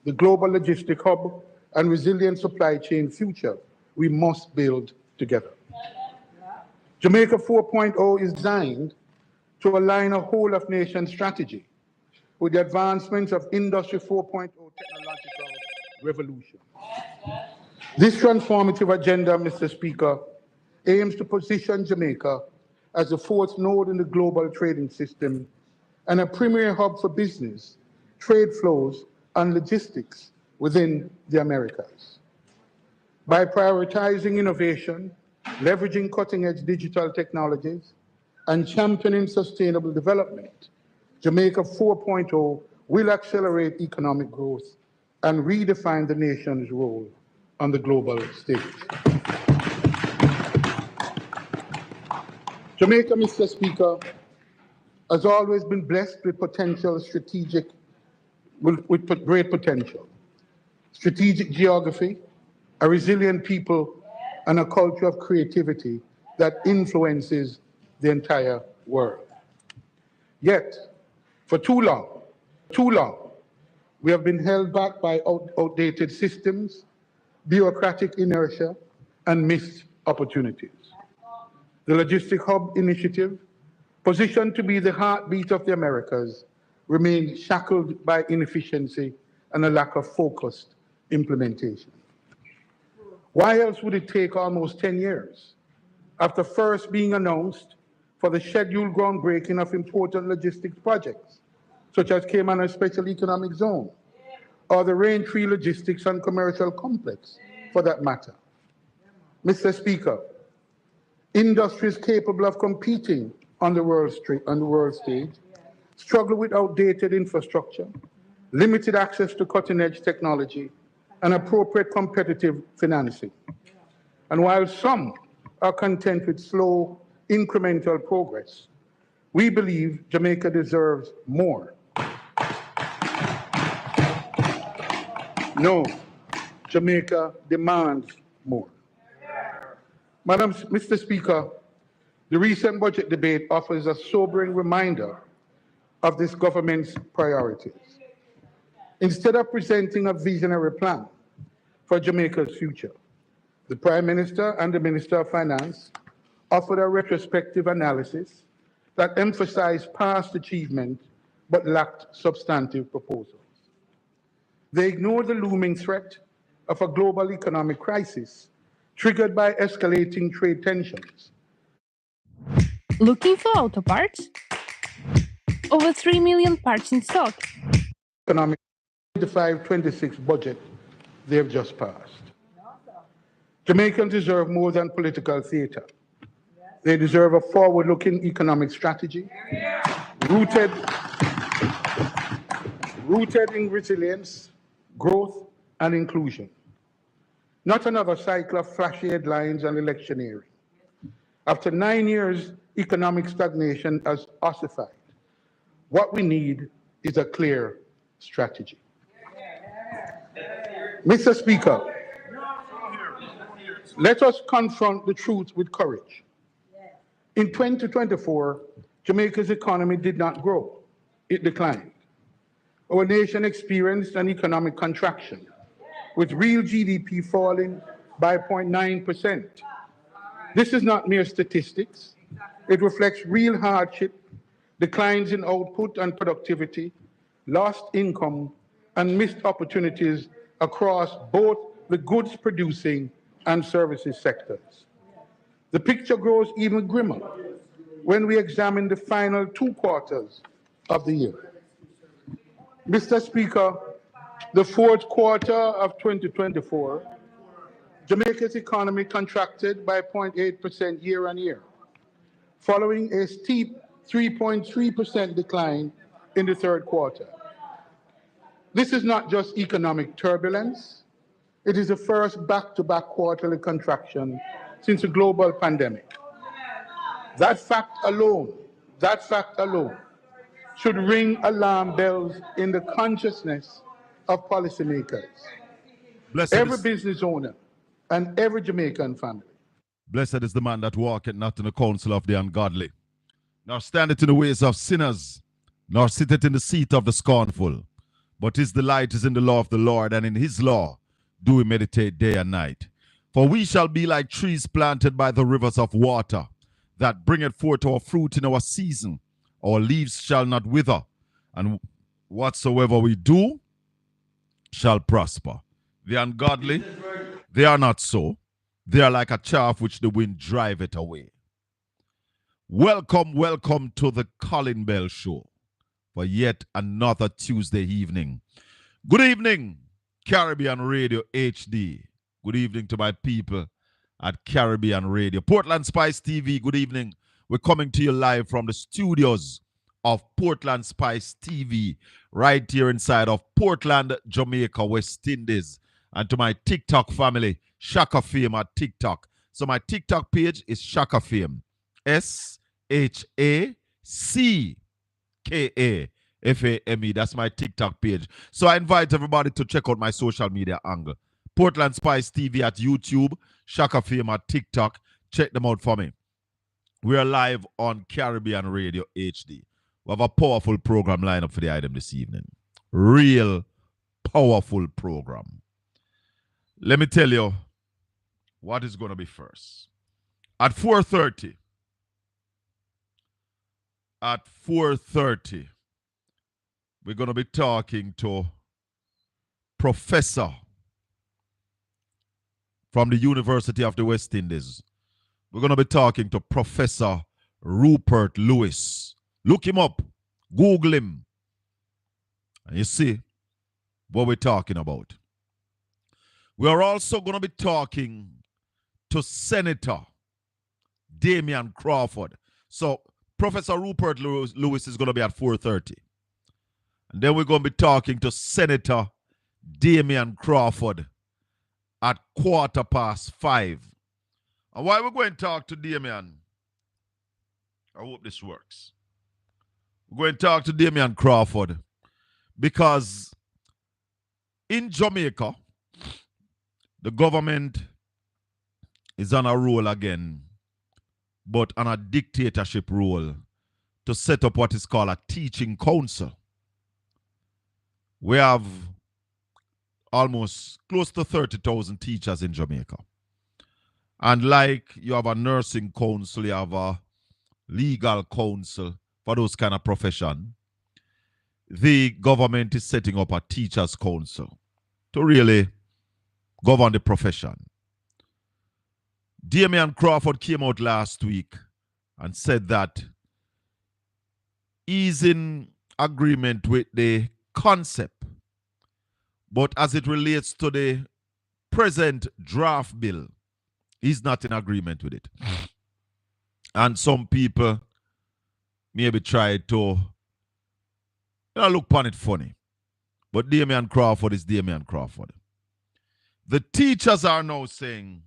the global logistic hub, and resilient supply chain future we must build together. Jamaica 4.0 is designed to align a whole-of-nation strategy with the advancements of Industry 4.0 technological revolution. This transformative agenda, Mr. Speaker, aims to position Jamaica as the fourth node in the global trading system and a premier hub for business, trade flows, and logistics within the Americas. By prioritizing innovation, leveraging cutting-edge digital technologies, and championing sustainable development, Jamaica 4.0 will accelerate economic growth and redefine the nation's role on the global stage. Jamaica, Mr. Speaker, has always been blessed with with great potential, strategic geography, a resilient people, and a culture of creativity that influences the entire world. Yet, for too long, we have been held back by outdated systems, bureaucratic inertia, and missed opportunities. The Logistic Hub initiative, positioned to be the heartbeat of the Americas, remained shackled by inefficiency and a lack of focused implementation. Why else would it take almost 10 years after first being announced for the scheduled groundbreaking of important logistics projects, such as Cayman Special Economic Zone, or the Raintree Logistics and Commercial Complex, for that matter? Mr. Speaker, industries capable of competing on the world stage struggle with outdated infrastructure, limited access to cutting-edge technology, and appropriate competitive financing. And while some are content with slow, incremental progress, we believe Jamaica deserves more. No, Jamaica demands more. Mr. Speaker, the recent budget debate offers a sobering reminder of this government's priorities. Instead of presenting a visionary plan for Jamaica's future, the Prime Minister and the Minister of Finance offered a retrospective analysis that emphasized past achievement but lacked substantive proposals. They ignored the looming threat of a global economic crisis triggered by escalating trade tensions. Looking for auto parts? Over 3 million parts in stock. Economic 25-26 budget they've just passed. Jamaicans deserve more than political theater. They deserve a forward-looking economic strategy rooted in resilience, growth, and inclusion. Not another cycle of flashy headlines and electioneering. After 9 years, economic stagnation has ossified. What we need is a clear strategy. Mr. Speaker, let us confront the truth with courage. In 2024, Jamaica's economy did not grow, it declined. Our nation experienced an economic contraction, with real GDP falling by 0.9%. This is not mere statistics. It reflects real hardship, declines in output and productivity, lost income, and missed opportunities across both the goods producing and services sectors. The picture grows even grimmer when we examine the final 2 quarters of the year. Mr. Speaker, the 4th quarter of 2024, Jamaica's economy contracted by 0.8% year on year, following a steep 3.3% decline in the 3rd quarter. This is not just economic turbulence, it is the first back-to-back quarterly contraction since the global pandemic. That fact alone should ring alarm bells in the consciousness of policymakers, every business owner, and every Jamaican family. Blessed is the man that walketh not in the counsel of the ungodly, nor standeth in the ways of sinners, nor sitteth in the seat of the scornful. But his delight is in the law of the Lord, and in his law do we meditate day and night. For we shall be like trees planted by the rivers of water, that bringeth forth our fruit in our season. Our leaves shall not wither, and whatsoever we do shall prosper. The ungodly, they are not so. They are like a chaff which the wind driveth away. Welcome, welcome to the Colin Bell Show for yet another Tuesday evening. Good evening, Caribbean Radio HD. Good evening to my people at Caribbean Radio. Portland Spice TV, good evening. We're coming to you live from the studios of Portland Spice TV, right here inside of Portland, Jamaica, West Indies. And to my TikTok family, Shaka Fame at TikTok. So my TikTok page is Shaka Fame. SHACKAFAME. That's my TikTok page. So I invite everybody to check out my social media angle. Portland Spice TV at YouTube, Shaka Fame at TikTok. Check them out for me. We are live on Caribbean Radio HD. We have a powerful program lineup for the item this evening. Real powerful program. Let me tell you what is going to be first. At 4:30, we're going to be talking to Professor from the University of the West Indies. We're going to be talking to Professor Rupert Lewis. Look him up. Google him. And you see what we're talking about. We are also going to be talking to Senator Damian Crawford. So Professor Rupert Lewis is going to be at 4:30. And then we're going to be talking to Senator Damian Crawford at 5:15. And why we're going to talk to Damian, I hope this works. We're going to talk to Damian Crawford because in Jamaica, the government is on a roll again, but on a dictatorship role to set up what is called a teaching council. We have almost close to 30,000 teachers in Jamaica. And like you have a nursing council, you have a legal council for those kind of profession, the government is setting up a teachers council to really govern the profession. Damian Crawford came out last week and said that he's in agreement with the concept, but as it relates to the present draft bill, he's not in agreement with it. And some people maybe try to look upon it funny. But Damian Crawford is Damian Crawford. The teachers are now saying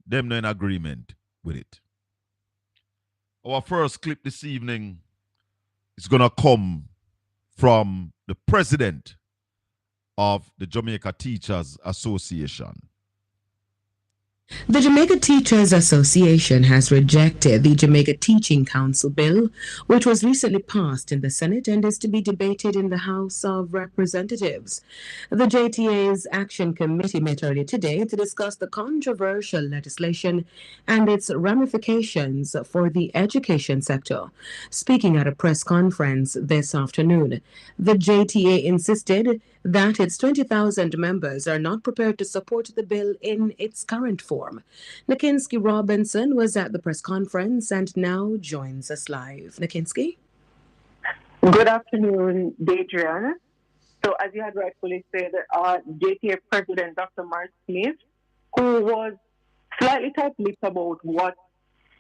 them not in agreement with it. Our first clip this evening is going to come from the president of the Jamaica Teachers Association. The Jamaica Teachers Association has rejected the Jamaica Teaching Council bill, which was recently passed in the Senate and is to be debated in the House of Representatives. The JTA's Action Committee met earlier today to discuss the controversial legislation and its ramifications for the education sector. Speaking at a press conference this afternoon, the JTA insisted that its 20,000 members are not prepared to support the bill in its current form. Nakinsky Robinson was at the press conference and now joins us live. Nakinsky? Good afternoon, Adrian. So as you had rightfully said, JTA President Dr. Mark Smith, who was slightly tight-lipped about what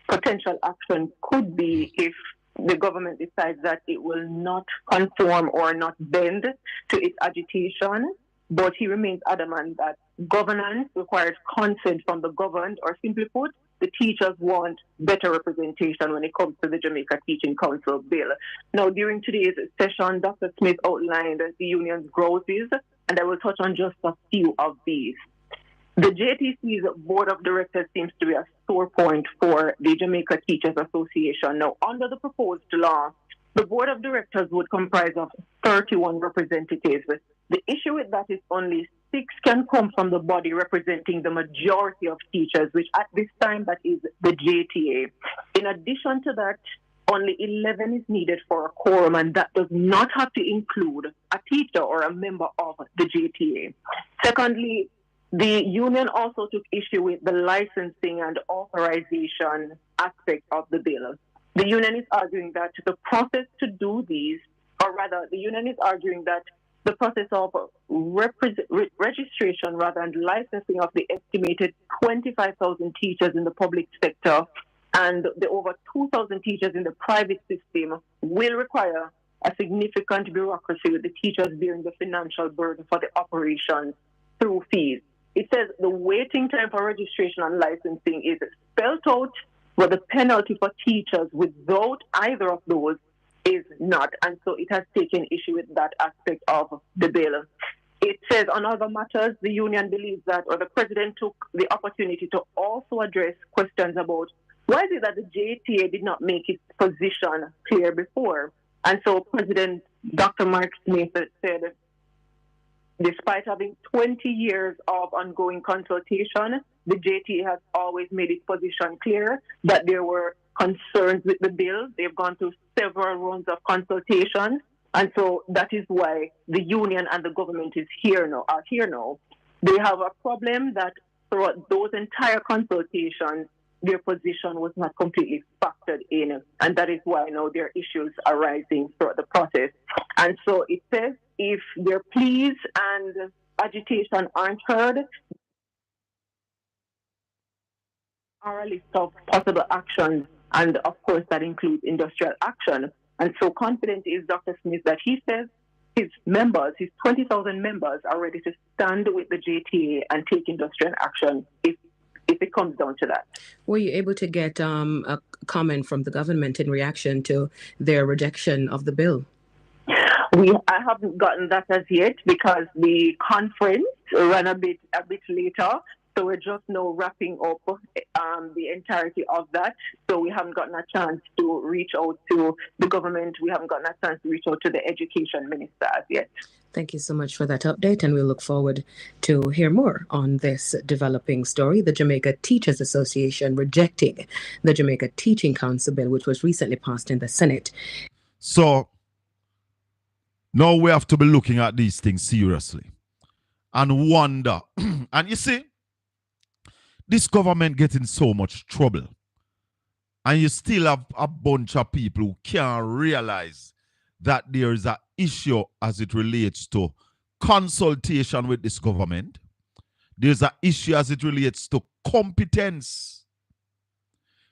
potential action could be if the government decides that it will not conform or not bend to its agitation, but he remains adamant that governance requires consent from the governed, or simply put, the teachers want better representation when it comes to the Jamaica Teaching Council bill. Now, during today's session, Dr. Smith outlined the union's growths, and I will touch on just a few of these. The JTC's board of directors seems to be a sore point for the Jamaica Teachers Association. Now, under the proposed law, The board of directors would comprise of 31 representatives. The issue with that is only 6 can come from the body representing the majority of teachers, which at this time that is the JTA. In addition to that, only 11 is needed for a quorum, and that does not have to include a teacher or a member of the JTA. Secondly, the union also took issue with the licensing and authorization aspect of the bill. The union is arguing that the process to do these, or rather, the union is arguing that the process of registration rather and licensing of the estimated 25,000 teachers in the public sector and the over 2,000 teachers in the private system will require a significant bureaucracy with the teachers bearing the financial burden for the operation through fees. It says the waiting time for registration and licensing is spelled out, but the penalty for teachers without either of those is not. And so it has taken issue with that aspect of the bill. It says on other matters, the union believes that, or the president took the opportunity to also address questions about why is it that the JTA did not make its position clear before? And so President Dr. Mark Smith said, despite having 20 years of ongoing consultation, the JTA has always made its position clear that there were concerns with the bill. They've gone through several rounds of consultation. And so that is why the union and the government are here now. They have a problem that throughout those entire consultations, their position was not completely factored in. And that is why now there are issues arising throughout the process. And so it says if their pleas and agitation aren't heard, are a list of possible actions. And of course, that includes industrial action. And so confident is Dr. Smith that he says his members, his 20,000 members, are ready to stand with the JTA and take industrial action if it comes down to that. Were you able to get a comment from the government in reaction to their rejection of the bill? I haven't gotten that as yet because the conference ran a bit later. So we're just now wrapping up the entirety of that. So we haven't gotten a chance to reach out to the government. We haven't gotten a chance to reach out to the education minister as yet. Thank you so much for that update, and we look forward to hear more on this developing story. The Jamaica Teachers Association rejecting the Jamaica Teaching Council bill, which was recently passed in the Senate. So now we have to be looking at these things seriously and wonder. And you see, this government gets in so much trouble, and you still have a bunch of people who can't realize that there is an issue as it relates to consultation with this government. There's an issue as it relates to competence.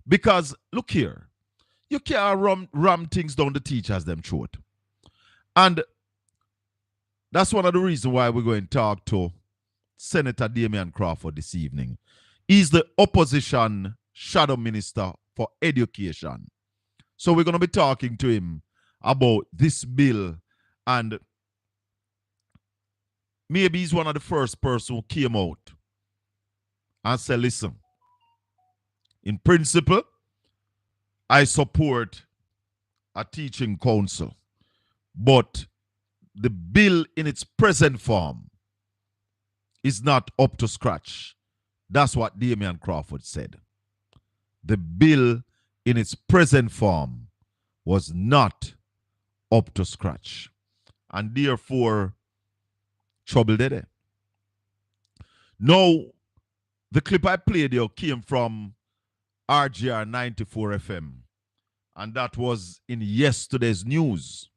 Because, look here, you can't ram things down the teachers' them throat. And that's one of the reasons why we're going to talk to Senator Damian Crawford this evening. He's the opposition shadow minister for education. So we're going to be talking to him about this bill, and maybe he's one of the first person who came out and said, listen, in principle, I support a teaching council, but the bill in its present form is not up to scratch. That's what Damian Crawford said. The bill in its present form was not up to scratch, and therefore trouble did it. Now, the clip I played here came from RGR 94 FM, and that was in yesterday's news.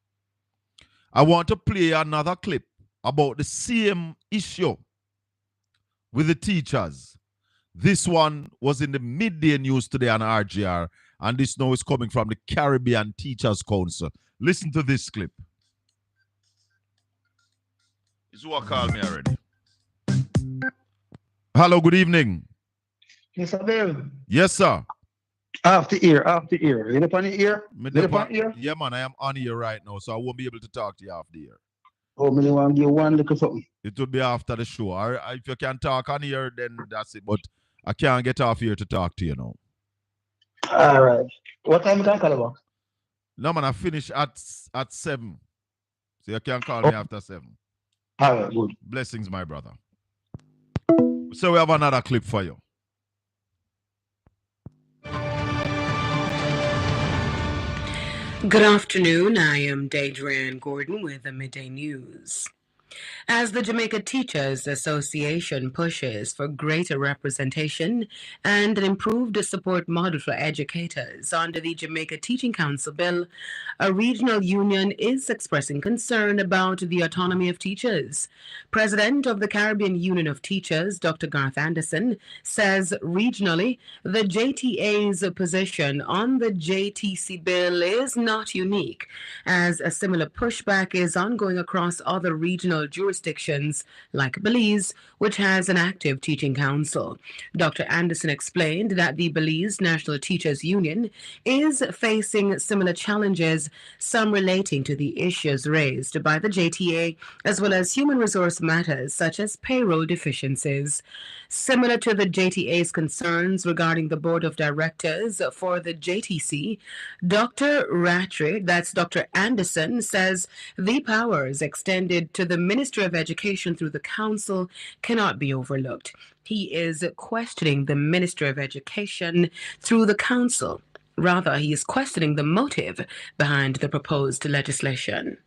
I want to play another clip about the same issue with the teachers. This one was in the midday news today on RGR, and this now is coming from the Caribbean Teachers Council. Listen to this clip. This is who called me already. Hello, good evening. Mr. Bill. Yes, sir. Off the ear. You up on the ear? Yeah, man, I am on here right now, so I won't be able to talk to you off the ear. Oh, me want to give one little something. It will be after the show. If you can talk on here, then that's it. But I can't get off here to talk to you now. All right. What time can I call about? No, man, I finish at 7. So you can call me after 7. All right, good. Blessings, my brother. So we have another clip for you. Good afternoon. I am Deidre Gordon with the Midday News. As the Jamaica Teachers Association pushes for greater representation and an improved support model for educators under the Jamaica Teaching Council bill, a regional union is expressing concern about the autonomy of teachers. President of the Caribbean Union of Teachers, Dr. Garth Anderson, says regionally, the JTA's position on the JTC bill is not unique, as a similar pushback is ongoing across other regional jurisdictions like Belize, which has an active teaching council. Dr. Anderson explained that the Belize National Teachers Union is facing similar challenges, some relating to the issues raised by the JTA, as well as human resource matters such as payroll deficiencies. Similar to the JTA's concerns regarding the board of directors for the JTC, Dr. Rattray, that's Dr. Anderson, says the powers extended to the Ministry of Education through the council cannot be overlooked. He is questioning the Ministry of Education through the council. Rather, he is questioning the motive behind the proposed legislation.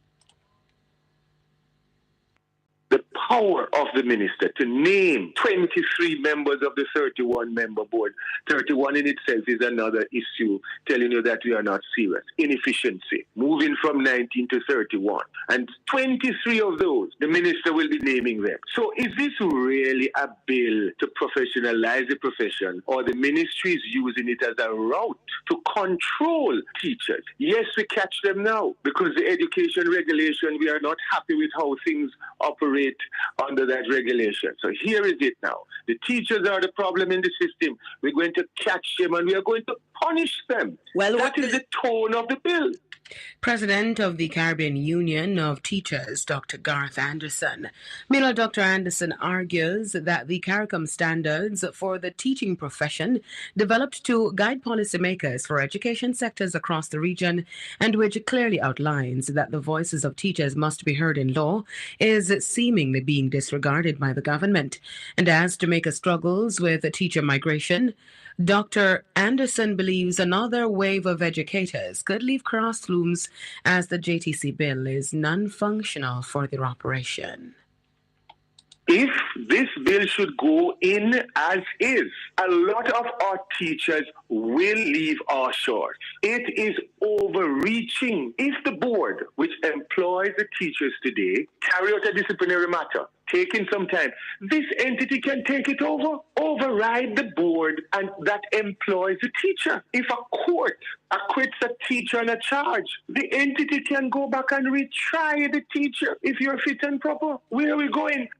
The power of the minister to name 23 members of the 31-member board. 31 in itself is another issue telling you that we are not serious. Inefficiency, moving from 19 to 31. And 23 of those, the minister will be naming them. So is this really a bill to professionalize the profession, or the ministry is using it as a route to control teachers? Yes, we catch them now because the education regulation, we are not happy with how things operate under that regulation. So here is it now. The teachers are the problem in the system. We're going to catch them and we are going to punish them. Well, that is the tone of the bill. President of the Caribbean Union of Teachers, Dr. Garth Anderson. Meanwhile, Dr. Anderson argues that the CARICOM standards for the teaching profession, developed to guide policymakers for education sectors across the region, and which clearly outlines that the voices of teachers must be heard in law, is seemingly being disregarded by the government. And as Jamaica struggles with teacher migration, Dr. Anderson believes another wave of educators could leave classrooms as the JTC bill is non-functional for their operation. If this bill should go in as is, a lot of our teachers will leave our shores. It is overreaching. If the board, which employs the teachers today, carry out a disciplinary matter, taking some time, this entity can take it over, override the board, and that employs the teacher. If a court acquits a teacher on a charge, the entity can go back and retry the teacher if you're fit and proper. Where are we going?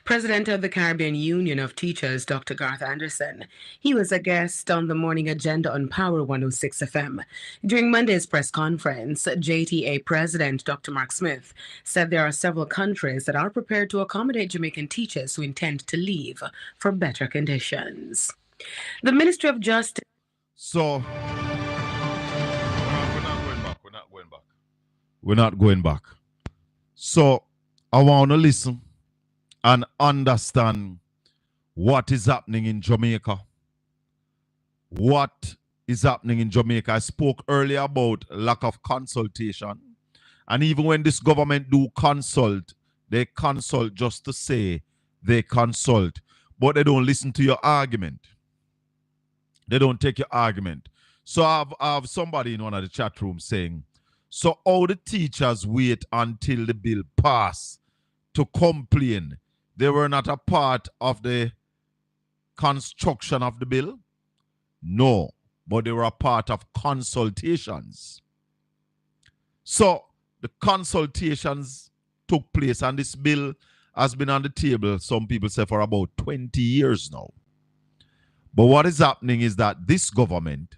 President of the Caribbean Union of Teachers, Dr. Garth Anderson. He was a guest on the morning agenda on Power 106 FM. During Monday's press conference, JTA President Dr. Mark Smith said there are several countries that are prepared to accommodate Jamaican teachers who intend to leave for better conditions. The Ministry of Justice... So, we're not going back. So, I want to listen and understand what is happening in Jamaica. What is happening in Jamaica? I spoke earlier about lack of consultation. And even when this government do consult, they consult just to say they consult. But they don't listen to your argument. They don't take your argument. So I have somebody in one of the chat rooms saying, so all the teachers wait until the bill pass to complain they were not a part of the construction of the bill? No, but they were a part of consultations. So the consultations took place and this bill has been on the table, some people say, for about 20 years now. But what is happening is that this government,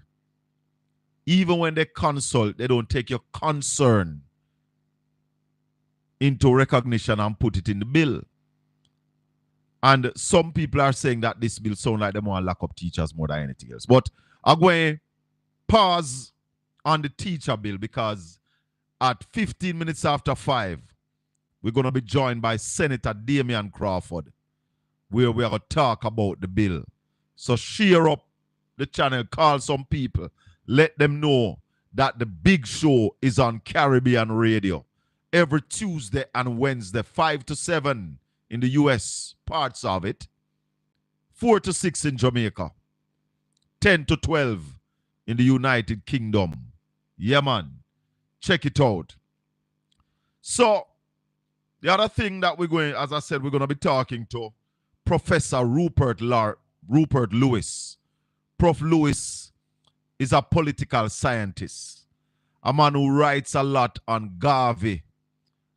even when they consult, they don't take your concern into recognition and put it in the bill. And some people are saying that this bill sounds like they want to lock up teachers more than anything else. But I'm going to pause on the teacher bill because at 15 minutes after 5, we're going to be joined by Senator Damian Crawford, where we are going to talk about the bill. So share up the channel, call some people, let them know that the big show is on Caribbean Radio every Tuesday and Wednesday, 5 to 7 in the U.S., parts of it, 4 to 6 in Jamaica, 10 to 12 in the United Kingdom. Yeah, man. Check it out. So, the other thing that we're going, as I said, we're going to be talking to Professor Rupert Lewis. Prof. Lewis is a political scientist, a man who writes a lot on Garvey.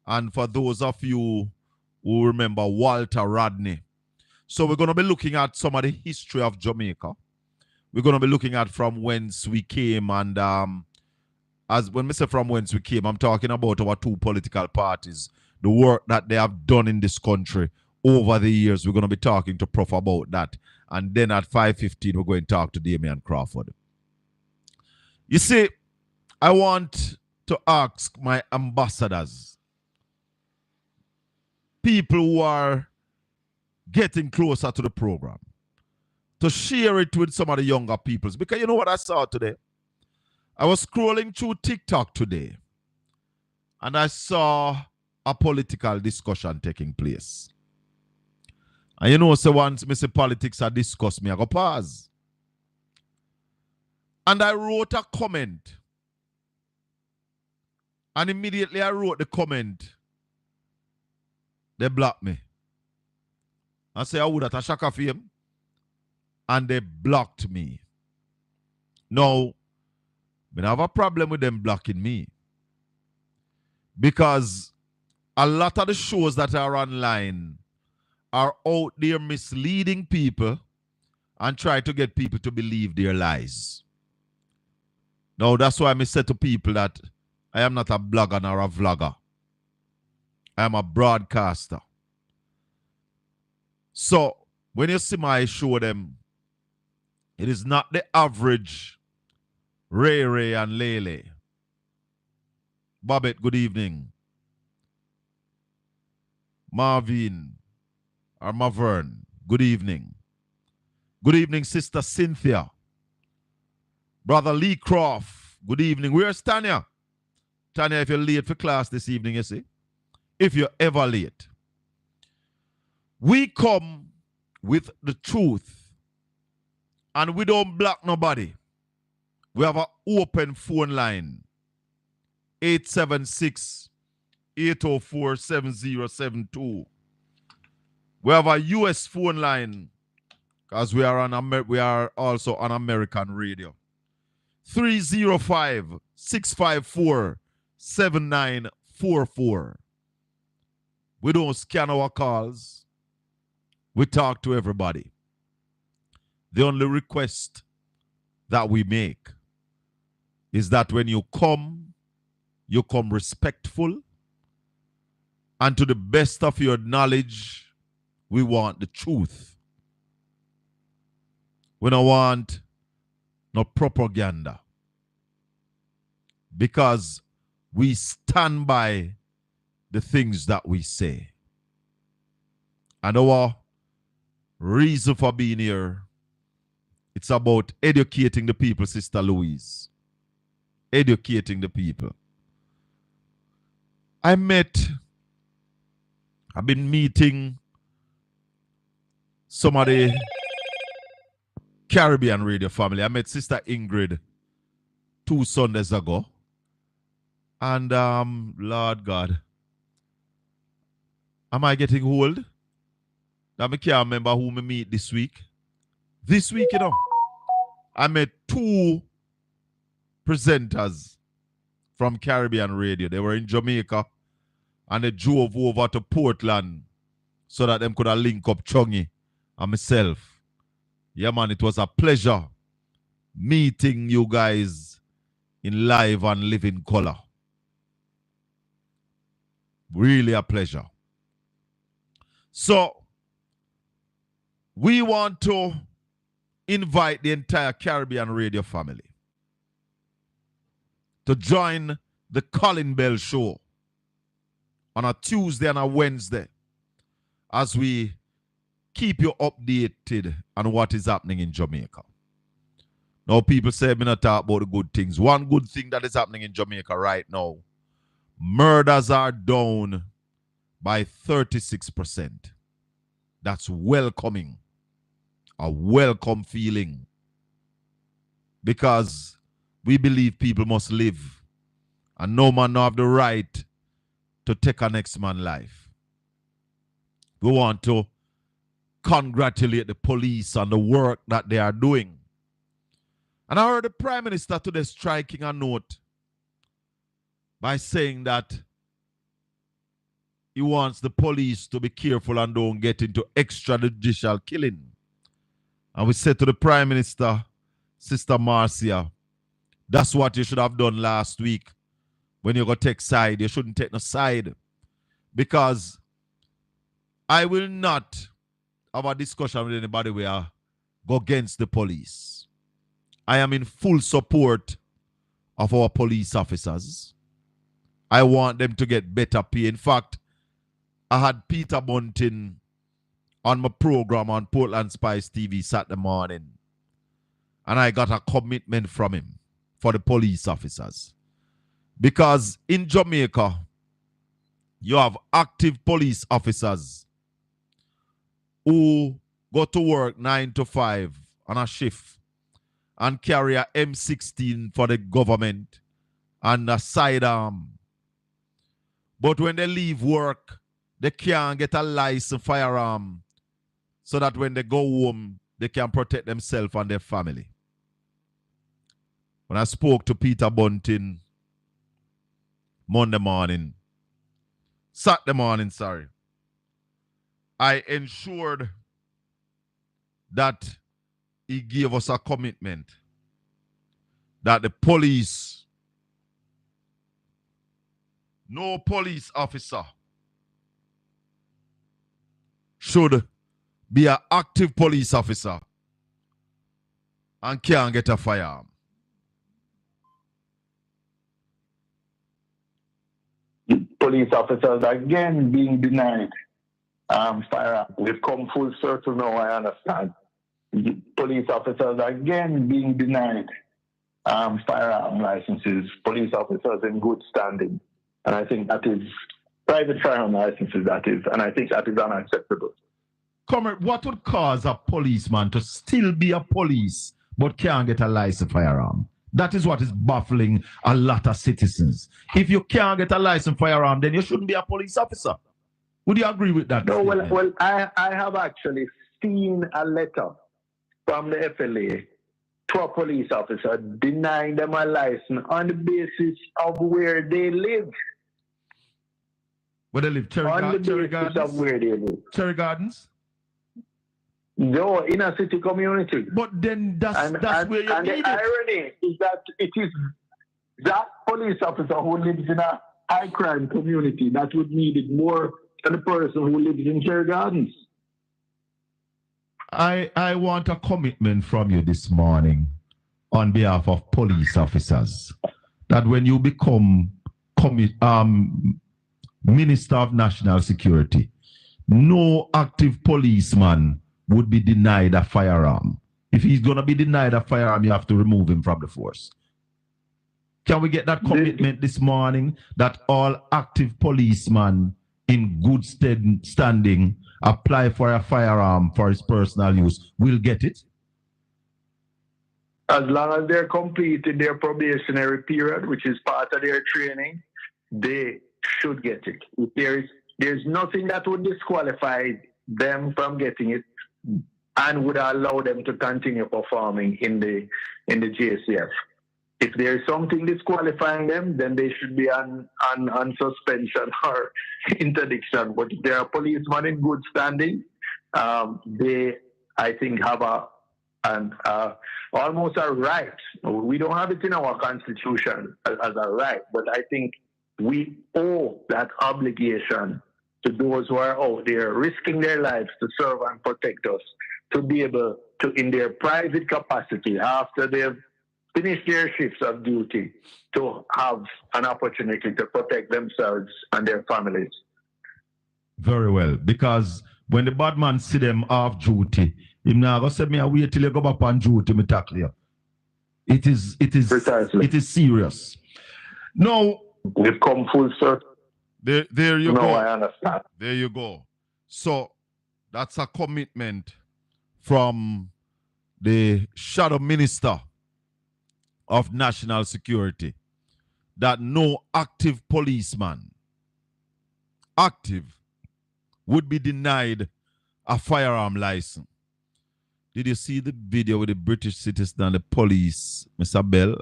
And for those of you who remember Walter Rodney. So we're going to be looking at some of the history of Jamaica. We're going to be looking at from whence we came. And as when we say from whence we came, I'm talking about our two political parties, the work that they have done in this country over the years. We're going to be talking to Prof about that. And then at 5:15, we're going to talk to Damian Crawford. You see, I want to ask my ambassadors, people who are getting closer to the program, to share it with some of the younger peoples. Because you know what I saw today? I was scrolling through TikTok today, and I saw a political discussion taking place. And you know, so once me say politics are discussed, me I go pause. And I wrote a comment. And immediately I wrote the comment. They blocked me. I say, I would have a shaka for him. And they blocked me. Now, I have a problem with them blocking me. Because a lot of the shows that are online are out there misleading people and try to get people to believe their lies. Now, that's why I say to people that I am not a blogger nor a vlogger. I am a broadcaster. So, when you see my show them, it is not the average Ray Ray and Lele. Babette, good evening. Marvin or Mavern, good evening. Good evening, Sister Cynthia. Brother Lee Croft, good evening. Where's Tanya? Tanya, if you're late for class this evening, you see, if you're ever late, we come with the truth and we don't block nobody. We have an open phone line, 876-804-7072. We have a US phone line because we are also on American radio. 305-654-7944. We don't scan our calls. We talk to everybody. The only request that we make is that when you come respectful, and to the best of your knowledge, we want the truth. We don't want no propaganda. Because we stand by the things that we say. And our reason for being here, it's about educating the people, Sister Louise. Educating the people. I've been meeting some of the Caribbean radio family. I met Sister Ingrid 2 Sundays ago. And Lord God, am I getting old? That I can't remember who me meet this week. This week, you know, I met 2 presenters from Caribbean radio. They were in Jamaica and they drove over to Portland so that them could have link up Chungy and myself. Yeah, man, it was a pleasure meeting you guys in live and living color. Really a pleasure. So, we want to invite the entire Caribbean radio family to join the Colin Bell Show on a Tuesday and a Wednesday as we keep you updated on what is happening in Jamaica. Now, people say me not talk about the good things. One good thing that is happening in Jamaica right now, murders are down by 36%. That's welcoming, a welcome feeling, because we believe people must live and no man have the right to take a next man's life. We want to congratulate the police on the work that they are doing. And I heard the Prime Minister today striking a note by saying that he wants the police to be careful and don't get into extrajudicial killing. And we said to the Prime Minister, Sister Marcia, that's what you should have done last week. When you go take side, you shouldn't take no side. Because I will not have a discussion with anybody where go against the police. I am in full support of our police officers. I want them to get better pay. In fact, I had Peter Bunting on my program on Portland Spice TV Saturday morning. And I got a commitment from him for the police officers. Because in Jamaica, you have active police officers who go to work 9 to 5 on a shift and carry a M16 for the government and a sidearm. But when they leave work, they can't get a licensed firearm so that when they go home, they can protect themselves and their family. When I spoke to Peter Bunting Saturday morning, I ensured that he gave us a commitment that the police, no police officer should be an active police officer and can't get a firearm. Police officers again being denied firearm. We've come full circle now, I understand. Police officers again being denied firearm licenses. Police officers in good standing. And I think that is private firearm licenses, that is. And I think that is unacceptable. Comrade, what would cause a policeman to still be a police but can't get a licensed firearm? That is what is baffling a lot of citizens. If you can't get a licensed firearm, then you shouldn't be a police officer. Would you agree with that? No, well, I have actually seen a letter from the FLA to a police officer denying them a license on the basis of where they live. Where they live? Cherry Gardens? Of where they live. Cherry Gardens? No, in a city community. But then that's where you need it. And the irony is that it is that police officer who lives in a high crime community that would need it more than the person who lives in Cherry Gardens. I want a commitment from you this morning on behalf of police officers that when you become Minister of National Security, no active policeman would be denied a firearm. If he's going to be denied a firearm, you have to remove him from the force. Can we get that commitment this morning that all active policemen in good standing apply for a firearm for his personal use will get it? As long as they're completing their probationary period, which is part of their training, they should get it. If there's nothing that would disqualify them from getting it and would allow them to continue performing in the JCF. If there's something disqualifying them, then they should be on suspension or interdiction. But if they're a policeman in good standing, they, I think, have almost a right. We don't have it in our constitution as a right, but I think we owe that obligation to those who are out there risking their lives to serve and protect us, to be able to, in their private capacity, after they've finish their shifts of duty to have an opportunity to protect themselves and their families. Very well. Because when the bad man see them off duty, him now go say me I wait till you go back on duty, me tackle you. Precisely. It is serious. No. We've come full circle. There you go. No, I understand. There you go. So that's a commitment from the shadow minister of national security that no active policeman would be denied a firearm license. Did you see the video with the British citizen and the police, Mr. Bell?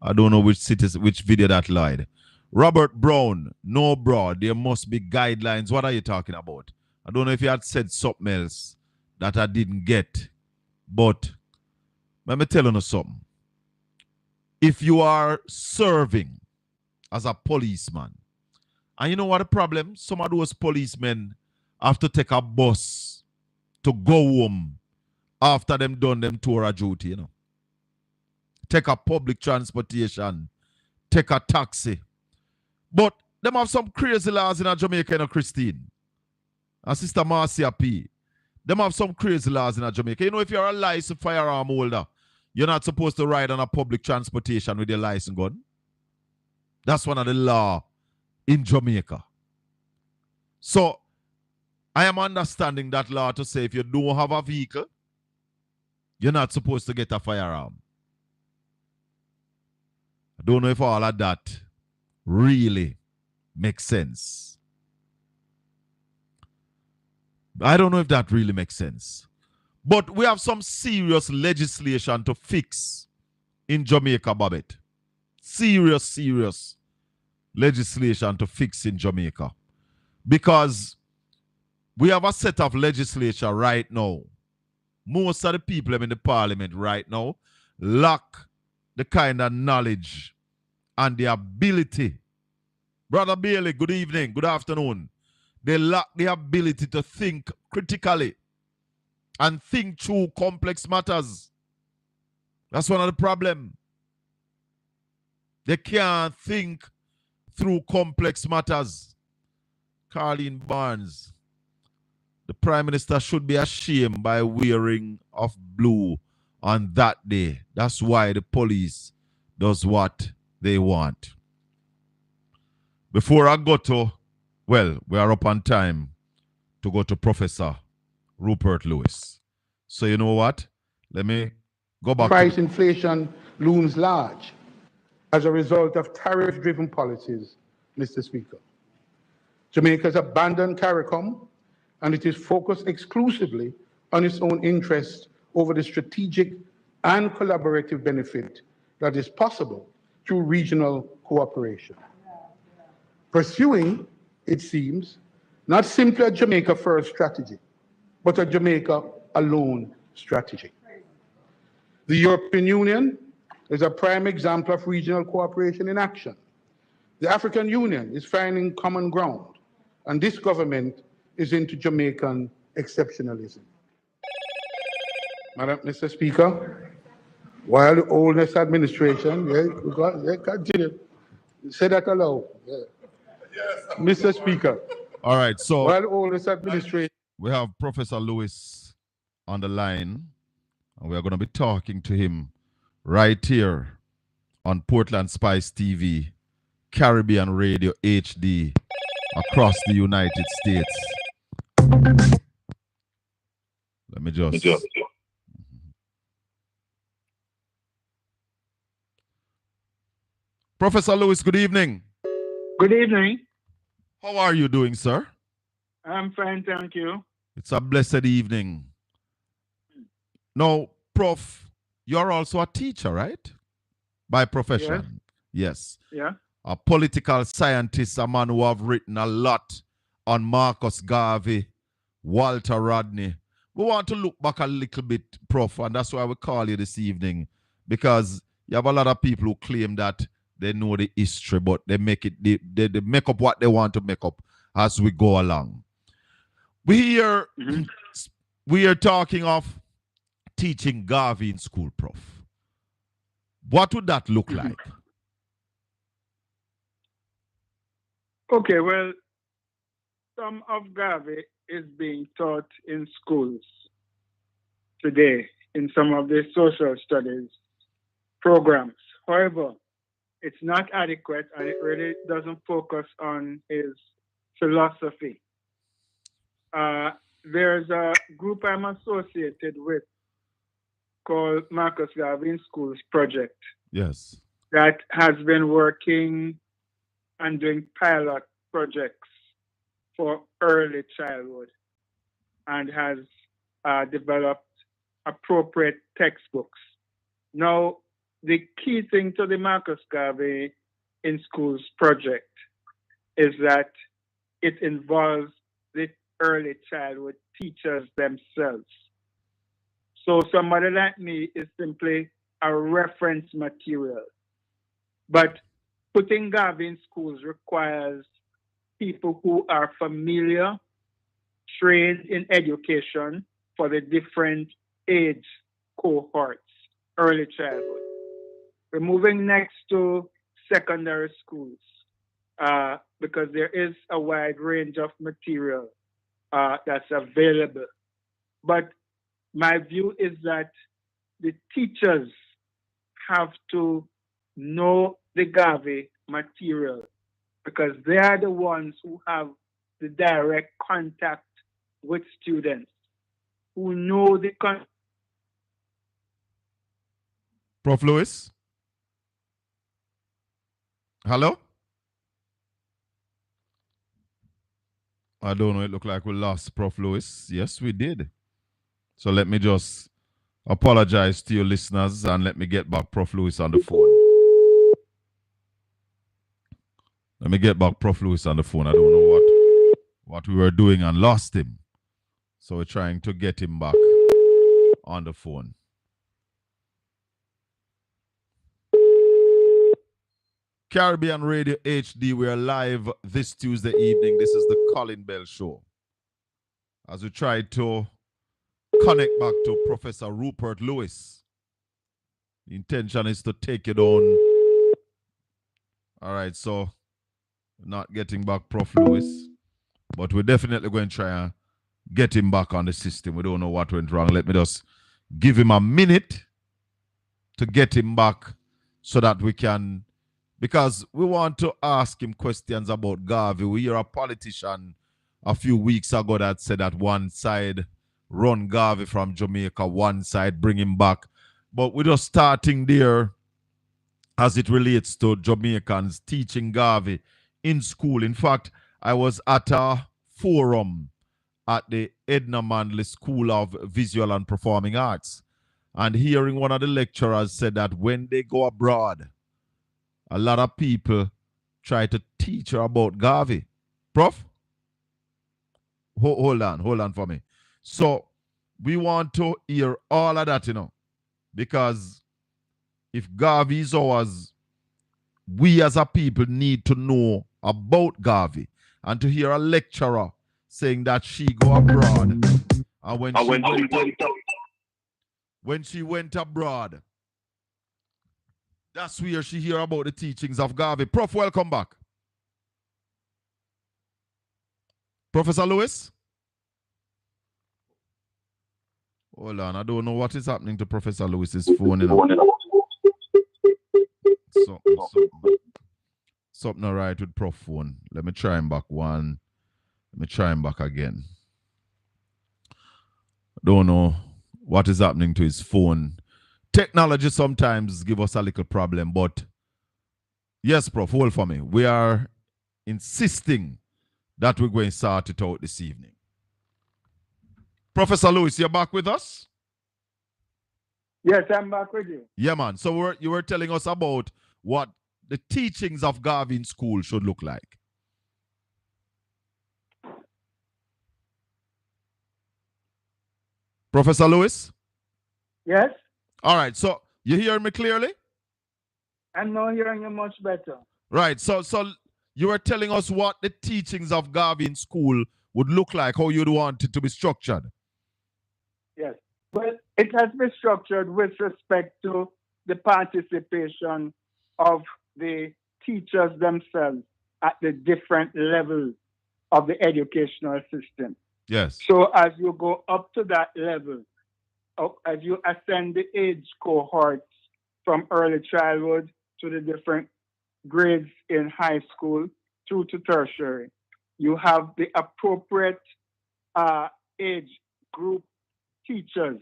I don't know which video that lied. Robert Brown, no bro, there must be guidelines. What are you talking about? I don't know if you had said something else that I didn't get. But let me tell you something. If you are serving as a policeman, and you know what the problem? Some of those policemen have to take a bus to go home after them done them tour of duty, you know. Take a public transportation, take a taxi. But them have some crazy laws in Jamaica, you know, Christine. And Sister Marcia P. Them have some crazy laws in Jamaica. You know, if you're a licensed firearm holder, you're not supposed to ride on a public transportation with your license gun. That's one of the law in Jamaica. So, I am understanding that law to say if you don't have a vehicle, you're not supposed to get a firearm. I don't know if all of that really makes sense. I don't know if that really makes sense. But we have some serious legislation to fix in Jamaica, Babette. Serious legislation to fix in Jamaica. Because we have a set of legislation right now. Most of the people in the parliament right now lack the kind of knowledge and the ability. Brother Bailey, good evening, good afternoon. They lack the ability to think critically and think through complex matters. That's one of the problems. They can't think through complex matters. Colin Barnes, the Prime Minister should be ashamed by wearing of blue on that day. That's why the police does what they want. Before I go to, well, we are up on time to go to Professor Rupert Lewis. So you know what? Let me go back. Price inflation looms large as a result of tariff-driven policies, Mr. Speaker. Jamaica has abandoned CARICOM, and it is focused exclusively on its own interests over the strategic and collaborative benefit that is possible through regional cooperation. Pursuing, it seems, not simply a Jamaica-first strategy, but a Jamaica-alone strategy. The European Union is a prime example of regional cooperation in action. The African Union is finding common ground, and this government is into Jamaican exceptionalism. Mr. Speaker, while the oldest administration, continue. Say that aloud. Yeah. Yes. Mr. Speaker. All right, so while the oldest administration. We have Professor Lewis on the line, and we are going to be talking to him right here on Portland Spice TV, Caribbean Radio HD, across the United States. Let me just... Professor Lewis, good evening. Good evening. How are you doing, sir? I'm fine, thank you. It's a blessed evening. Now, Prof, you're also a teacher, right? By profession. Yes. Yeah. A political scientist, a man who have written a lot on Marcus Garvey, Walter Rodney. We want to look back a little bit, Prof, and that's why we call you this evening, because you have a lot of people who claim that they know the history, but they make it they make up what they want to make up as we go along. We are talking of teaching Garvey in school, Prof. What would that look like? Okay, well, some of Garvey is being taught in schools today in some of the social studies programs. However, it's not adequate and it really doesn't focus on his philosophy. There's a group I'm associated with called Marcus Garvey in Schools Project. Yes. That has been working and doing pilot projects for early childhood and has developed appropriate textbooks. Now, the key thing to the Marcus Garvey in Schools project is that it involves the early childhood teachers themselves. So somebody like me is simply a reference material. But putting Garvey in schools requires people who are familiar, trained in education for the different age cohorts, early childhood. We're moving next to secondary schools because there is a wide range of material that's available. But my view is that the teachers have to know the Garvey material because they are the ones who have the direct contact with students, who know the Prof. Lewis? Hello? I don't know. It looked like we lost Prof. Lewis. Yes, we did. So let me just apologize to your listeners and let me get back Prof. Lewis on the phone. Let me get back Prof. Lewis on the phone. I don't know what we were doing and lost him. So we're trying to get him back on the phone. Caribbean Radio HD, we are live this Tuesday evening. This is the Colin Bell Show. As we try to connect back to Professor Rupert Lewis. The intention is to take it on. All right, so not getting back Prof. Lewis, but we're definitely going to try and get him back on the system. We don't know what went wrong. Let me just give him a minute to get him back so that we can, because we want to ask him questions about Garvey. We hear a politician a few weeks ago that said that one side run Garvey from Jamaica, one side bring him back. But we're just starting there as it relates to Jamaicans teaching Garvey in school. In fact, I was at a forum at the Edna Manley School of Visual and Performing Arts and hearing one of the lecturers said that when they go abroad, a lot of people try to teach her about Garvey. Prof? Hold on for me. So we want to hear all of that, because if Garvey is ours, we as a people need to know about Garvey. And to hear a lecturer saying that she go abroad, and when she went abroad, that's where she hear about the teachings of Garvey. Prof, welcome back. Professor Lewis? Hold on, I don't know what is happening to Professor Lewis's phone. Something all right with Prof phone. Let me try him back one. Let me try him back again. Don't know what is happening to his phone. Technology sometimes give us a little problem, but yes, Prof, hold for me. We are insisting that we're going to sort it out this evening. Professor Lewis, you're back with us? Yes, I'm back with you. Yeah, man. So you were telling us about what the teachings of Garvey in school should look like. Professor Lewis? Yes? All right. So you hear me clearly? I'm now hearing you much better. Right. So you were telling us what the teachings of Garvey in school would look like, how you'd want it to be structured. Yes. Well, it has been structured with respect to the participation of the teachers themselves at the different levels of the educational system. Yes. So as you go up to that level, as you ascend the age cohorts from early childhood to the different grades in high school through to tertiary, you have the appropriate age group teachers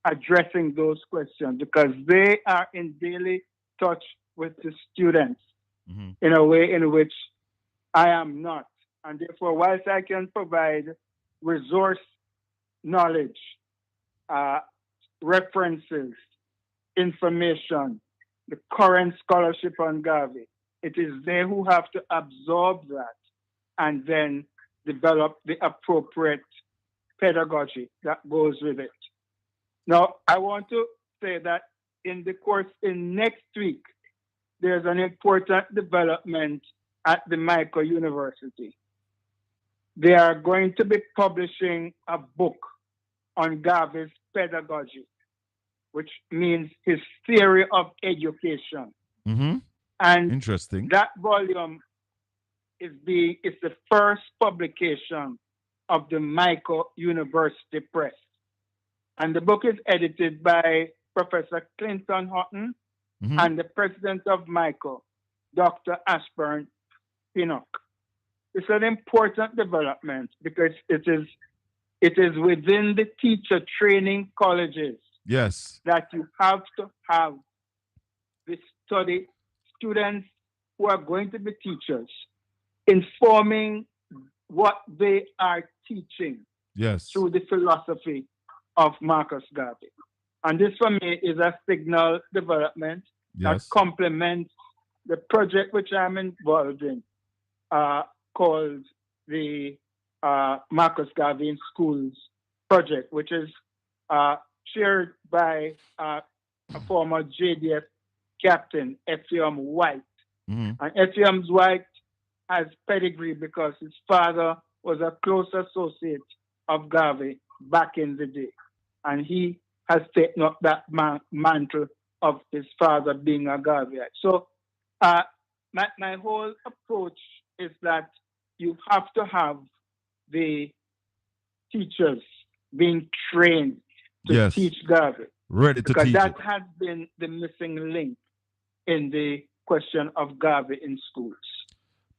addressing those questions because they are in daily touch with the students in a way in which I am not. And therefore, whilst I can provide resource knowledge, references, information, the current scholarship on Garvey, it is they who have to absorb that and then develop the appropriate pedagogy that goes with it. Now, I want to say that in the course in next week, there's an important development at the Michael University. They are going to be publishing a book on Garvey's pedagogy, which means his theory of education. And interesting. That volume is the first publication of the Michael University Press. And the book is edited by Professor Clinton Houghton and the president of Michael, Dr. Ashburn Pinnock. It's an important development because it is within the teacher training colleges that you have to have the study students who are going to be teachers informing what they are teaching through the philosophy of Marcus Garvey. And this for me is a signal development that complements the project which I'm involved in called the Marcus Garvey in Schools project, which is chaired by a former JDF captain, Ephraim White. And Ephraim White has pedigree because his father was a close associate of Garvey back in the day. And he has taken up that mantle of his father being a Garveyite. So my whole approach is that you have to have the teachers being trained to teach Garvey. Ready to because teach that it. has been the missing link in the question of Garvey in schools.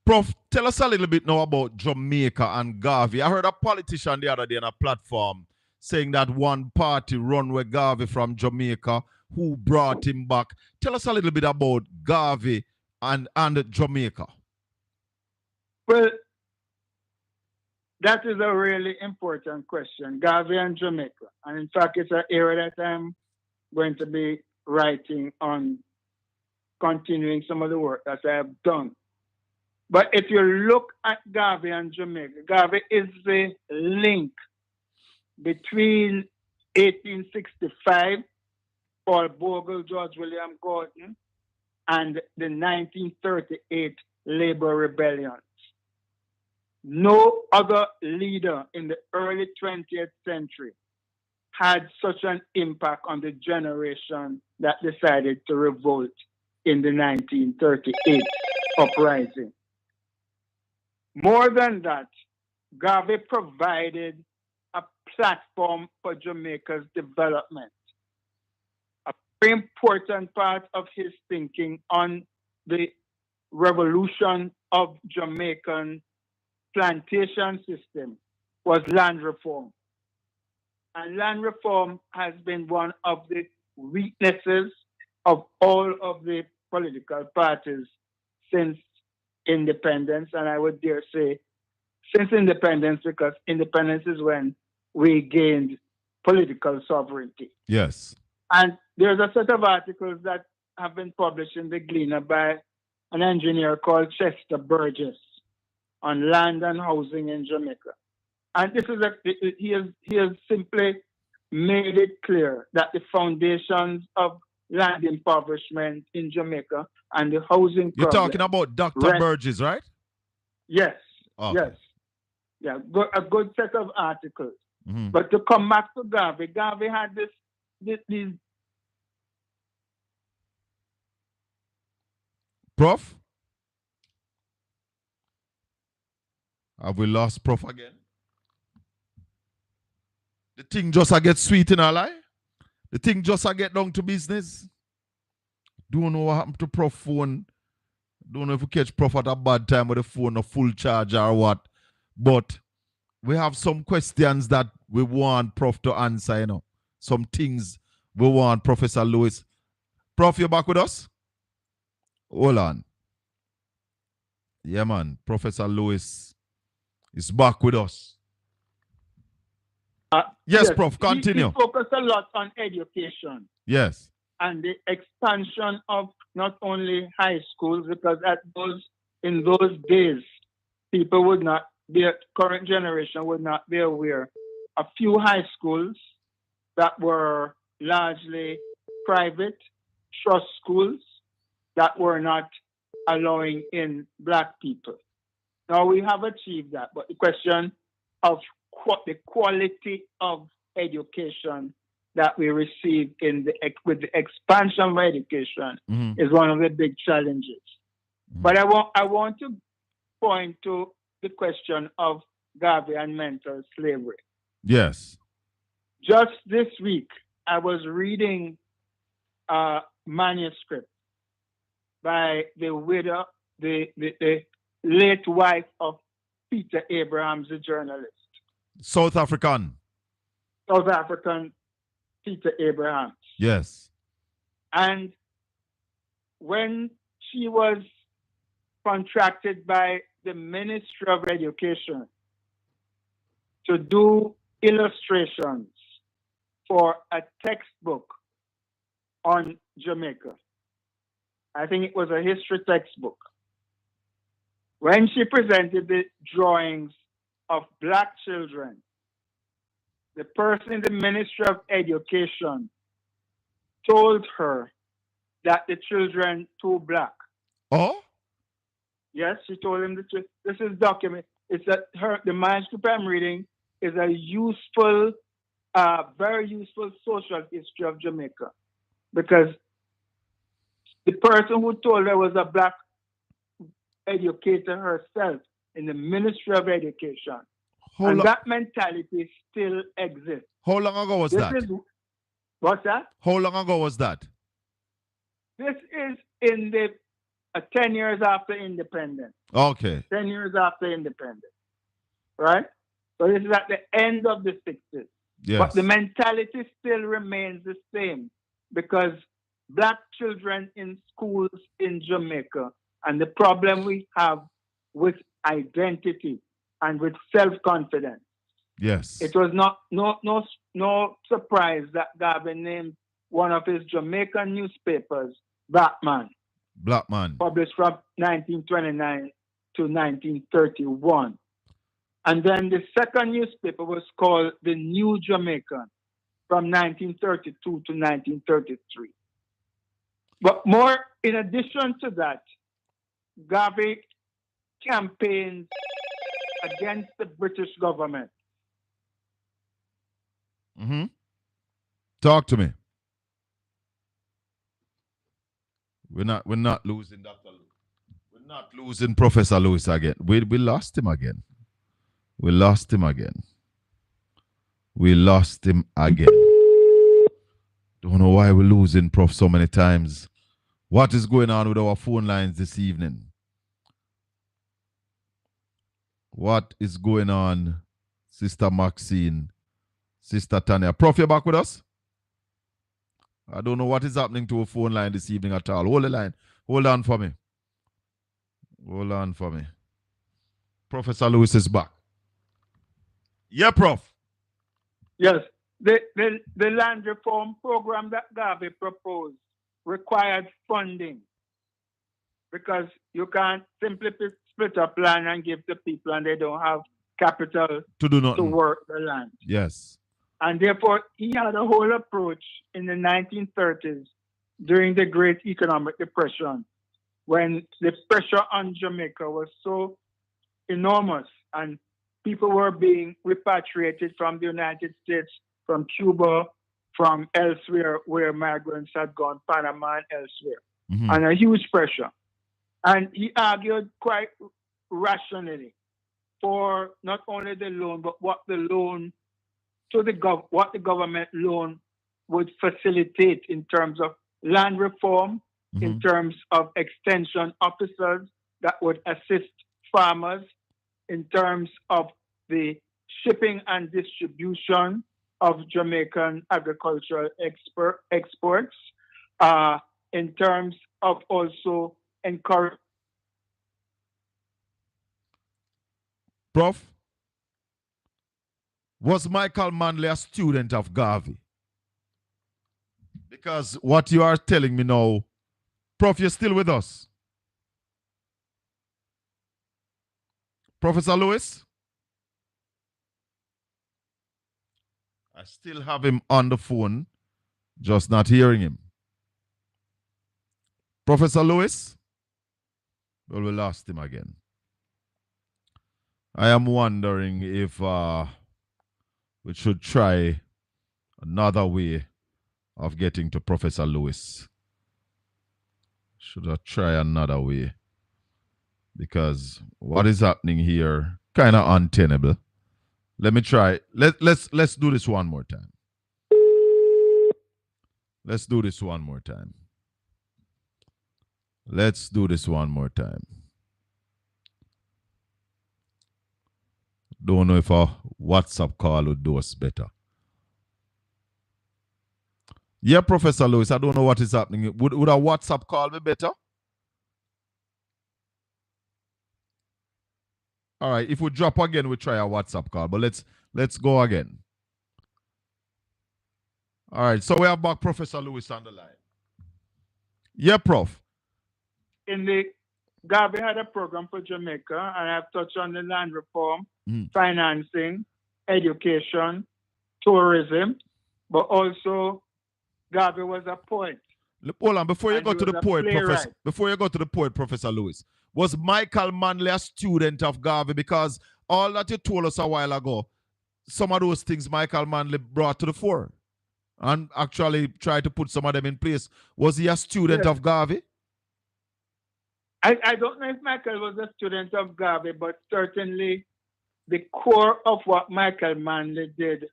Prof, tell us a little bit now about Jamaica and Garvey. I heard a politician the other day on a platform saying that one party run with Garvey from Jamaica who brought him back. Tell us a little bit about Garvey and Jamaica. Well, that is a really important question, Garvey and Jamaica. And in fact, it's an area that I'm going to be writing on, continuing some of the work that I have done. But if you look at Garvey and Jamaica, Garvey is the link between 1865, Paul Bogle, George William Gordon, and the 1938 labor rebellions. No other leader in the early 20th century had such an impact on the generation that decided to revolt in the 1938 uprising. More than that, Garvey provided a platform for Jamaica's development. A very important part of his thinking on the revolution of Jamaican plantation system was land reform. And land reform has been one of the weaknesses of all of the political parties since independence, and I would dare say since independence, because independence is when we gained political sovereignty. Yes. And there's a set of articles that have been published in the Gleaner by an engineer called Chester Burgess on land and housing in Jamaica. And this is he has simply made it clear that the foundations of land impoverishment in Jamaica and the housing You're problem. talking about Dr. Burgess, right? Yes. Okay. Yes. Yeah, a good set of articles. But to come back to Garvey, Garvey had these Prof? Have we lost Prof again? The thing just a get sweet in our life. The thing just a get down to business. Don't know what happened to Prof phone. Don't know if we catch Prof at a bad time with the phone, a full charge or what. But we have some questions that we want Prof to answer, you know. Some things we want Professor Lewis. Prof, you back with us? Hold on. Yeah, man. Professor Lewis is back with us. Yes, Prof, continue. We focus a lot on education. Yes. And the expansion of not only high schools, because in those days, people would not be, current generation would not be aware. A few high schools that were largely private, trust schools that were not allowing in Black people. Now we have achieved that, but the question of the quality of education that we receive with the expansion of education is one of the big challenges. But I want to point to the question of Garvey and mental slavery. Yes. Just this week, I was reading a manuscript by the widow, the late wife of Peter Abrahams, the journalist. South African Peter Abrahams. Yes. And when she was contracted by the Ministry of Education to do illustrations for a textbook on Jamaica, I think it was a history textbook. When she presented the drawings of Black children, the person in the Ministry of Education told her that the children too Black. Oh? Yes, she told him this is document. It's that the manuscript I'm reading is a useful, very useful social history of Jamaica, because the person who told her was a Black educator herself in the Ministry of Education. That mentality still exists. How long ago was that? What's that? How long ago was that? This is in the 10 years after independence. Okay. 10 years after independence. Right? So this is at the end of the 60s. Yes. But the mentality still remains the same, because Black children in schools in Jamaica, and the problem we have with identity and with self-confidence. Yes. It was no surprise that Garvey named one of his Jamaican newspapers Black Man. Black Man. Published from 1929 to 1931. And then the second newspaper was called The New Jamaican from 1932 to 1933. But more, in addition to that, Garvey campaigned against the British government. Talk to me. We're not losing Dr. Lewis. We're not losing Professor Lewis again. We lost him again. We lost him again. We lost him again. Don't know why we're losing Prof so many times. What is going on with our phone lines this evening? What is going on, Sister Maxine, Sister Tanya? Prof, you back with us? I don't know what is happening to a phone line this evening at all. Hold the line. Hold on for me. Hold on for me. Professor Lewis is back. Yeah, Prof. Yes. The land reform program that Garvey proposed required funding, because you can't simply split up land and give to people and they don't have capital to do nothing, to work the land. Yes. And therefore, he had a whole approach in the 1930s during the Great Economic Depression, when the pressure on Jamaica was so enormous and people were being repatriated from the United States, from Cuba, from elsewhere where migrants had gone, Panama and elsewhere, and a huge pressure. And he argued quite rationally for not only the loan, but what the loan to what the government loan would facilitate in terms of land reform, in terms of extension officers that would assist farmers, in terms of the shipping and distribution of Jamaican agricultural exports, in terms of also encouraging. Prof, was Michael Manley a student of Garvey? Because what you are telling me now, Prof, you're still with us? Professor Lewis? I still have him on the phone, just not hearing him. Professor Lewis? Well, we lost him again. I am wondering if we should try another way of getting to Professor Lewis. Should I try another way? Because what is happening here kind of untenable. Let me try. Let's do this one more time. Let's do this one more time. Let's do this one more time. Don't know if a WhatsApp call would do us better. Yeah, Professor Lewis, I don't know what is happening. Would a WhatsApp call be better? All right, if we drop again, we try a WhatsApp call, but let's go again. All right, so we have back Professor Lewis on the line. Yeah, Prof. In the Garvey had a program for Jamaica, and I've touched on the land reform, financing, education, tourism, but also Garvey was a poet. Hold on, before you go to the poet, Professor. Before you go to the poet, Professor Lewis, was Michael Manley a student of Garvey? Because all that you told us a while ago, some of those things Michael Manley brought to the fore and actually tried to put some of them in place. Was he a student of Garvey? I don't know if Michael was a student of Garvey, but certainly the core of what Michael Manley did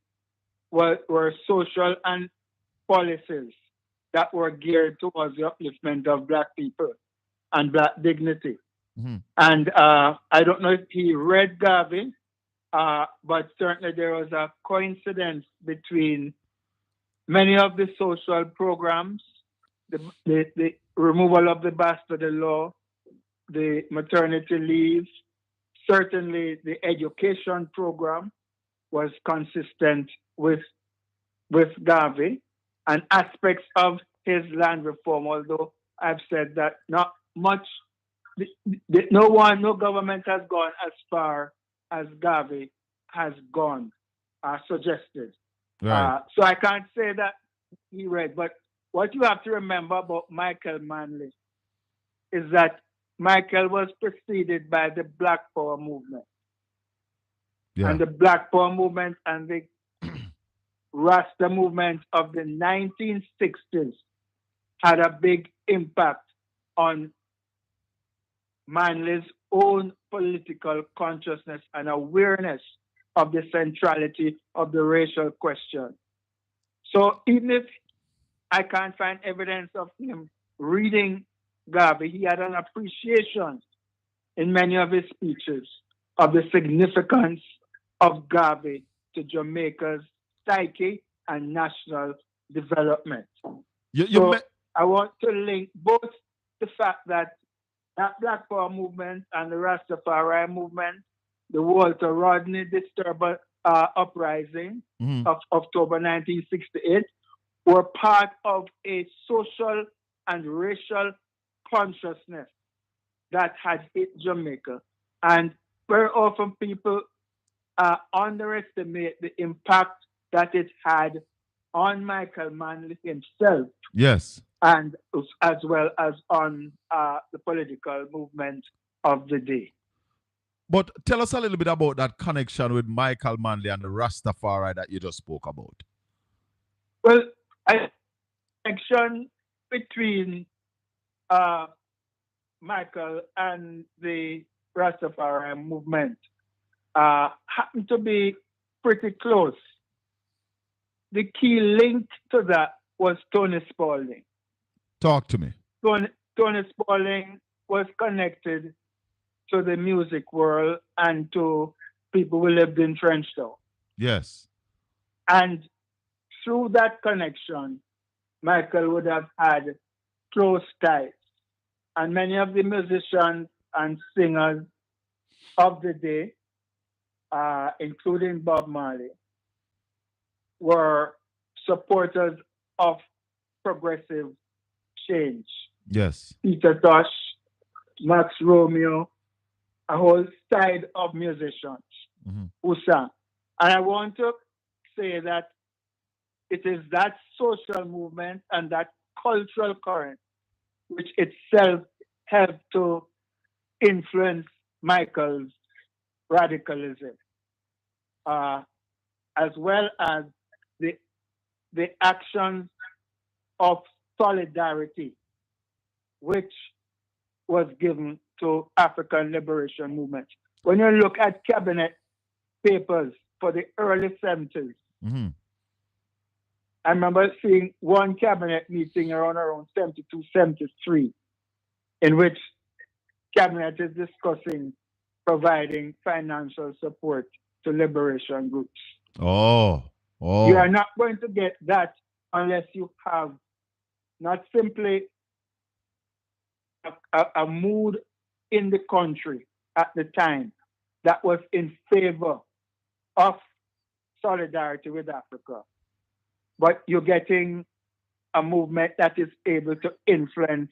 were social and policies that were geared towards the upliftment of Black people and Black dignity. And I don't know if he read Garvey, but certainly there was a coincidence between many of the social programs, the removal of the bastard law, the maternity leave, certainly the education program was consistent with Garvey, and aspects of his land reform, although I've said that not much, no government has gone as far as Garvey has gone, suggested. Right. So I can't say that he read, but what you have to remember about Michael Manley is that Michael was preceded by the Black Power movement. Yeah. And the Black Power movement and the Rasta movement of the 1960s had a big impact on Manley's own political consciousness and awareness of the centrality of the racial question. So even if I can't find evidence of him reading Garvey, he had an appreciation in many of his speeches of the significance of Garvey to Jamaica's psyche and national development. I want to link both the fact that Black Power movement and the Rastafari movement, the Walter Rodney disturbance uprising of October 1968, were part of a social and racial consciousness that had hit Jamaica. And very often people underestimate the impact that it had on Michael Manley himself. Yes. And as well as on the political movement of the day. But tell us a little bit about that connection with Michael Manley and the Rastafari that you just spoke about. Well, a connection between Michael and the Rastafari movement happened to be pretty close. The key link to that was Tony Spalding. Talk to me. Tony Spalding was connected to the music world and to people who lived in Trenchtown. Yes. And through that connection, Michael would have had close ties. And many of the musicians and singers of the day, including Bob Marley, were supporters of progressive change. Yes. Peter Tosh, Max Romeo, a whole side of musicians who sang. And I want to say that it is that social movement and that cultural current which itself helped to influence Michael's radicalism, as well as the actions of solidarity, which was given to African liberation movement. When you look at cabinet papers for the early 70s, I remember seeing one cabinet meeting around 72, 73, in which cabinet is discussing providing financial support to liberation groups. Oh. You are not going to get that unless you have not simply a mood in the country at the time that was in favor of solidarity with Africa, but you're getting a movement that is able to influence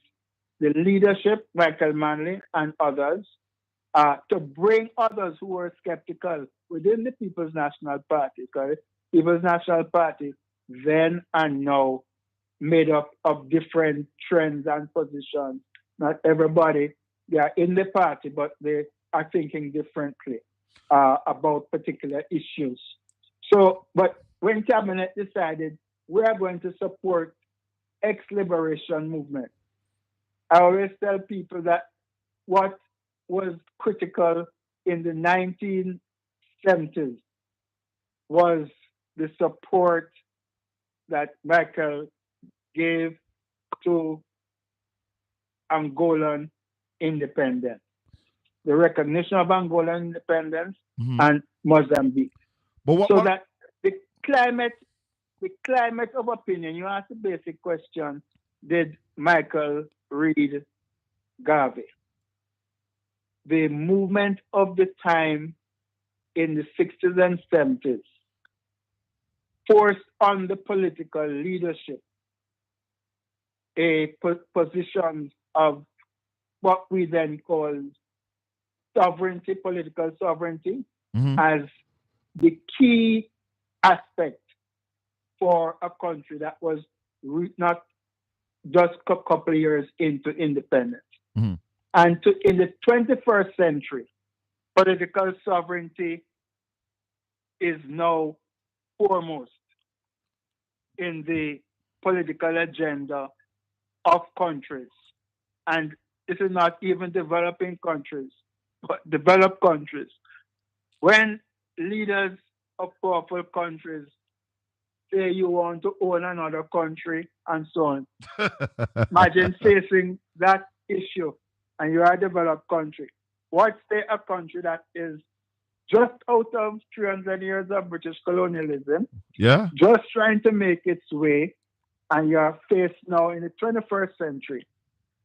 the leadership, Michael Manley and others, to bring others who were skeptical within the People's National Party, because People's National Party then and now made up of different trends and positions. Not everybody, they are in the party, but they are thinking differently about particular issues. So, but when Cabinet decided we are going to support ex-liberation movement, I always tell people that what was critical in the 1970s was the support that Michael gave to Angolan independence, the recognition of Angolan independence and Mozambique. But that the climate of opinion, you asked the basic question, did Michael read Garvey? The movement of the time in the 60s and 70s forced on the political leadership a position of what we then call sovereignty, political sovereignty, as the key aspect for a country that was not just a couple of years into independence. And in the 21st century, political sovereignty is now foremost in the political agenda of countries. And this is not even developing countries, but developed countries. When leaders of powerful countries say you want to own another country and so on, imagine facing that issue and you are a developed country. What say a country that is just out of 300 years of British colonialism, just trying to make its way, and you are faced now in the 21st century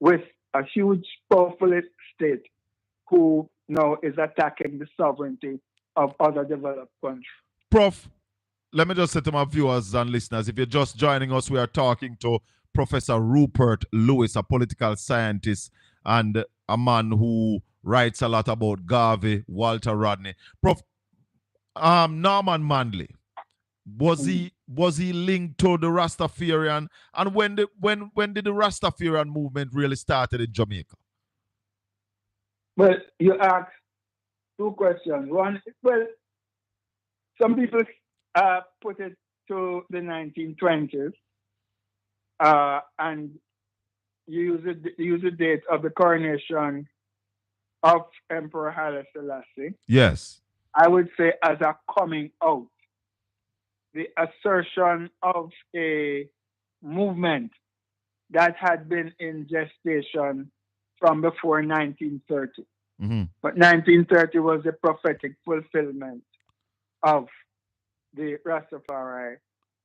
with a huge, powerful state who now is attacking the sovereignty of other developed countries. Prof, let me just say to my viewers and listeners, if you're just joining us, we are talking to Professor Rupert Lewis, a political scientist and a man who writes a lot about Garvey, Walter Rodney. Prof, Norman Manley, was he linked to the Rastafarian, and when did the Rastafarian movement really started in Jamaica? Well, you asked two questions. One, well, some people put it to the 1920s, and use the date of the coronation of Emperor Haile Selassie, Yes. I would say as a coming out, the assertion of a movement that had been in gestation from before 1930. Mm-hmm. But 1930 was the prophetic fulfillment of the Rastafari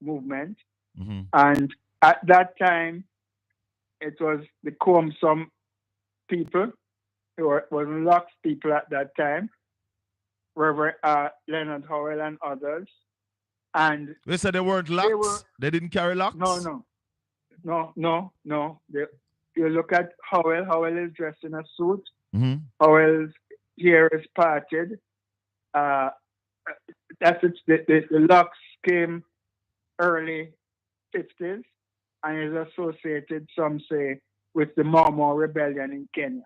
movement. Mm-hmm. And at that time, it was the Comsum people, or was Lux people at that time, Reverend Leonard Howell and others. And They said they weren't locks? They didn't carry locks? No. You look at Howell. Howell is dressed in a suit. Mm-hmm. Howell's hair is parted. That's it. The locks came early 50s and is associated, some say, with the Mau rebellion in Kenya.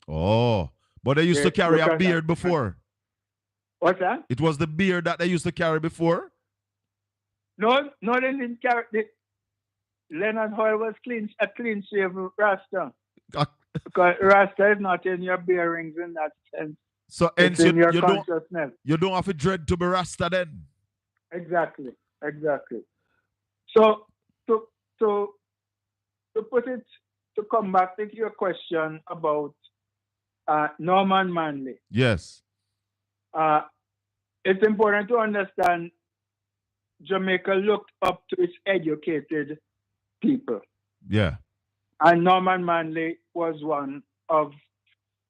Oh, but they used to carry a beard before. What's that? It was the beard that they used to carry before? No, they didn't carry. Leonard Howell was a clean shaven Rasta. Because Rasta is not in your bearings in that sense. So it's in your consciousness. You don't have to dread to be Rasta then? Exactly. So to put it, to come back to your question about Norman Manley. Yes. It's important to understand Jamaica looked up to its educated people. Yeah. And Norman Manley was one of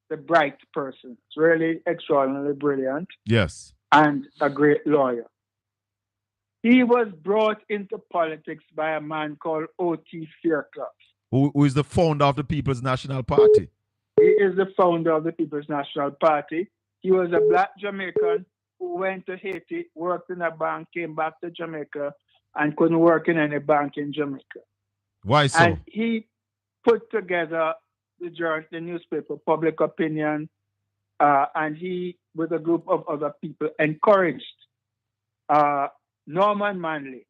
the bright persons, really extraordinarily brilliant. Yes. And a great lawyer. He was brought into politics by a man called O.T. Fairclough. Who is the founder of the People's National Party? He is the founder of the People's National Party. He was a black Jamaican who went to Haiti, worked in a bank, came back to Jamaica, and couldn't work in any bank in Jamaica. Why so? And he put together the newspaper, Public Opinion, and he, with a group of other people, encouraged Norman Manley,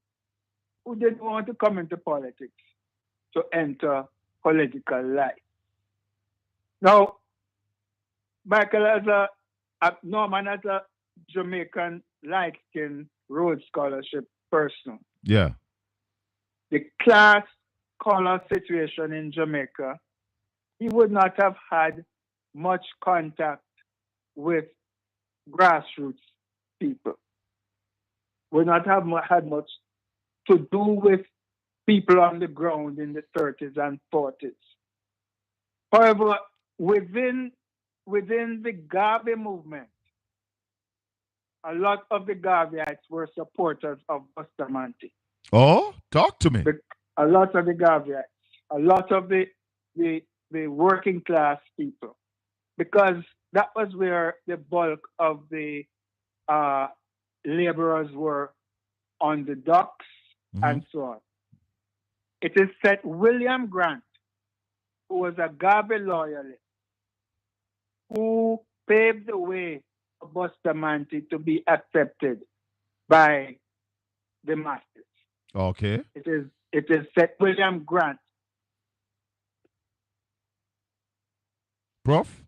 who didn't want to come into politics, to enter political life. Now, Michael, Norman as a Jamaican light-skinned Rhodes Scholarship person. Yeah. The class color situation in Jamaica, he would not have had much contact with grassroots people. Would not have had much to do with people on the ground in the 30s and 40s. However, within the Garvey movement, a lot of the Garveyites were supporters of Bustamante. Oh, talk to me. A lot of the Garveyites, a lot of the working class people, because that was where the bulk of the laborers were on the docks and so on. It is said William Grant, who was a Garvey loyalist, who paved the way for Bustamante to be accepted by the masses. Okay. It is said William Grant. Prof?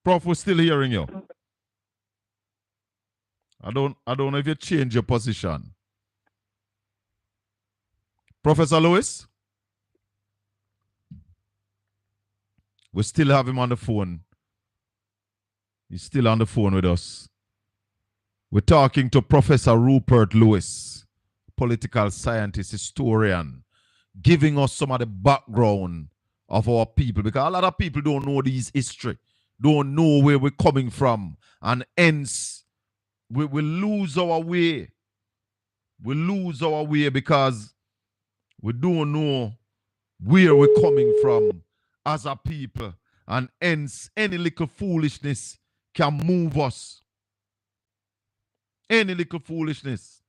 Prof, we're still hearing you. I don't know if you change your position. Professor Lewis? We still have him on the phone. He's still on the phone with us. We're talking to Professor Rupert Lewis, political scientist, historian, giving us some of the background of our people, because a lot of people don't know this history, don't know where we're coming from, and hence we lose our way. We lose our way because we don't know where we're coming from as a people, and hence any little foolishness can move us. Any little foolishness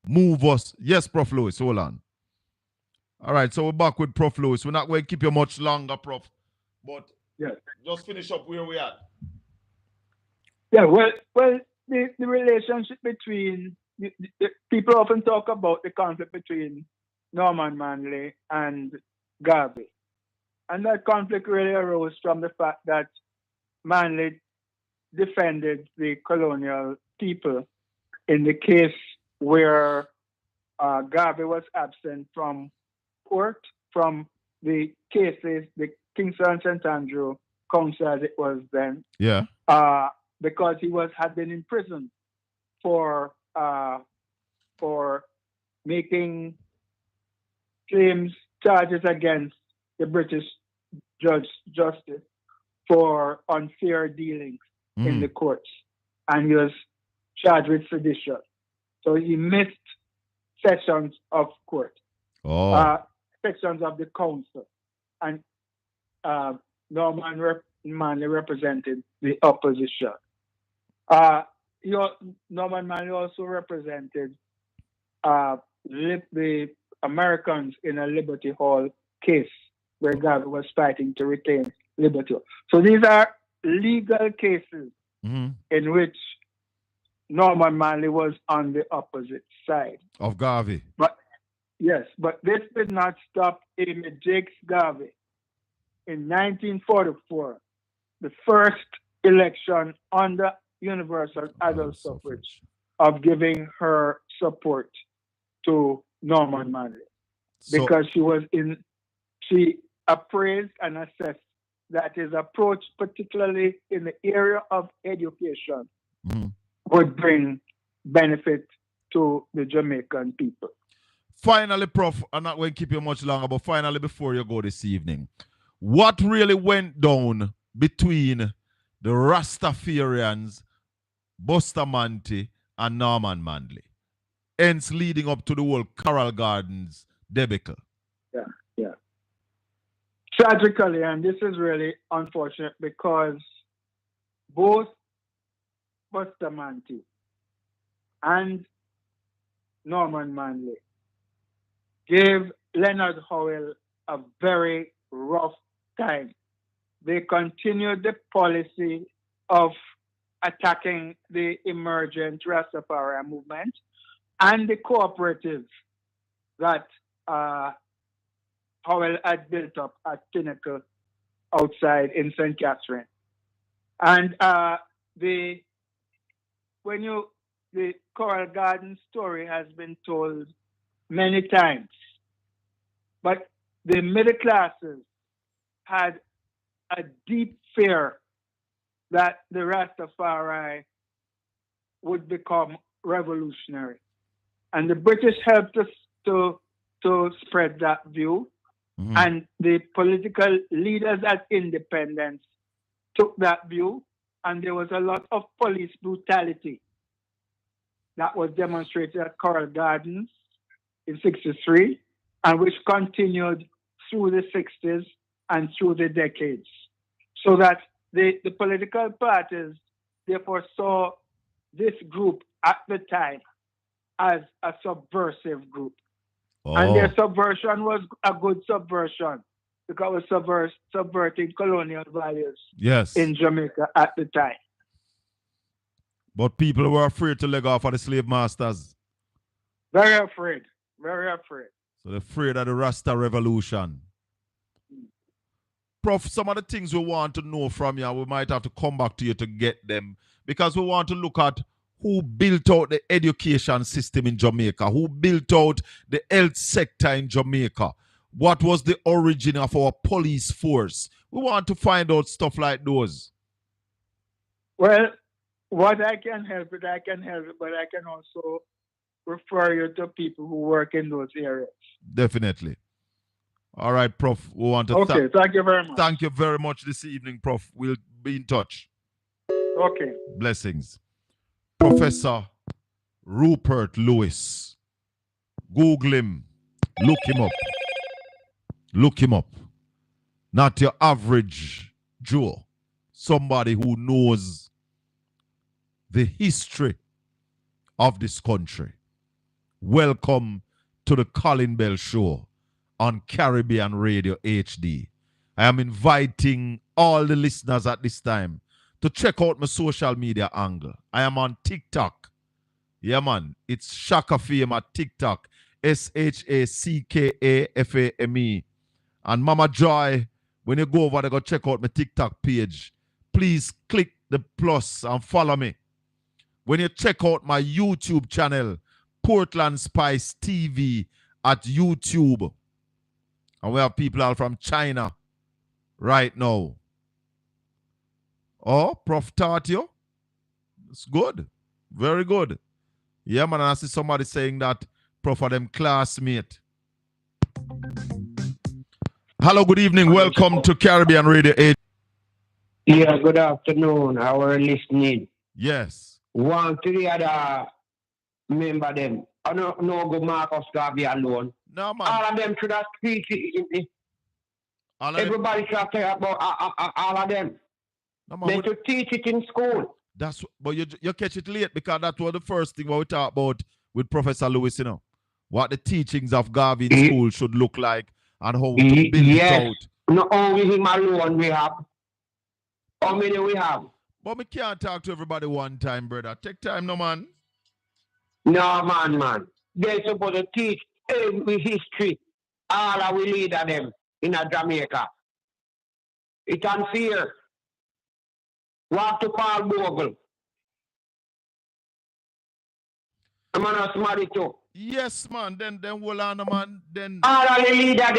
move us. Yes, Prof. Lewis, hold on. All right, so we're back with Prof. Lewis. We're not going to keep you much longer, Prof. But just finish up where we're at. Yeah, well, the relationship between, the people often talk about the conflict between Norman Manley and Garvey. And that conflict really arose from the fact that Manley defended the colonial people in the case where Garvey was absent from court, from the cases, the Kingston and St. Andrew Council as it was then. Yeah. Because he had been in prison for making claims, charges against the British justice for unfair dealings in the courts. And he was charged with sedition. So he missed sessions of court, sections of the council. And Norman Manley represented the opposition. Norman Manley also represented the Americans in a Liberty Hall case where Garvey was fighting to retain Liberty Hall. So these are legal cases in which Norman Manley was on the opposite side of Garvey. But this did not stop Amy Jakes Garvey in 1944, the first election under universal adult suffrage, of giving her support to Norman Manley, because she appraised and assessed that his approach, particularly in the area of education, would bring benefit to the Jamaican people. Finally, Prof, I'm not going to keep you much longer, but finally, before you go this evening, what really went down between the Rastafarians, Bustamante, and Norman Manley, hence leading up to the whole Coral Gardens debacle? Yeah. Tragically, and this is really unfortunate, because both Bustamante and Norman Manley gave Leonard Howell a very rough time. They continued the policy of attacking the emergent Rastafari movement and the cooperatives that Howell had built up at Pinnacle outside in St. Catherine. And the Coral Garden story has been told many times, but the middle classes had a deep fear that the Rastafari would become revolutionary. And the British helped us to spread that view. And the political leaders at independence took that view, and there was a lot of police brutality that was demonstrated at Coral Gardens in '63, and which continued through the '60s and through the decades. So that the political parties therefore saw this group at the time as a subversive group. And their subversion was a good subversion, because it was subverting colonial values in Jamaica at the time. But people were afraid to leg off of the slave masters. Very afraid. Very afraid. So they're afraid of the Rasta revolution. Prof, some of the things we want to know from you, we might have to come back to you to get them, because we want to look at who built out the education system in Jamaica, who built out the health sector in Jamaica, what was the origin of our police force. We want to find out stuff like those. Well, what I can help with, I can help it, but I can also refer you to people who work in those areas. Definitely. All right, Prof. We want to thank you very much. Thank you very much this evening, Prof. We'll be in touch. Okay. Blessings. Professor Rupert Lewis. Google him. Look him up. Look him up. Not your average Joe. Somebody who knows the history of this country. Welcome to the Colin Bell Show on Caribbean Radio HD. I am inviting all the listeners at this time to check out my social media angle. I am on TikTok. Yeah, man. It's Shaka Fame at TikTok. SHACKAFAME. And Mama Joy, when you go over there, go check out my TikTok page. Please click the plus and follow me. When you check out my YouTube channel, Portland Spice TV at YouTube. And we have people all from China right now. Oh, Prof taught you? It's good. Very good. Yeah, man, and I see somebody saying that Prof are them classmate. Hello, good evening. Welcome to Caribbean Radio 8. Yeah, good afternoon. Our listening. Yes. One to the other member them. I don't know go Marcus Garvey alone. No, man. All of them should have speak. Everybody should have talk about all of them. No, man, they should teach it in school. But you catch it late because that was the first thing what we talked about with Professor Lewis, you know. What the teachings of Garvey in school should look like and how to build it out. Not only him alone we have. How many we have? But we can't talk to everybody one time, brother. Take time, no, man. No, man. They're supposed to teach every history. All our leader them in Jamaica. It's unfair. Walk to Paul Bogle. I'm not smart too. Yes, man. Then hold on, man. Then all of the leader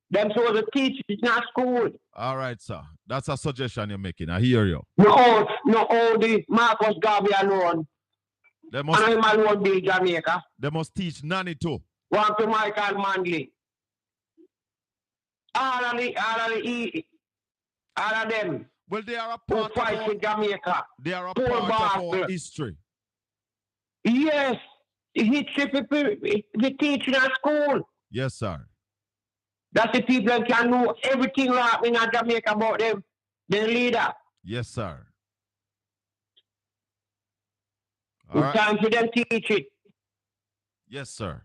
them supposed to teach it in school. All right, sir. That's a suggestion you're making. I hear you. No, the Marcus Garvey alone. And him alone be Jamaica. They must teach Nanny too. Walk to Michael Manley. All of them. Well, they are a part of our, Jamaica. They are a part of our history. Yes. History we teach in our school. Yes, sir. That's the people that can know everything happening in Jamaica about them, the leader. Yes, sir. It's time for them to teach it. Yes, sir.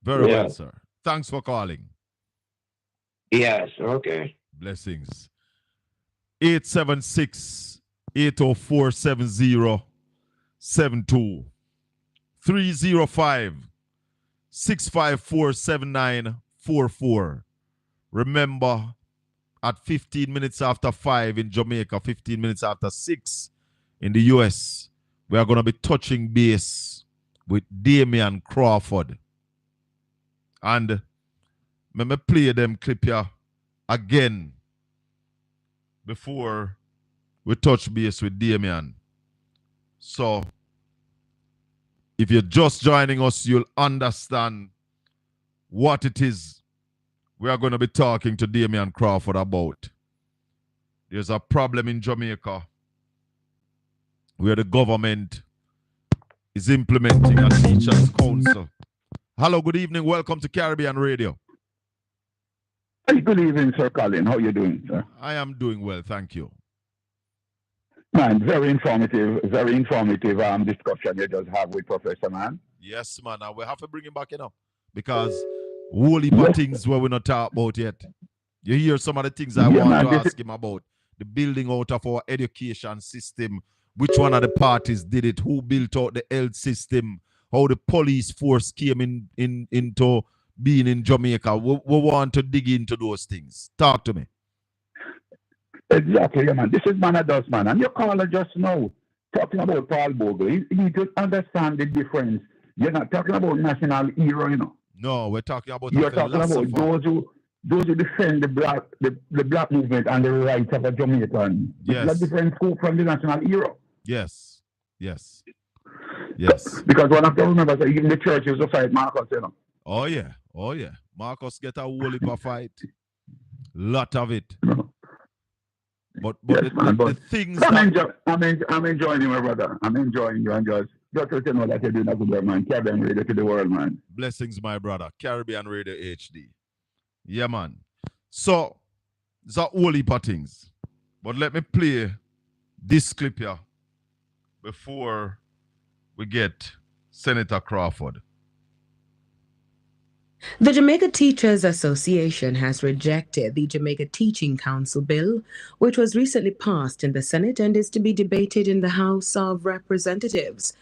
Very well, sir. Thanks for calling. Yes, okay. Blessings. 876-804-7072. 305-654-7944. Remember, at 15 minutes after 5 in Jamaica, 15 minutes after 6 in the US, we are going to be touching base with Damian Crawford. And let me play them clip here again before we touch base with Damian. So, if you're just joining us, you'll understand what it is we are going to be talking to Damian Crawford about. There's a problem in Jamaica where the government is implementing a teachers' council. Hello, good evening. Welcome to Caribbean Radio. Hey, good evening, Sir Colin. How are you doing, sir? I am doing well, thank you. Man, very informative discussion you just have with Professor, man. Yes, man. And we have to bring him back, because whole heap of things where we're not talking about yet. You hear some of the things I want to ask him about. The building out of our education system. Which one of the parties did it? Who built out the health system? How the police force came into being in Jamaica. We want to dig into those things. Talk to me. Exactly, man. This is man does, man. And your caller just now talking about Paul Bogle. You need to understand the difference. You're not talking about national hero, you know. No, we're talking about you're talking about those who defend the black movement and the rights of a Jamaican. Yes. It's a different scope from the national hero. Yes. Because one of them remember that even the church used to fight Marcus, you know. Oh yeah. Marcus get a whole heap of fight. Lot of it. No. But yes, the things I'm enjoying you, my brother. I'm enjoying you and just let you know that you're doing a good work, man. Caribbean Radio to the world, man. Blessings, my brother. Caribbean Radio HD. Yeah, man. So, there's a whole heap of things. But let me play this clip here before we get Senator Crawford. The Jamaica Teachers Association has rejected the Jamaica Teaching Council bill, which was recently passed in the Senate and is to be debated in the House of Representatives.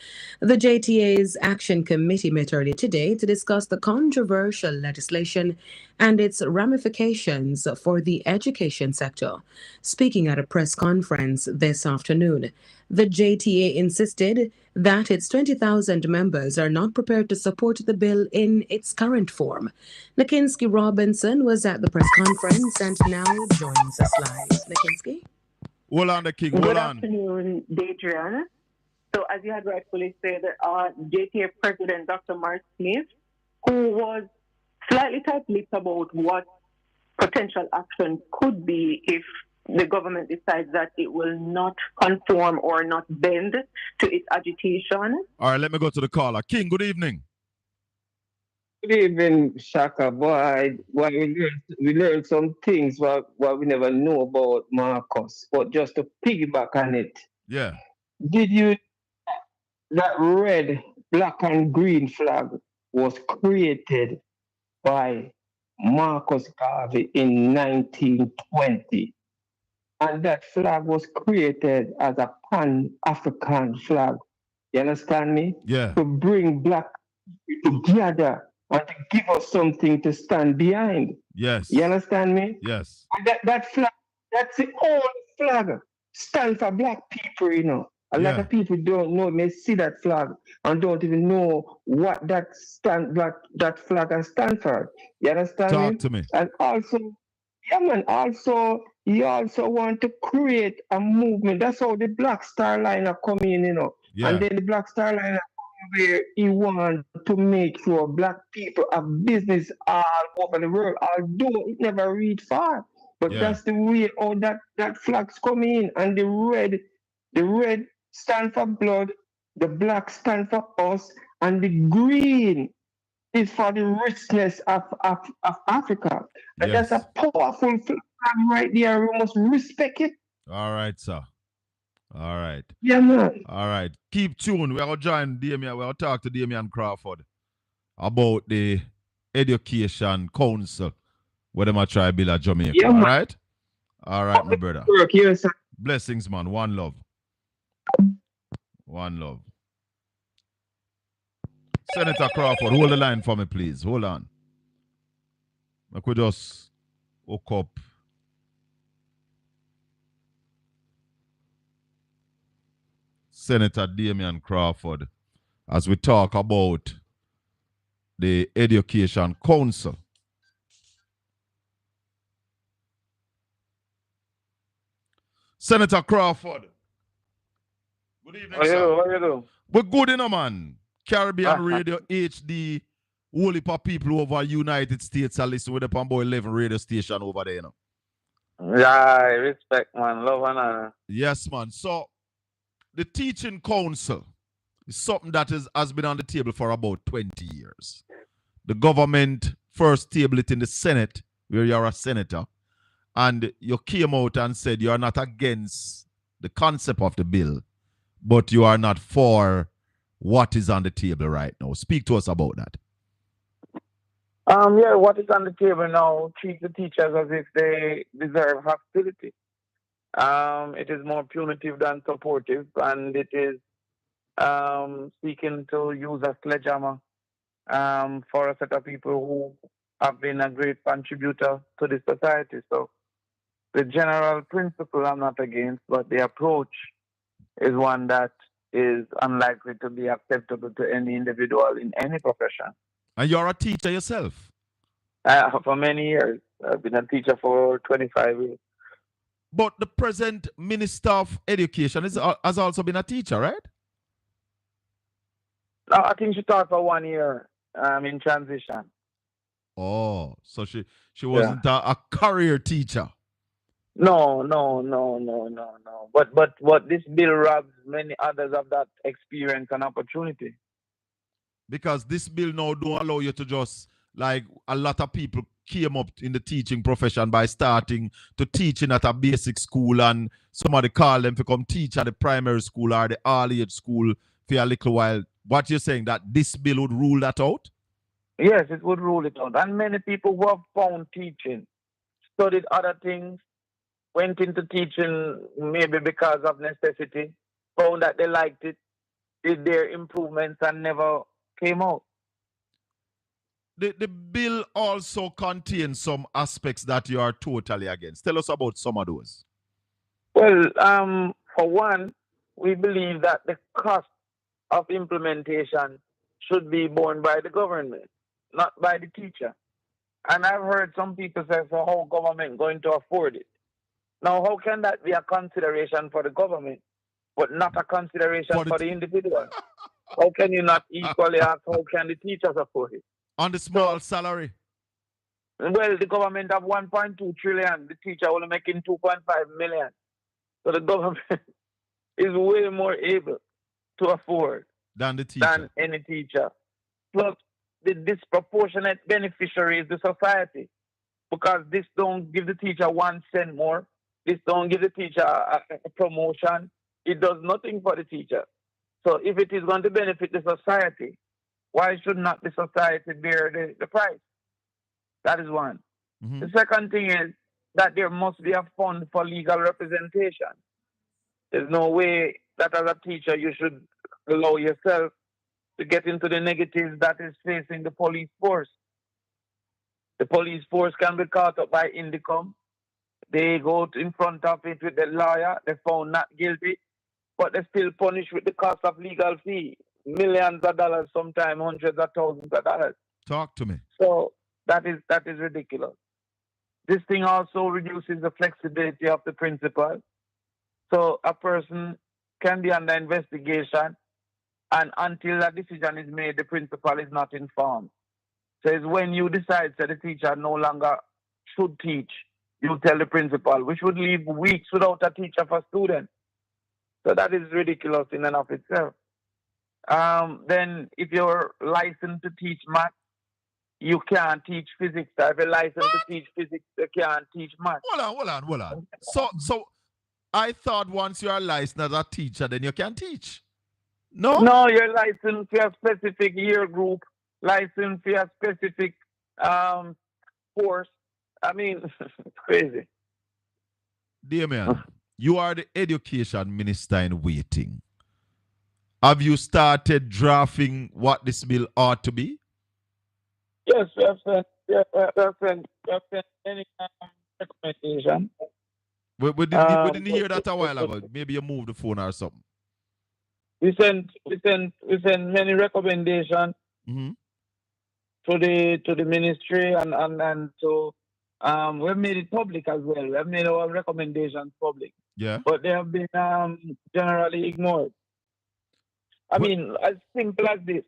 The JTA's Action Committee met earlier today to discuss the controversial legislation and its ramifications for the education sector. Speaking at a press conference this afternoon, the JTA insisted that its 20,000 members are not prepared to support the bill in its current form. Nakinsky Robinson was at the press conference and now joins us live. Nakinsky? Hold on, the king. Good Hold on. afternoon, Adrian. So, as you had rightfully said, JTA President Dr. Mark Smith, who was slightly tight-lipped about what potential action could be if the government decides that it will not conform or not bend to its agitation. All right, let me go to the caller. King, good evening. Good evening, Shaka. Boy, we learned some things what we never know about Marcus. But just to piggyback on it, Yeah. did you that red, black, and green flag was created by Marcus Garvey in 1920? And that flag was created as a pan-African flag. You understand me? Yeah. To bring black people together and to give us something to stand behind. Yes. You understand me? Yes. And that flag, that's the only flag, stand for black people, you know. A lot of people don't know, may see that flag and don't even know what that flag stands for. You understand me? Talk to me. And also, you also want to create a movement. That's how the Black Star Line are coming in, you know. Yeah. And then the Black Star Line are coming where he wants to make sure black people have business all over the world, although it never reach far. But that's the way how that flag's coming in. And the red stand for blood, the black stand for us, and the green is for the richness of Africa. And that's a powerful flag right there. We must respect it. All right, sir. All right. Yeah, man. All right. Keep tuned. We'll join Damian. We'll talk to Damian Crawford about the Education Council, where they might try build a Jamaica. Yeah, all man. right? All right, my brother. Work here, sir. Blessings, man. One love. One love. Senator Crawford, hold the line for me, please. Hold on. I could just hook up. Senator Damian Crawford as we talk about the Education Council. Senator Crawford. Good evening, sir. How you do? We're good, man. Caribbean Radio HD, whole heap of people over United States are listening with the Pambo 11 radio station over there, Yeah, I respect, man. Love and honor. Yes, man. So, the Teaching Council is something that has been on the table for about 20 years. The government first tabled it in the Senate, where you're a senator, and you came out and said you are not against the concept of the bill, but you are not for what is on the table right now. Speak to us about that. Yeah, what is on the table now treats the teachers as if they deserve hostility. It is more punitive than supportive, and it is seeking to use a sledgehammer for a set of people who have been a great contributor to the society. So the general principle I'm not against, but the approach is one that is unlikely to be acceptable to any individual in any profession. And you're a teacher yourself? For many years. I've been a teacher for 25 years. But the present Minister of Education has also been a teacher, right? I think she taught for 1 year in transition. Oh, so she wasn't a career teacher. No. But what this bill robs many others of that experience and opportunity. Because this bill now don't allow you to just, like a lot of people came up in the teaching profession by starting to teaching at a basic school, and somebody call them to come teach at the primary school or the early age school for a little while. What you're saying, that this bill would rule that out? Yes, it would rule it out. And many people who have found teaching, studied other things, went into teaching maybe because of necessity, found that they liked it, did their improvements and never came out. The bill also contains some aspects that you are totally against. Tell us about some of those. Well, for one, we believe that the cost of implementation should be borne by the government, not by the teacher. And I've heard some people say, so how government going to afford it? Now, how can that be a consideration for the government, but not a consideration for the individual? How can you not equally ask, how can the teachers afford it? On the small salary? Well, the government have 1.2 trillion. The teacher only making 2.5 million. So the government is way more able to afford than the teacher, than any teacher. Plus, the disproportionate beneficiary is the society, because this don't give the teacher 1 cent more. This don't give the teacher a promotion. It does nothing for the teacher. So if it is going to benefit the society, why should not the society bear the price? That is one. Mm-hmm. The second thing is that there must be a fund for legal representation. There's no way that as a teacher you should allow yourself to get into the negatives that is facing the police force. The police force can be caught up by indicum. They go in front of it with the lawyer. They found not guilty, but they still punished with the cost of legal fee. Millions of dollars, sometimes hundreds of thousands of dollars. Talk to me. So that is ridiculous. This thing also reduces the flexibility of the principal. So a person can be under investigation, and until a decision is made, the principal is not informed. So it's when you decide that the teacher no longer should teach, you tell the principal, which would leave weeks without a teacher for students. So that is ridiculous in and of itself. Then if you're licensed to teach math, you can't teach physics. If you're licensed to teach physics, you can't teach math. Hold on. So I thought once you are licensed as a teacher, then you can teach. No? No, you're licensed for a specific year group, licensed for a specific course. I mean, it's crazy. Dear man, you are the education minister in waiting. Have you started drafting what this bill ought to be? Yes, we have sent any recommendation. We didn't hear that a while ago. Maybe you moved the phone or something. We sent many recommendations mm-hmm. to the ministry and to we've made it public as well. We have made our recommendations public. Yeah. But they have been generally ignored. I mean, as simple as this.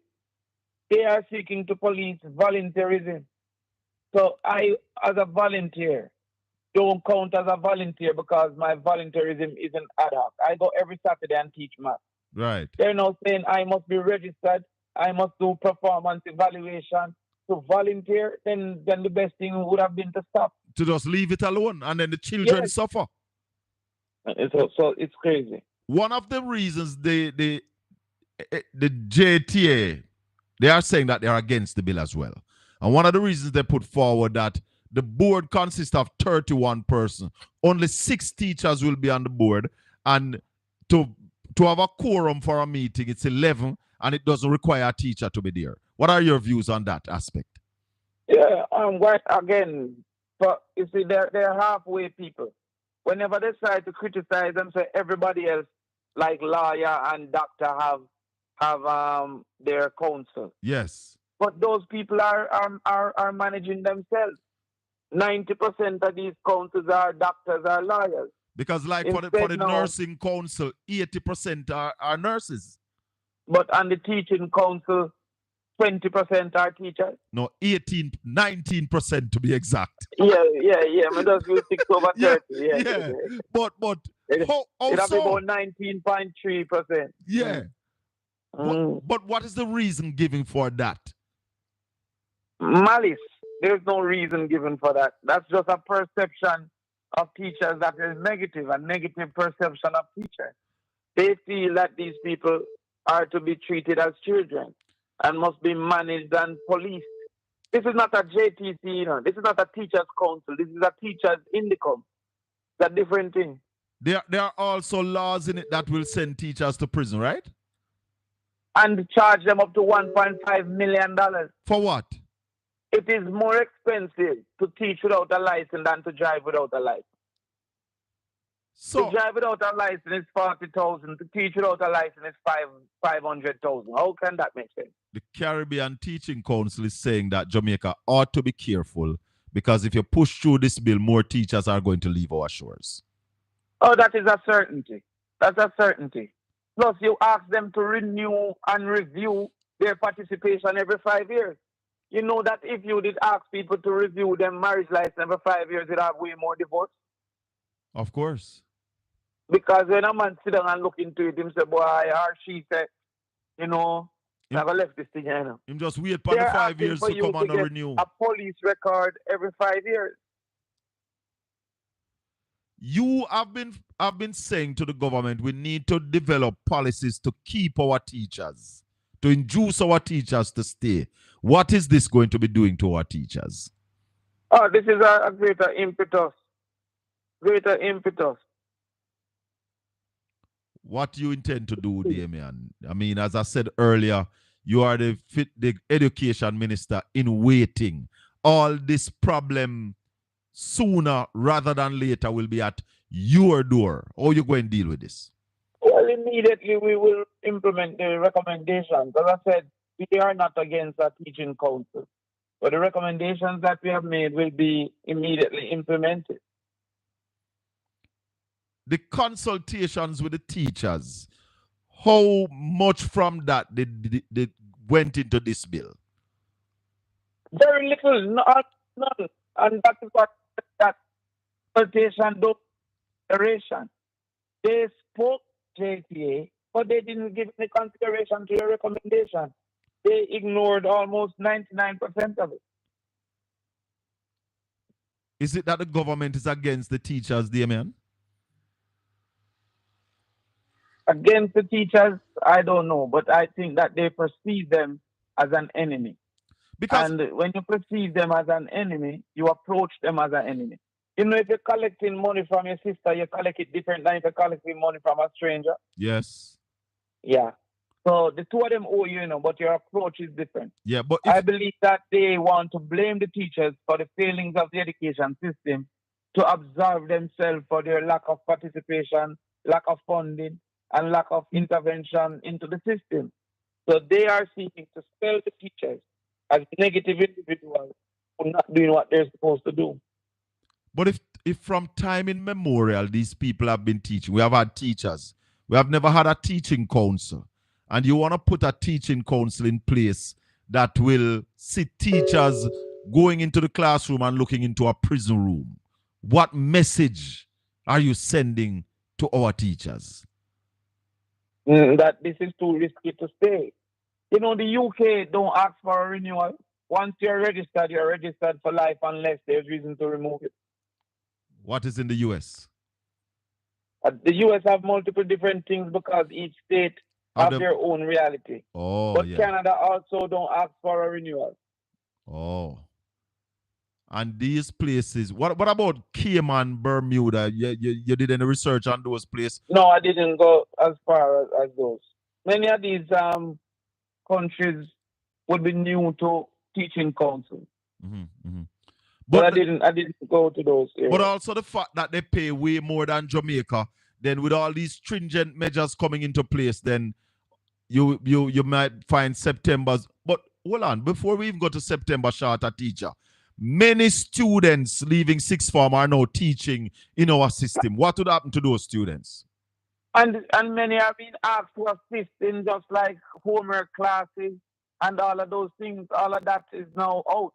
They are seeking to police volunteerism. So I, as a volunteer, don't count as a volunteer because my volunteerism isn't ad hoc. I go every Saturday and teach math. Right. They're now saying I must be registered, I must do performance evaluation. To volunteer, then the best thing would have been to stop. To just leave it alone and then the children suffer. So it's crazy. One of the reasons the JTA, they are saying that they are against the bill as well. And one of the reasons they put forward that the board consists of 31 persons. Only 6 teachers will be on the board. And to have a quorum for a meeting, it's 11, and it doesn't require a teacher to be there. What are your views on that aspect? Yeah, again, but you see, they're halfway people. Whenever they try to criticize them, say everybody else, like lawyer and doctor, have their counsel. Yes. But those people are managing themselves. 90% of these counsels are doctors or lawyers. Because like for the nursing council, 80% are nurses. But on the teaching council, 20% are teachers. No, 19% to be exact. Yeah. I just use 6 over 30. Yeah. But how it'll so? be about 19.3%. Yeah. But what is the reason given for that? Malice. There's no reason given for that. That's just a perception of teachers that is negative, a negative perception of teachers. They feel that these people are to be treated as children and must be managed and policed. This is not a JTC, you know. This is not a teachers' council. This is a teachers' indicum. It's a different thing. There are also laws in it that will send teachers to prison, right? And charge them up to $1.5 million. For what? It is more expensive to teach without a license than to drive without a license. So, to drive without a license is 40,000. To teach without a license is 500,000. How can that make sense? The Caribbean Teaching Council is saying that Jamaica ought to be careful because if you push through this bill, more teachers are going to leave our shores. Oh, that is a certainty. That's a certainty. Plus, you ask them to renew and review their participation every 5 years. You know that if you did ask people to review their marriage license every 5 years, you'd have way more divorce. Of course. Because when a man sit down and look into it, him say, boy, or she say, you know, I've left this thing, you know. Him just wait for the 5 years to come and renew. A police record every 5 years. You have been saying to the government we need to develop policies to keep our teachers, to induce our teachers to stay. What is this going to be doing to our teachers? Oh, this is a greater impetus. Greater impetus. What do you intend to do, Damian? I mean, as I said earlier, you are the education minister in waiting. All this problem sooner rather than later will be at your door. How are you going to deal with this? Well, immediately we will implement the recommendations. As I said, we are not against a teaching council, but the recommendations that we have made will be immediately implemented. The consultations with the teachers, how much from that they went into this bill? Very little, not. And that is what that consultation declaration. They spoke JTA, but they didn't give any consideration to your recommendation. They ignored almost 99% of it. Is it that the government is against the teachers, Damian? Against the teachers, I don't know, but I think that they perceive them as an enemy. And when you perceive them as an enemy, you approach them as an enemy. You know, if you're collecting money from your sister, you collect it different than if you're collecting money from a stranger. Yes. Yeah. So the two of them owe you, you know, but your approach is different. Yeah, but I believe that they want to blame the teachers for the failings of the education system, to absolve themselves for their lack of participation, lack of funding, and lack of intervention into the system. So they are seeking to spell the teachers as negative individuals who are not doing what they're supposed to do. But if from time immemorial these people have been teaching, we have had teachers, we have never had a teaching council, and you want to put a teaching council in place that will see teachers going into the classroom and looking into a prison room, what message are you sending to our teachers? That this is too risky to stay. You know, the UK don't ask for a renewal. Once you're registered for life unless there's reason to remove it. What is in the US? The US have multiple different things because each state have their own reality. Oh, but yeah. Canada also don't ask for a renewal. Oh. And these places, what about Cayman, Bermuda? You did any research on those places? No, I didn't go as far as those. Many of these countries would be new to teaching council. But I didn't go to those areas. But also the fact that they pay way more than Jamaica, then with all these stringent measures coming into place, then you might find September's. But hold on, before we even go to September short a teacher, many students leaving sixth form are now teaching in our system. What would happen to those students? And many are being asked to assist in just like homework classes and all of those things. All of that is now out.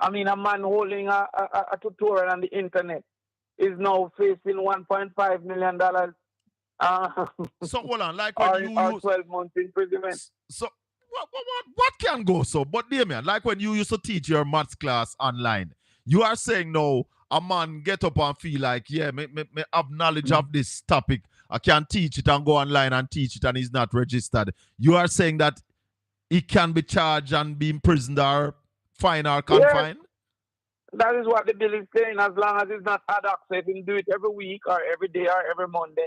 I mean, a man holding a tutorial on the internet is now facing $1.5 million. So hold on, like when or 12 months imprisonment. So what can go so? But Damian, like when you used to teach your maths class online, you are saying no, a man get up and feel like, yeah, me have knowledge of this topic. I can teach it and go online and teach it and he's not registered. You are saying that he can be charged and be imprisoned or fine or confine? That is what the bill is saying, as long as it's not ad hoc. So if you do it every week or every day or every Monday,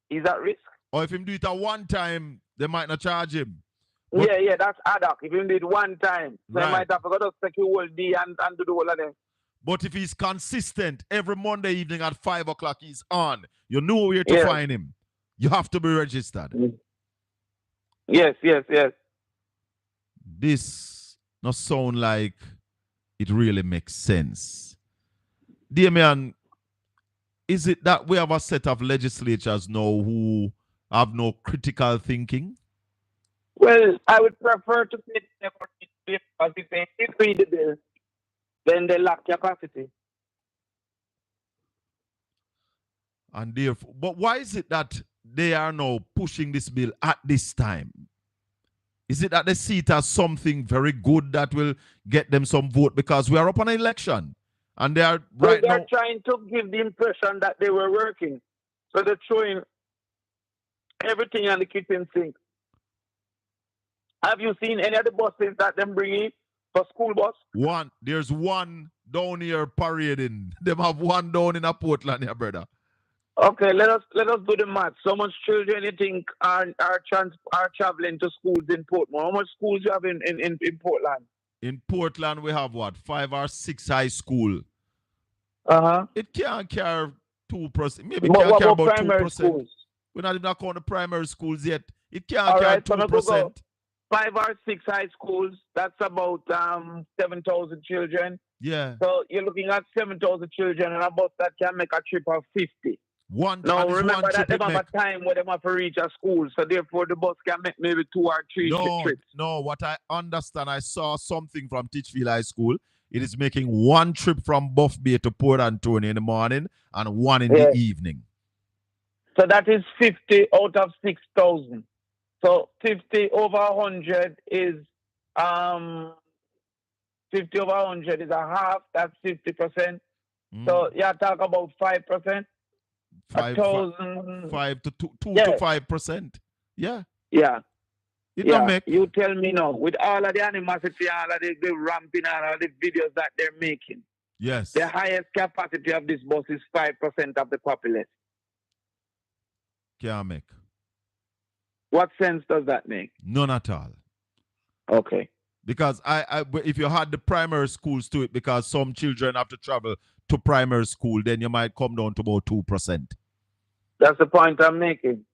he's at risk. Or if him do it at one time, they might not charge him. But, yeah, that's ad hoc. If you do it one time, so you might have to go to take your whole day and do the whole of them. But if he's consistent, every Monday evening at 5 o'clock, he's on. You know where to find him. You have to be registered. Yes. This not sound like it really makes sense. Damian, is it that we have a set of legislatures now who have no critical thinking? Well, I would prefer to say because if they read the bill, then they lack capacity. And therefore, but why is it that they are now pushing this bill at this time? Is it that they see it as something very good that will get them some vote? Because we are up on an election. And they are they're trying to give the impression that they were working. So they're throwing everything on the kitchen sink. Have you seen any of the buses that them bring in for school bus? There's one down here parading. Them have one down in a Portland here, brother. Okay, let us do the math. So much children you think are traveling to schools in Portland? How much schools you have in Portland? In Portland we have 5 or 6 high school. It can't carry 2%. Maybe it can't carry about 2%. Schools? We're not even counting the primary schools yet. It can't carry 2%. 5 or 6 high schools, that's about 7,000 children. Yeah. So you're looking at 7,000 children and a bus that can make a trip of 50. Now remember that they have a time where they have to reach a school, so therefore the bus can make maybe 2 or 3 trips. No, what I understand, I saw something from Titchfield High School. It is making 1 trip from Buff Bay to Port Antonio in the morning and 1 in the evening. So that is 50 out of 6,000. So 50 over 100 is 50 over 100 is a half. That's 50%. So you talk about 5%. 5 to 5%. Yeah. You tell me now, with all of the animosity, all of the ramping, all of the videos that they're making. Yes. The highest capacity of this bus is 5% of the population. Can't make. What sense does that make? None at all. Okay. Because if you had the primary schools to it, because some children have to travel to primary school, then you might come down to about 2%. That's the point I'm making.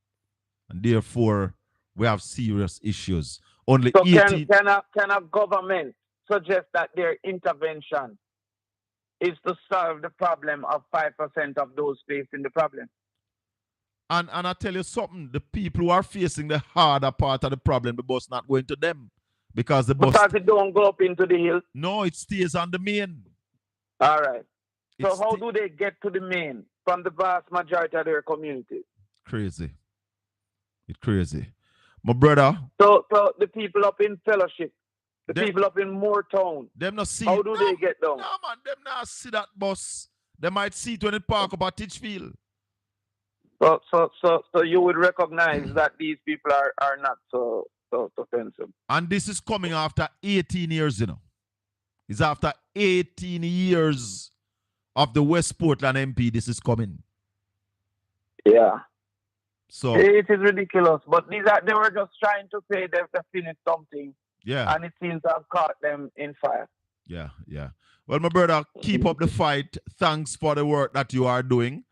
And therefore, we have serious issues. Only so 18... can a government suggest that their intervention is to solve the problem of 5% of those facing the problem? And I tell you something, the people who are facing the harder part of the problem, the bus not going to them. Because the bus... Because it don't go up into the hill? No, it stays on the main. All right. So how do they get to the main from the vast majority of their communities? Crazy. It's crazy. My brother... So the people up in Fellowship, people up in Moortown, them not see... How do they get down? No, man, them not see that bus. They might see it when it park up at Titchfield. So you would recognize that these people are not so offensive. And this is coming after 18 years, you know. It's after 18 years of the West Portland MP, this is coming. Yeah. So it is ridiculous. But they were just trying to say they've finished something. Yeah. And it seems to have caught them in fire. Yeah. Well, my brother, keep up the fight. Thanks for the work that you are doing.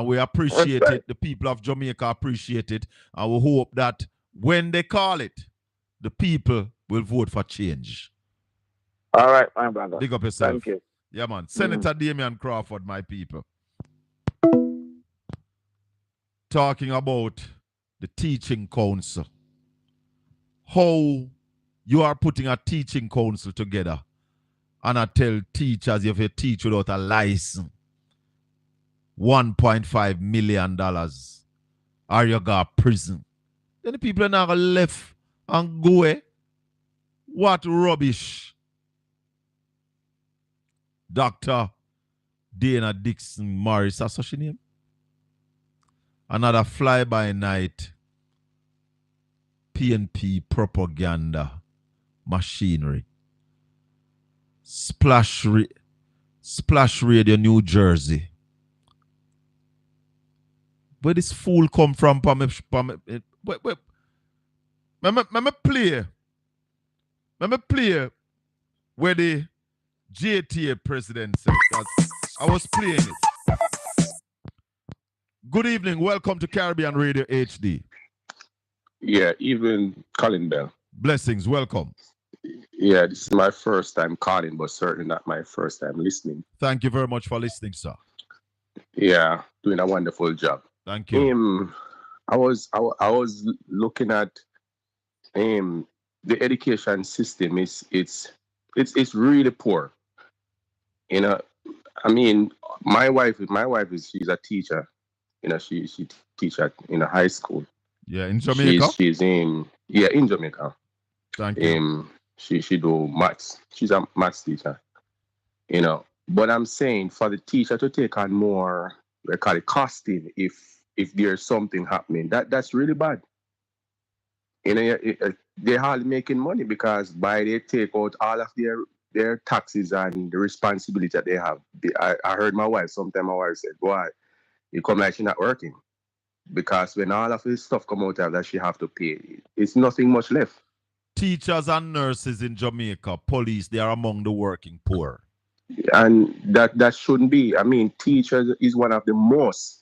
We appreciate it. The people of Jamaica appreciate it. And we hope that when they call it, the people will vote for change. All right, my brother. Big up yourself. Thank you. Yeah, man. Senator Damian Crawford, my people. Talking about the teaching council. How you are putting a teaching council together. And I tell teachers, if you teach without a license, $1.5 million, or you go to prison. Then the people are not going to left and go away. What rubbish. Dr. Dana Dixon Morris, that's such a name. Another fly-by-night PNP propaganda machinery. Splash Radio, New Jersey. Where this fool come from? Wait. Me play where the JTA president said. I was playing it. Good evening. Welcome to Caribbean Radio HD. Yeah, even Colin Bell. Blessings. Welcome. Yeah, this is my first time calling, but certainly not my first time listening. Thank you very much for listening, sir. Yeah, doing a wonderful job. Thank you. I was looking at the education system. It's really poor. You know, I mean, my wife she's a teacher. You know, she teach at high school. Yeah, in Jamaica. She's in Jamaica. Thank you. She do maths. She's a maths teacher. You know, but I'm saying for the teacher to take on more, we call it costing, if there's something happening, that's really bad. You know, they're hardly making money because by they take out all of their taxes and the responsibility that they have. I heard my wife said, "Boy, you come like she's not working," because when all of this stuff come out that she have to pay, it's nothing much left. Teachers and nurses in Jamaica, police, they are among the working poor. And that shouldn't be. I mean, teachers is one of the most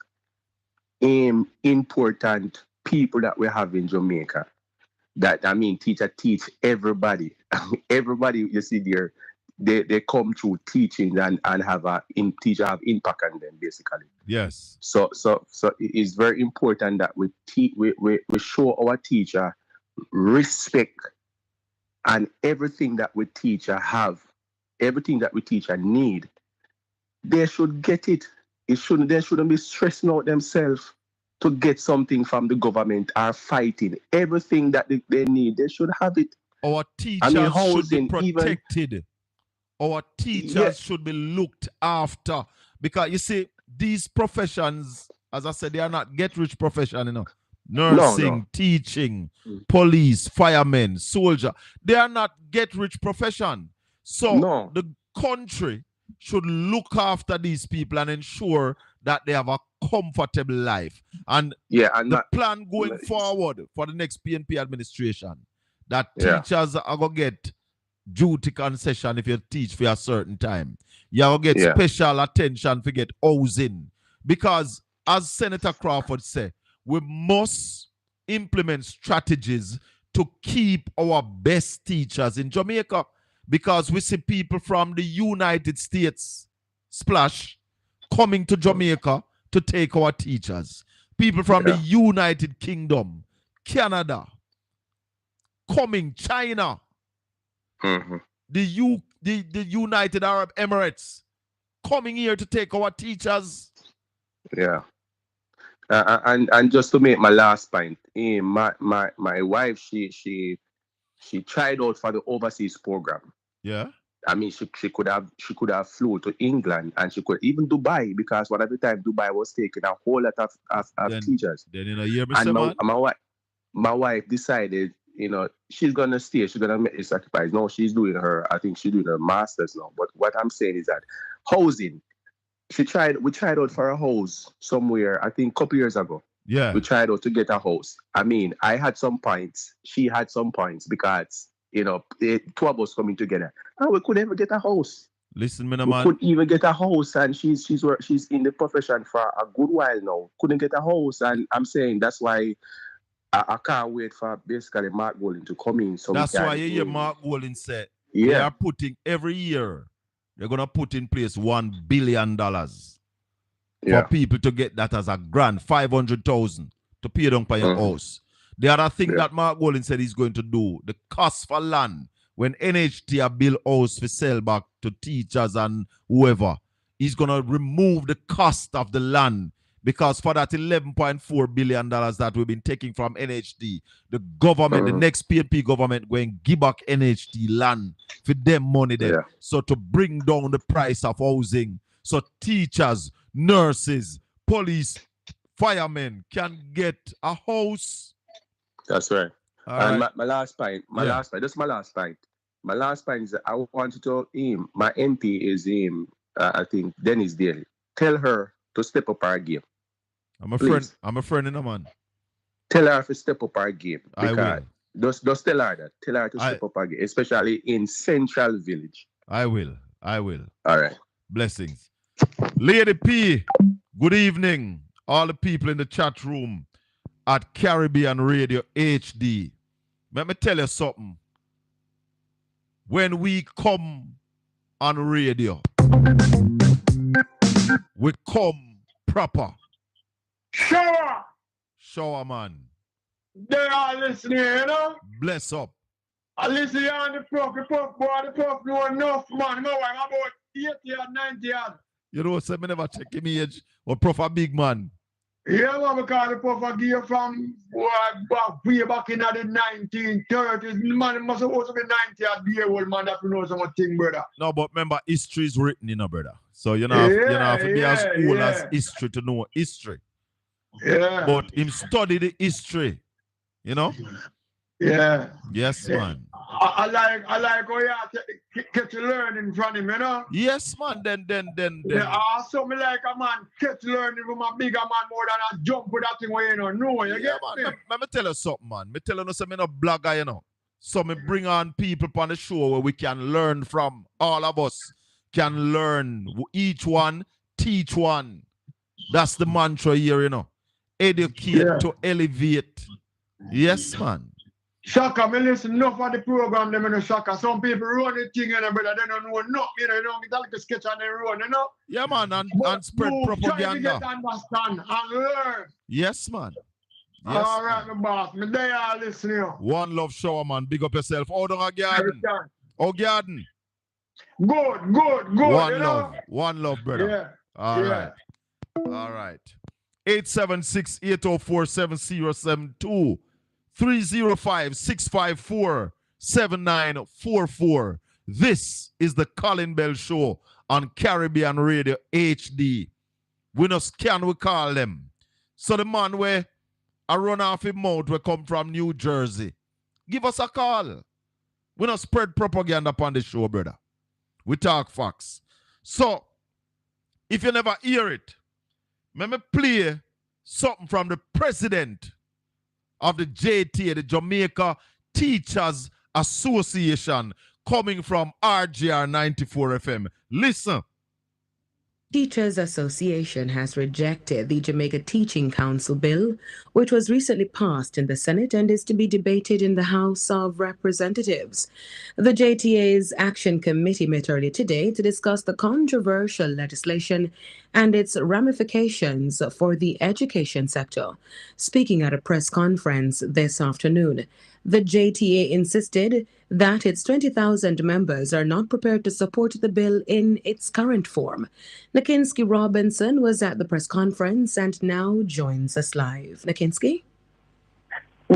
important people that we have in Jamaica. Teacher teach everybody. Everybody you see there, they come through teaching and have teacher have impact on them basically. Yes. So it is very important that we show our teacher respect, and everything that we teacher have, everything that we teacher need, they should get it. They shouldn't be stressing out themselves to get something from the government or fighting. Everything that they need, they should have it. Our teachers should be protected. Our teachers should be looked after. Because you see, these professions, as I said, they are not get-rich profession, you know. Nursing, teaching, police, firemen, soldier. They are not get-rich profession. So the country should look after these people and ensure that they have a comfortable life. And the plan going forward for the next PNP administration, that teachers are going to get duty concession if you teach for a certain time. You are going to get special attention to get housing. Because as Senator Crawford said, we must implement strategies to keep our best teachers in Jamaica, because we see people from the United States coming to Jamaica to take our teachers. People from the United Kingdom, Canada, coming, China, the United Arab Emirates, coming here to take our teachers. Yeah. And just to make my last point, my wife, she tried out for the overseas program. Yeah. I mean, she could have flew to England, and she could even Dubai, because one of the time Dubai was taking a whole lot of teachers. Then in a year, my wife decided, you know, she's gonna stay. She's gonna make a sacrifice. No, she's doing I think she's doing her masters now. But what I'm saying is that housing. We tried out for a house somewhere, I think a couple years ago. Yeah. We tried out to get a house. I mean, I had some points. She had some points because, you know, the two of us coming together. And we couldn't even get a house. Listen, man. We couldn't even get a house, and she's in the profession for a good while now. Couldn't get a house, and I'm saying that's why I can't wait for basically Mark Golding to come in. So that's why you hear Mark Golding said they are putting every year. They're going to put in place $1 billion for people to get that as a grant, 500,000 to pay down for your house. The other thing that Mark Golding said he's going to do, the cost for land, when NHT build house for sell back to teachers and whoever, he's going to remove the cost of the land, because for that $11.4 billion that we've been taking from NHT, the government, the next PNP government, going to give back NHT land for them money there. Yeah. So to bring down the price of housing, so teachers, nurses, police, firemen can get a house. That's right. All and right. my last point, that's my last point. My last point is that I want to tell him, my MP is him, I think, Dennis Daly. Tell her to step up our game. I'm a Please. friend. I'm a friend in a man. Tell her to step up our game. I will. Just tell her that. Tell her to step up our game, especially in Central Village. I will. I will. All right. Blessings. Lady P, good evening. All the people in the chat room at Caribbean Radio HD. Let me tell you something. When we come on radio, we come proper. Shower, man. They are listening, you know? Bless up. I listen on the puff boy, the puff know enough, man. No, I'm about 80 and 90 years. You know, so me never check him age. Or prof a big man. Yeah, man, because the puff I give from way back in the 1930s. Man, must supposed to be 90 at the old man that knows something, brother. No, but remember, history is written, you know, brother. So you know, you have to be as old as history to know history. Yeah. But him study the history, you know? Yeah. Yes, man. I like how you catch learning from him, you know? Yes, man. Then. Yeah, also me like a man catch learning from a bigger man more than a jump with that thing where you don't know. You get man. Let me tell you something, man. Me tell you something, I'm a blogger, you know. So me bring on people on the show where we can learn from. All of us can learn. Each one, teach one. That's the mantra here, you know. Educate to elevate. Yes, man. Shaka, me listen enough of the program, them in the Shaka. Some people run the thing, you know, but they don't know nothing, you know, they don't get like a sketch on their run, you know? Yeah, man, and spread propaganda. Try to get understand and learn. Yes, man. Yes, all right, my boss. Me they are listening. One love shower, man. Big up yourself. Hold on a garden. Oh, garden. Good. One love, brother. Yeah. All right. 876-804-7072. 305-654-7944. This is the Colin Bell Show on Caribbean Radio HD. We no scan, we call them. So the man where I run off his mouth we come from New Jersey. Give us a call. We no spread propaganda upon the show, brother. We talk facts. So, if you never hear it, let me play something from the president of the JTA, the Jamaica Teachers Association, coming from RGR 94 FM. Listen. Teachers Association has rejected the Jamaica Teaching Council bill, which was recently passed in the Senate and is to be debated in the House of Representatives. The JTA's Action Committee met earlier today to discuss the controversial legislation and its ramifications for the education sector. Speaking at a press conference this afternoon, the JTA insisted that its 20,000 members are not prepared to support the bill in its current form. Nakinsky Robinson was at the press conference and now joins us live. Nakinsky?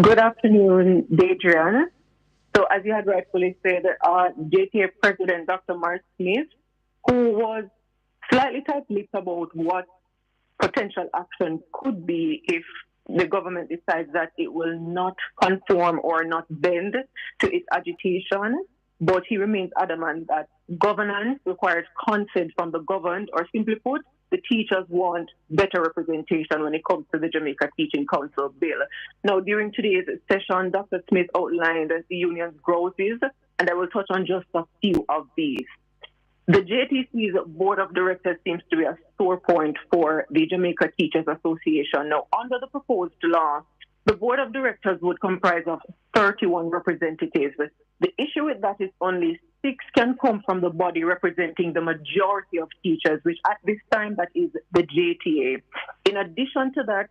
Good afternoon, Adrian. So as you had rightfully said, JTA President Dr. Mark Smith, who was slightly tight-lipped about what potential action could be if the government decides that it will not conform or not bend to its agitation, but he remains adamant that governance requires consent from the governed, or simply put, the teachers want better representation when it comes to the Jamaica Teaching Council bill. Now, during today's session, Dr. Smith outlined the union's growths, and I will touch on just a few of these. The JTC's board of directors seems to be a sore point for the Jamaica Teachers Association. Now, under the proposed law, the board of directors would comprise of 31 representatives. The issue with that is only 6 can come from the body representing the majority of teachers, which at this time, that is the JTA. In addition to that,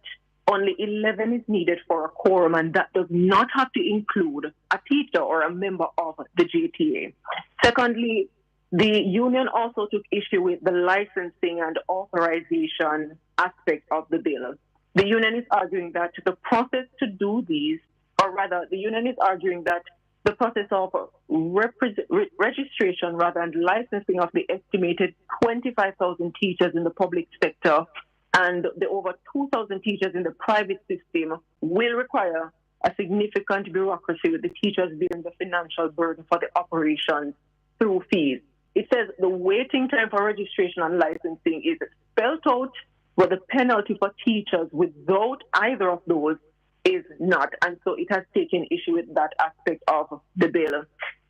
only 11 is needed for a quorum, and that does not have to include a teacher or a member of the JTA. Secondly, the union also took issue with the licensing and authorization aspect of the bill. The union is arguing that the process to do these, or rather, the union is arguing that the process of registration and licensing of the estimated 25,000 teachers in the public sector and the over 2,000 teachers in the private system will require a significant bureaucracy with the teachers bearing the financial burden for the operations through fees. It says the waiting time for registration and licensing is spelled out, but the penalty for teachers without either of those is not. And so it has taken issue with that aspect of the bill.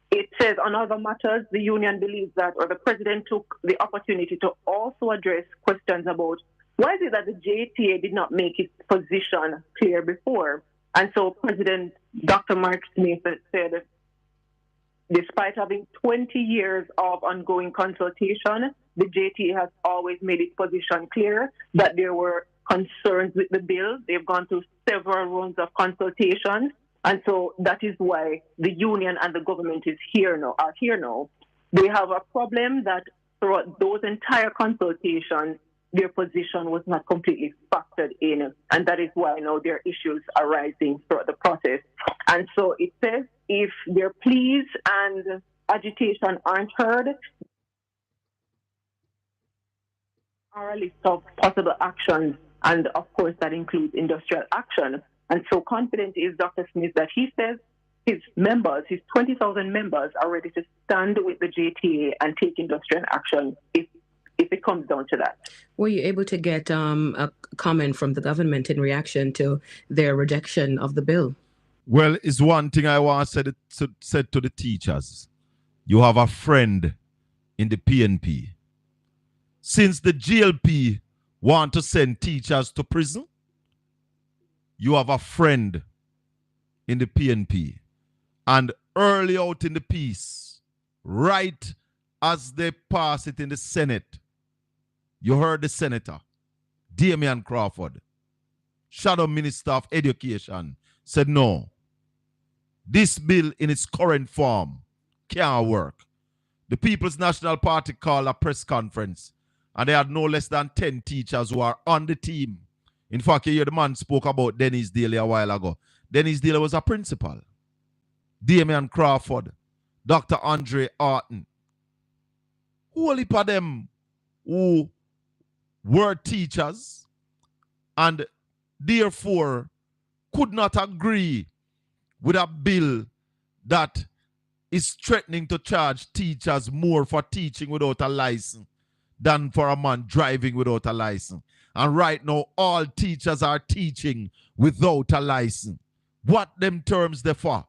It says on other matters, the union believes that, or the president took the opportunity to also address questions about why is it that the JTA did not make its position clear before. And so President Dr. Mark Smith said, despite having 20 years of ongoing consultation, the JTA has always made its position clear that there were concerns with the bill. They've gone through several rounds of consultation. And so that is why the union and the government are here now. They have a problem that throughout those entire consultations, their position was not completely factored in. And that is why now there are issues arising throughout the process. And so it says if their pleas and agitation aren't heard, are a list of possible actions. And of course, that includes industrial action. And so confident is Dr. Smith that he says his members, his 20,000 members, are ready to stand with the JTA and take industrial action if it comes down to that. Were you able to get a comment from the government in reaction to their rejection of the bill? Well, it's one thing I want to say to the teachers. You have a friend in the PNP. Since the GLP want to send teachers to prison, you have a friend in the PNP. And early out in the piece, right as they pass it in the Senate, you heard the Senator, Damian Crawford, Shadow Minister of Education, said no. This bill in its current form can't work. The People's National Party called a press conference, and they had no less than 10 teachers who are on the team. In fact, you hear the man spoke about Dennis Daly a while ago. Dennis Daly was a principal. Damian Crawford, Dr. Andre Orton. Whole heap of them who were teachers and therefore could not agree with a bill that is threatening to charge teachers more for teaching without a license than for a man driving without a license. And right now, all teachers are teaching without a license. What them terms they for?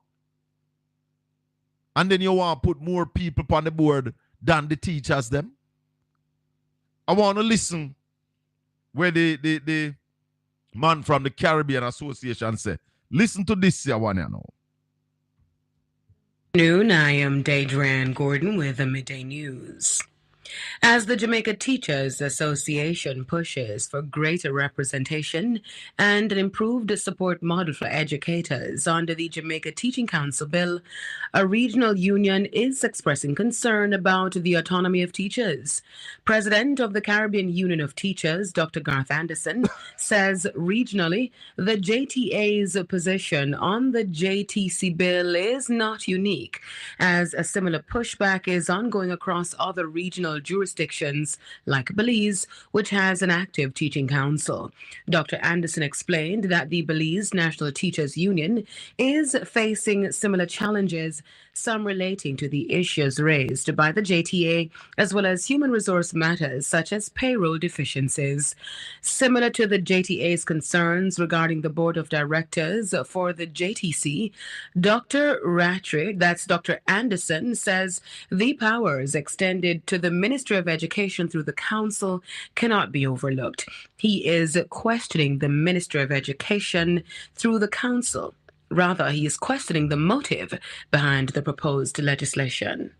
And then you want to put more people on the board than the teachers them? I want to listen where the man from the Caribbean Association said, listen to this here one, you know. Noon, I am Deidre Gordon with the Midday News. As the Jamaica Teachers Association pushes for greater representation and an improved support model for educators under the Jamaica Teaching Council bill, a regional union is expressing concern about the autonomy of teachers. President of the Caribbean Union of Teachers, Dr. Garth Anderson, says regionally the JTA's position on the JTC bill is not unique, as a similar pushback is ongoing across other regional jurisdictions like Belize, which has an active teaching council. Dr. Anderson explained that the Belize National Teachers Union is facing similar challenges, some relating to the issues raised by the JTA, as well as human resource matters such as payroll deficiencies. Similar to the JTA's concerns regarding the board of directors for the JTC, Dr. Rattray, that's Dr. Anderson, says the powers extended to the Ministry of Education through the council cannot be overlooked. He is questioning the Ministry of Education through the council. Rather, he is questioning the motive behind the proposed legislation.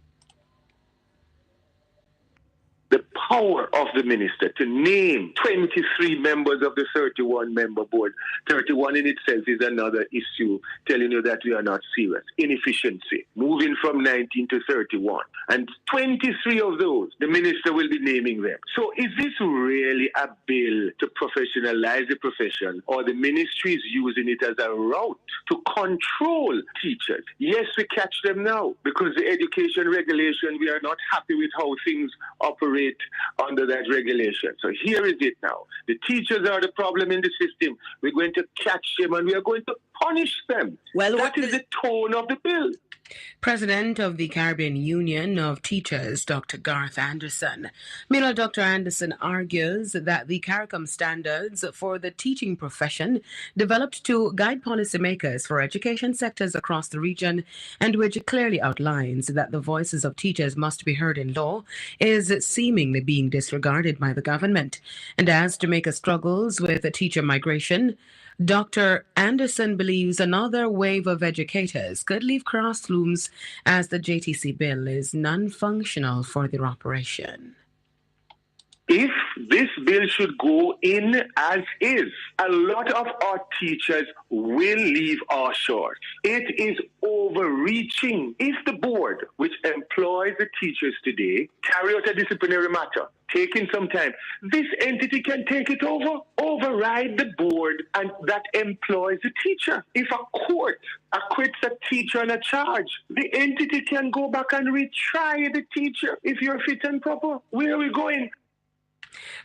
The power of the minister to name 23 members of the 31-member board. 31 in itself is another issue telling you that we are not serious. Inefficiency, moving from 19 to 31. And 23 of those, the minister will be naming them. So is this really a bill to professionalize the profession, or the ministry is using it as a route to control teachers? Yes, we catch them now because the education regulation, we are not happy with how things operate under that regulation. So here is it now. The teachers are the problem in the system. We're going to catch them and we are going to punish them. Well, that is the tone of the bill. President of the Caribbean Union of Teachers, Dr. Garth Anderson. Meanwhile, Dr. Anderson argues that the CARICOM standards for the teaching profession, developed to guide policymakers for education sectors across the region, and which clearly outlines that the voices of teachers must be heard in law, is seemingly being disregarded by the government. And as Jamaica struggles with teacher migration, Dr. Anderson believes another wave of educators could leave classrooms as the JTC bill is non-functional for their operation. If this bill should go in as is, a lot of our teachers will leave our shores. It is overreaching. If the board, which employs the teachers today, carry out a disciplinary matter, taking some time, this entity can take it over, override the board, and that employs the teacher. If a court acquits a teacher on a charge, the entity can go back and retry the teacher if you're fit and proper. Where are we going?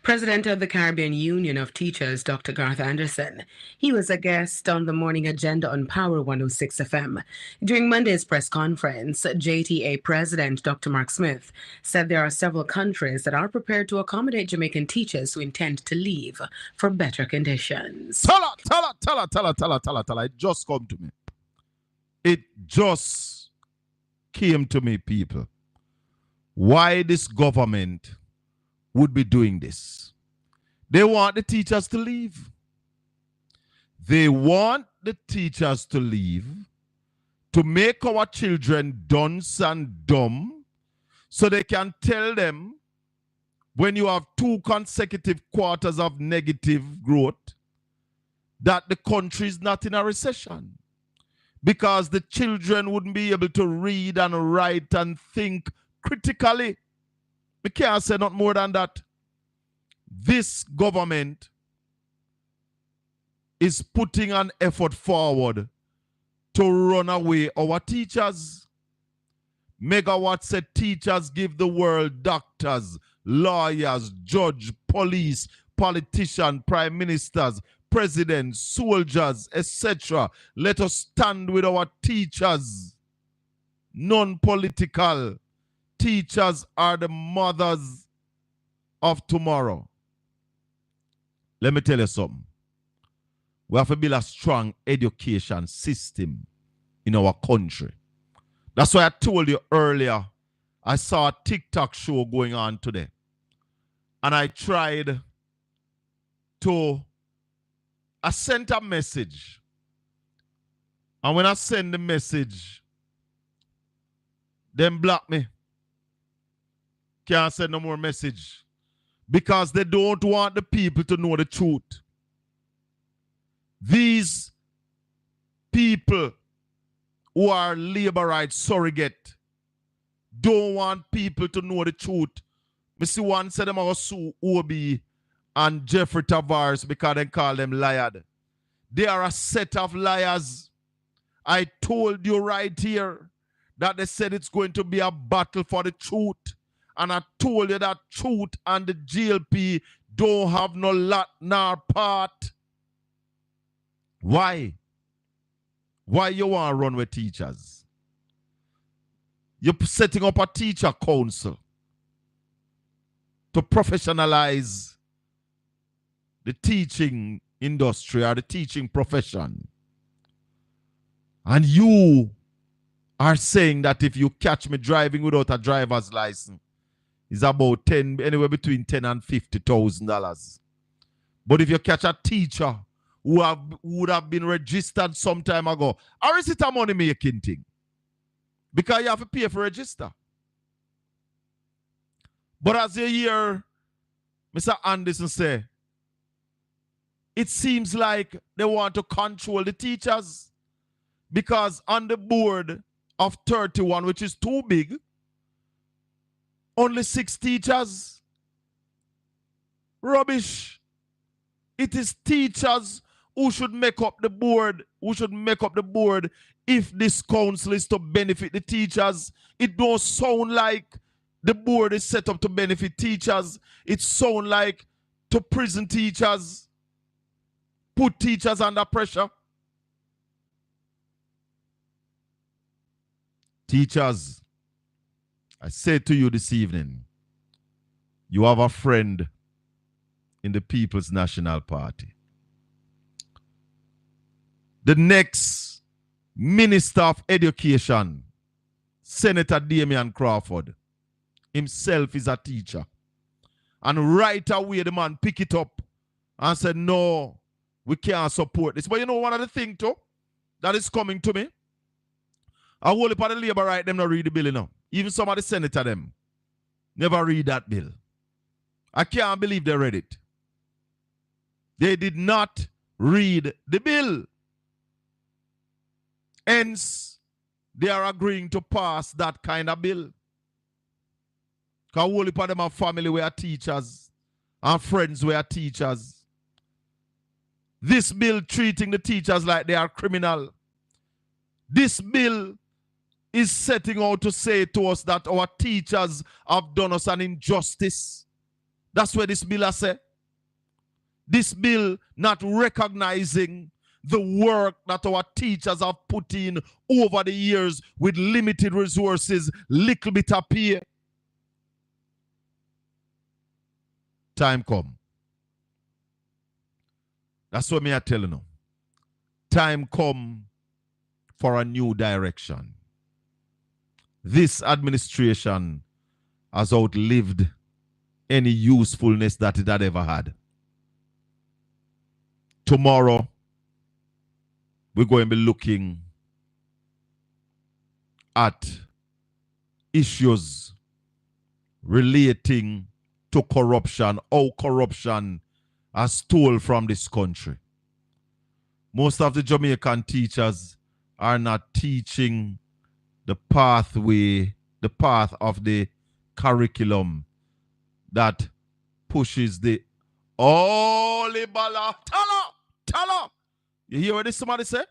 President of the Caribbean Union of Teachers, Dr. Garth Anderson. He was a guest on the morning agenda on Power 106 FM. During Monday's press conference, JTA President Dr. Mark Smith said there are several countries that are prepared to accommodate Jamaican teachers who intend to leave for better conditions. Tell her. It just come to me. It just came to me, people. Why this government would be doing this? They want the teachers to leave. They want the teachers to leave to make our children dunce and dumb so they can tell them when you have 2 consecutive quarters of negative growth that the country is not in a recession, because the children wouldn't be able to read and write and think critically. We can't say not more than that. This government is putting an effort forward to run away our teachers. Megawatt said teachers give the world doctors, lawyers, judge, police, politicians, prime ministers, presidents, soldiers, etc. Let us stand with our teachers. Non-political. Teachers are the mothers of tomorrow. Let me tell you something. We have to build a strong education system in our country. That's why I told you earlier, I saw a TikTok show going on today. And I tried to, I sent a message. And when I send the message, them block me. Can't send no more message. Because they don't want the people to know the truth. These people who are labor rights surrogate don't want people to know the truth. Me see one said them are sue Obi and Jeffrey Tavares because they call them liars. They are a set of liars. I told you right here that they said it's going to be a battle for the truth. And I told you that truth and the GLP don't have no lot nor part. Why? Why you want to run with teachers? You're setting up a teacher council to professionalize the teaching industry or the teaching profession. And you are saying that if you catch me driving without a driver's license, it's about anywhere between $10,000 and $50,000. But if you catch a teacher who would have been registered some time ago, or is it a money making thing? Because you have to pay for register. But as you hear Mr. Anderson say, it seems like they want to control the teachers. Because on the board of 31, which is too big, only 6 teachers. Rubbish. It is teachers who should make up the board, if this council is to benefit the teachers. It don't sound like the board is set up to benefit teachers. It sounds like to prison teachers, put teachers under pressure. Teachers, I say to you this evening, you have a friend in the People's National Party. The next Minister of Education, Senator Damian Crawford, himself is a teacher. And right away the man pick it up and said, no, we can't support this. But you know one of the things too that is coming to me? I whole heap of the labor right them not read the bill, you know. Even some of the senator them never read that bill. I can't believe they read it. They did not read the bill. Hence, they are agreeing to pass that kind of bill. Because whole heap of them have family where teachers and friends where teachers. This bill treating the teachers like they are criminal. This bill is setting out to say to us that our teachers have done us an injustice. That's what this bill has said. This bill not recognizing the work that our teachers have put in over the years with limited resources, little bit of pay. Time come. That's what me I tell you now. Time come for a new direction. This administration has outlived any usefulness that it had ever had. Tomorrow, we're going to be looking at issues relating to corruption, how corruption has stolen from this country. Most of the Jamaican teachers are not teaching the pathway, the path of the curriculum that pushes the Holy Bala. Tala. You hear what this somebody said?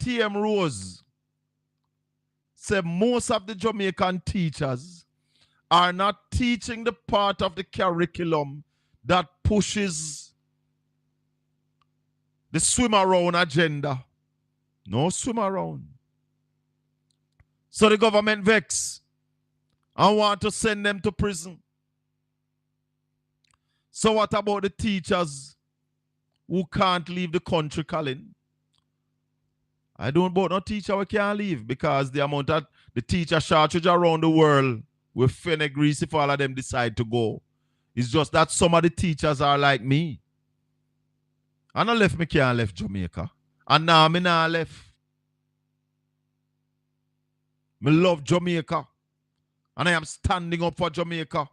T.M. Rose said most of the Jamaican teachers are not teaching the part of the curriculum that pushes the swim around agenda. No swim around. So the government vex and want to send them to prison. So what about the teachers who can't leave the country, Colin? I don't about no teacher who can't leave because the amount of the teacher shortage around the world will fenegrease if all of them decide to go. It's just that some of the teachers are like me. I not left me can't left Jamaica. And now me not left. Me love Jamaica. And I am standing up for Jamaica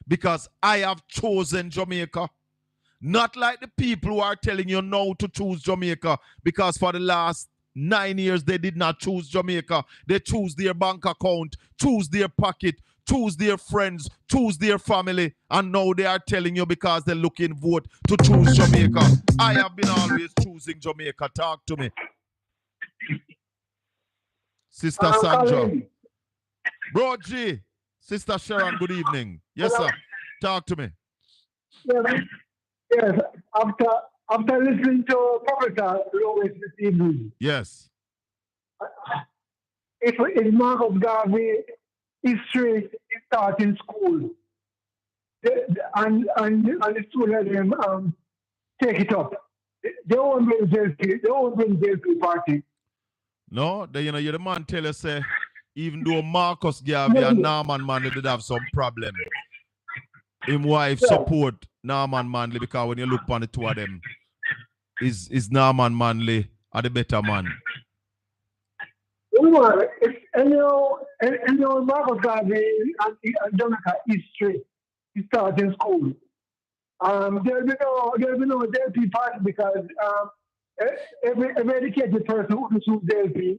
because I have chosen Jamaica. Not like the people who are telling you now to choose Jamaica because for the last 9 years they did not choose Jamaica. They choose their bank account, choose their pocket, choose their friends, choose their family, and now they are telling you because they're looking vote to choose Jamaica. I have been always choosing Jamaica. Talk to me. Sister Sandra. Colin. Bro G. Sister Sharon, good evening. Yes, sir. Talk to me. Yes. After listening to Professor Lewis this evening. Yes. If Marcus Garvey history is taught in school, and the students take it up, they won't bring JLP party. No, you're the man tell us, even though Marcus Garvey and Norman Manley did have some problem, his wife support Norman Manley because when you look on the two of them, is Norman Manley are the better man. If any Marcus Garvey and Jamaica history is taught in school, there'll be no JLP party because every educated person who choose JLP.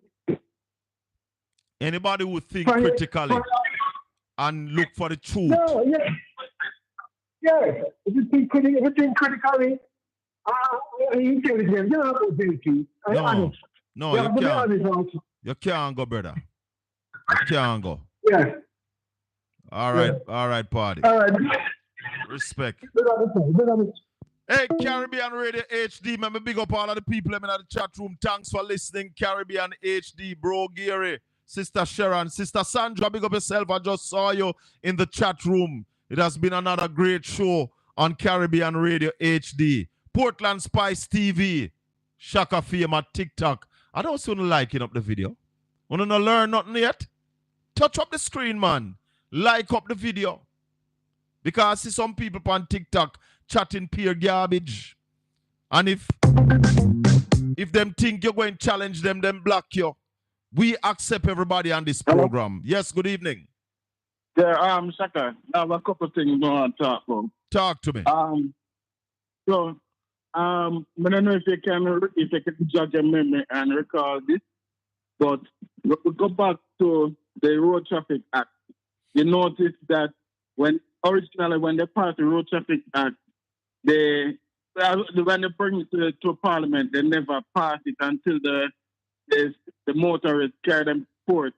Anybody who think critically and look for the truth. No, yes. If you think critically, intelligent, you don't have JLP. No, you can't go, brother. You can't go. Yes. All right, party. All right. Respect. Hey, Caribbean Radio HD, man, me big up all of the people in the chat room. Thanks for listening, Caribbean HD, Bro Gary, Sister Sharon, Sister Sandra, big up yourself. I just saw you in the chat room. It has been another great show on Caribbean Radio HD. Portland Spice TV, Shaka Fame at TikTok. I don't see you liking up the video. Want to learn nothing yet? Touch up the screen, man. Like up the video. Because I see some people on TikTok chatting pure garbage. And if them think you're going to challenge them, then block you. We accept everybody on this program. Yes, good evening. Yeah, Shaka, I have a couple of things I want to talk about. Talk to me. I don't know if you can judge your memory and recall this, but we go back to the Road Traffic Act. You notice that originally when they passed the Road Traffic Act, when they bring it to Parliament, they never passed it until the motorists carry them to court.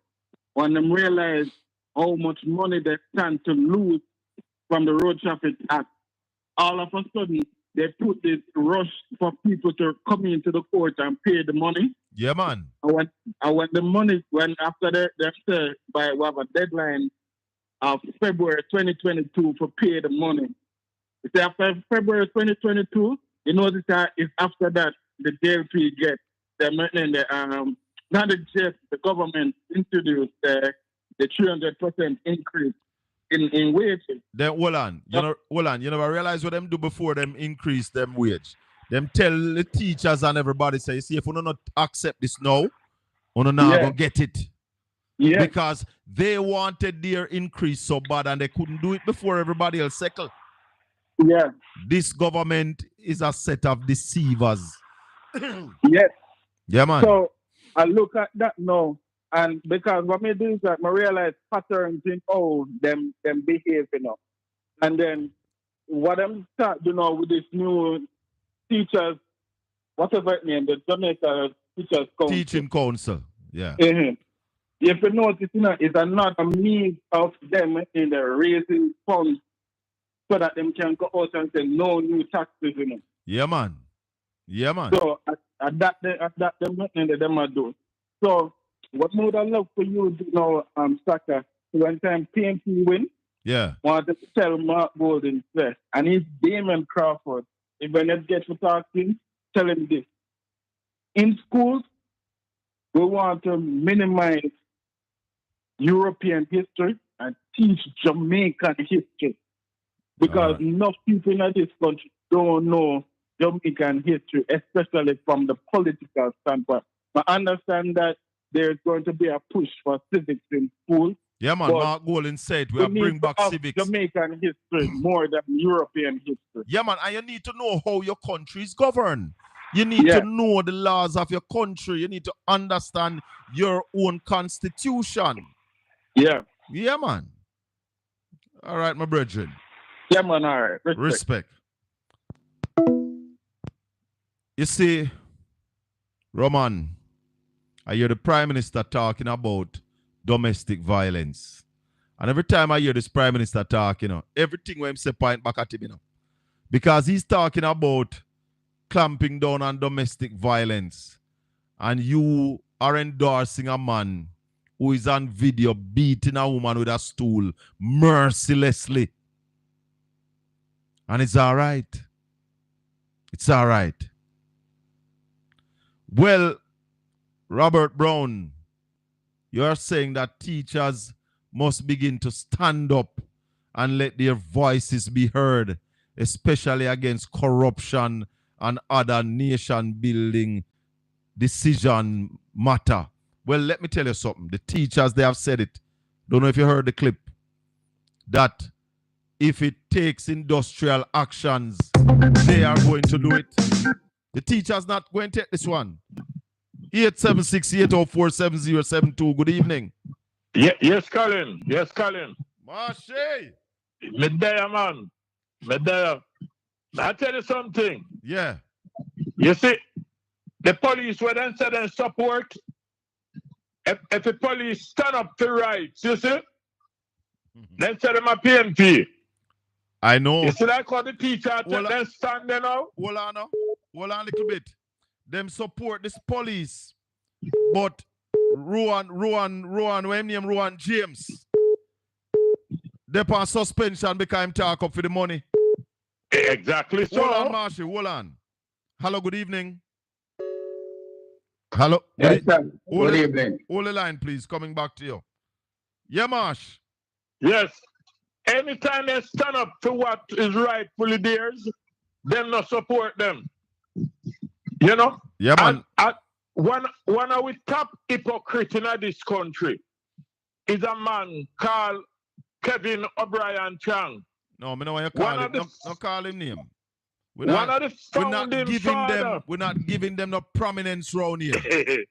When they realize how much money they stand to lose from the Road Traffic Act, all of a sudden they put this rush for people to come into the court and pay the money. Yeah, man. And when after they say we have a deadline of February 2022 for pay the money. It's after February 2022, you notice that it's after that the JLP gets the government introduced the 300% increase in wages. Then hold on. You never realize what them do before them increase them wage. Them tell the teachers and everybody say, see, if we not accept this now, we not gonna get it. Yeah. Because they wanted their increase so bad and they couldn't do it before everybody else settled. Yeah. This government is a set of deceivers. Yes. Yeah, man. So I look at that now, and because what me do is that I realize patterns in how them behave, And then what I'm start doing now with this new teachers, whatever it means, the Jamaica Teachers Council. Teaching Council, yeah. Mm-hmm. If you notice, it's another means of them in the raising funds so that them can go out and say no new taxes, Yeah, man. Yeah, man. So at that them are doing. So what would I love for you to know, Saka, when time PMP win, wanted to tell Mark Golden first, and he's Damon Crawford. If when they get to talking, tell him this. In schools, we want to minimize European history and teach Jamaican history. Because enough people in this country don't know Jamaican history, especially from the political standpoint. I understand that there's going to be a push for civics in school. Yeah, man. Mark Golden said we bring back civics. Jamaican history more than European history. Yeah, man. And you need to know how your country is governed. You need to know the laws of your country. You need to understand your own constitution. Yeah. Yeah, man. All right, my brethren. Yeah, man. All right. Respect. You see, Roman, I hear the Prime Minister talking about domestic violence. And every time I hear this Prime Minister talk, everything when him say point back at him, because he's talking about clamping down on domestic violence. And you are endorsing a man who is on video beating a woman with a stool mercilessly. And it's all right. It's all right. Well, Robert Brown, you're saying that teachers must begin to stand up and let their voices be heard, especially against corruption and other nation-building decision matter. Well, let me tell you something. The teachers, they have said it. Don't know if you heard the clip. That if it takes industrial actions, they are going to do it. The teacher's not going to take this one. 876-804-7072. Good evening. Yes, Colin. Yes, Colin. Marshay. Medea, man. Medea. I tell you something. Yeah. You see, the police, when they say they support, if the police stand up for rights, you see, then say them a PNP. I know. You see like how the teacher then stand there now? Hold on now. Hold on a little bit. Them support this police. But Rowan, when name Rowan James. They on suspension because him talk up for the money. Exactly so. Hold on, Marshy, hold on. Hello, good evening. Hello. Yes, sir. Good evening. Hold the line, please. Coming back to you. Yeah, Marsh. Yes. Anytime they stand up for what is rightfully theirs, them not support them. You know? Yeah, man. And one of the top hypocrites in this country is a man called Kevin O'Brien Chang. No, I know why you call him. No call him name. We're not giving them no prominence around here.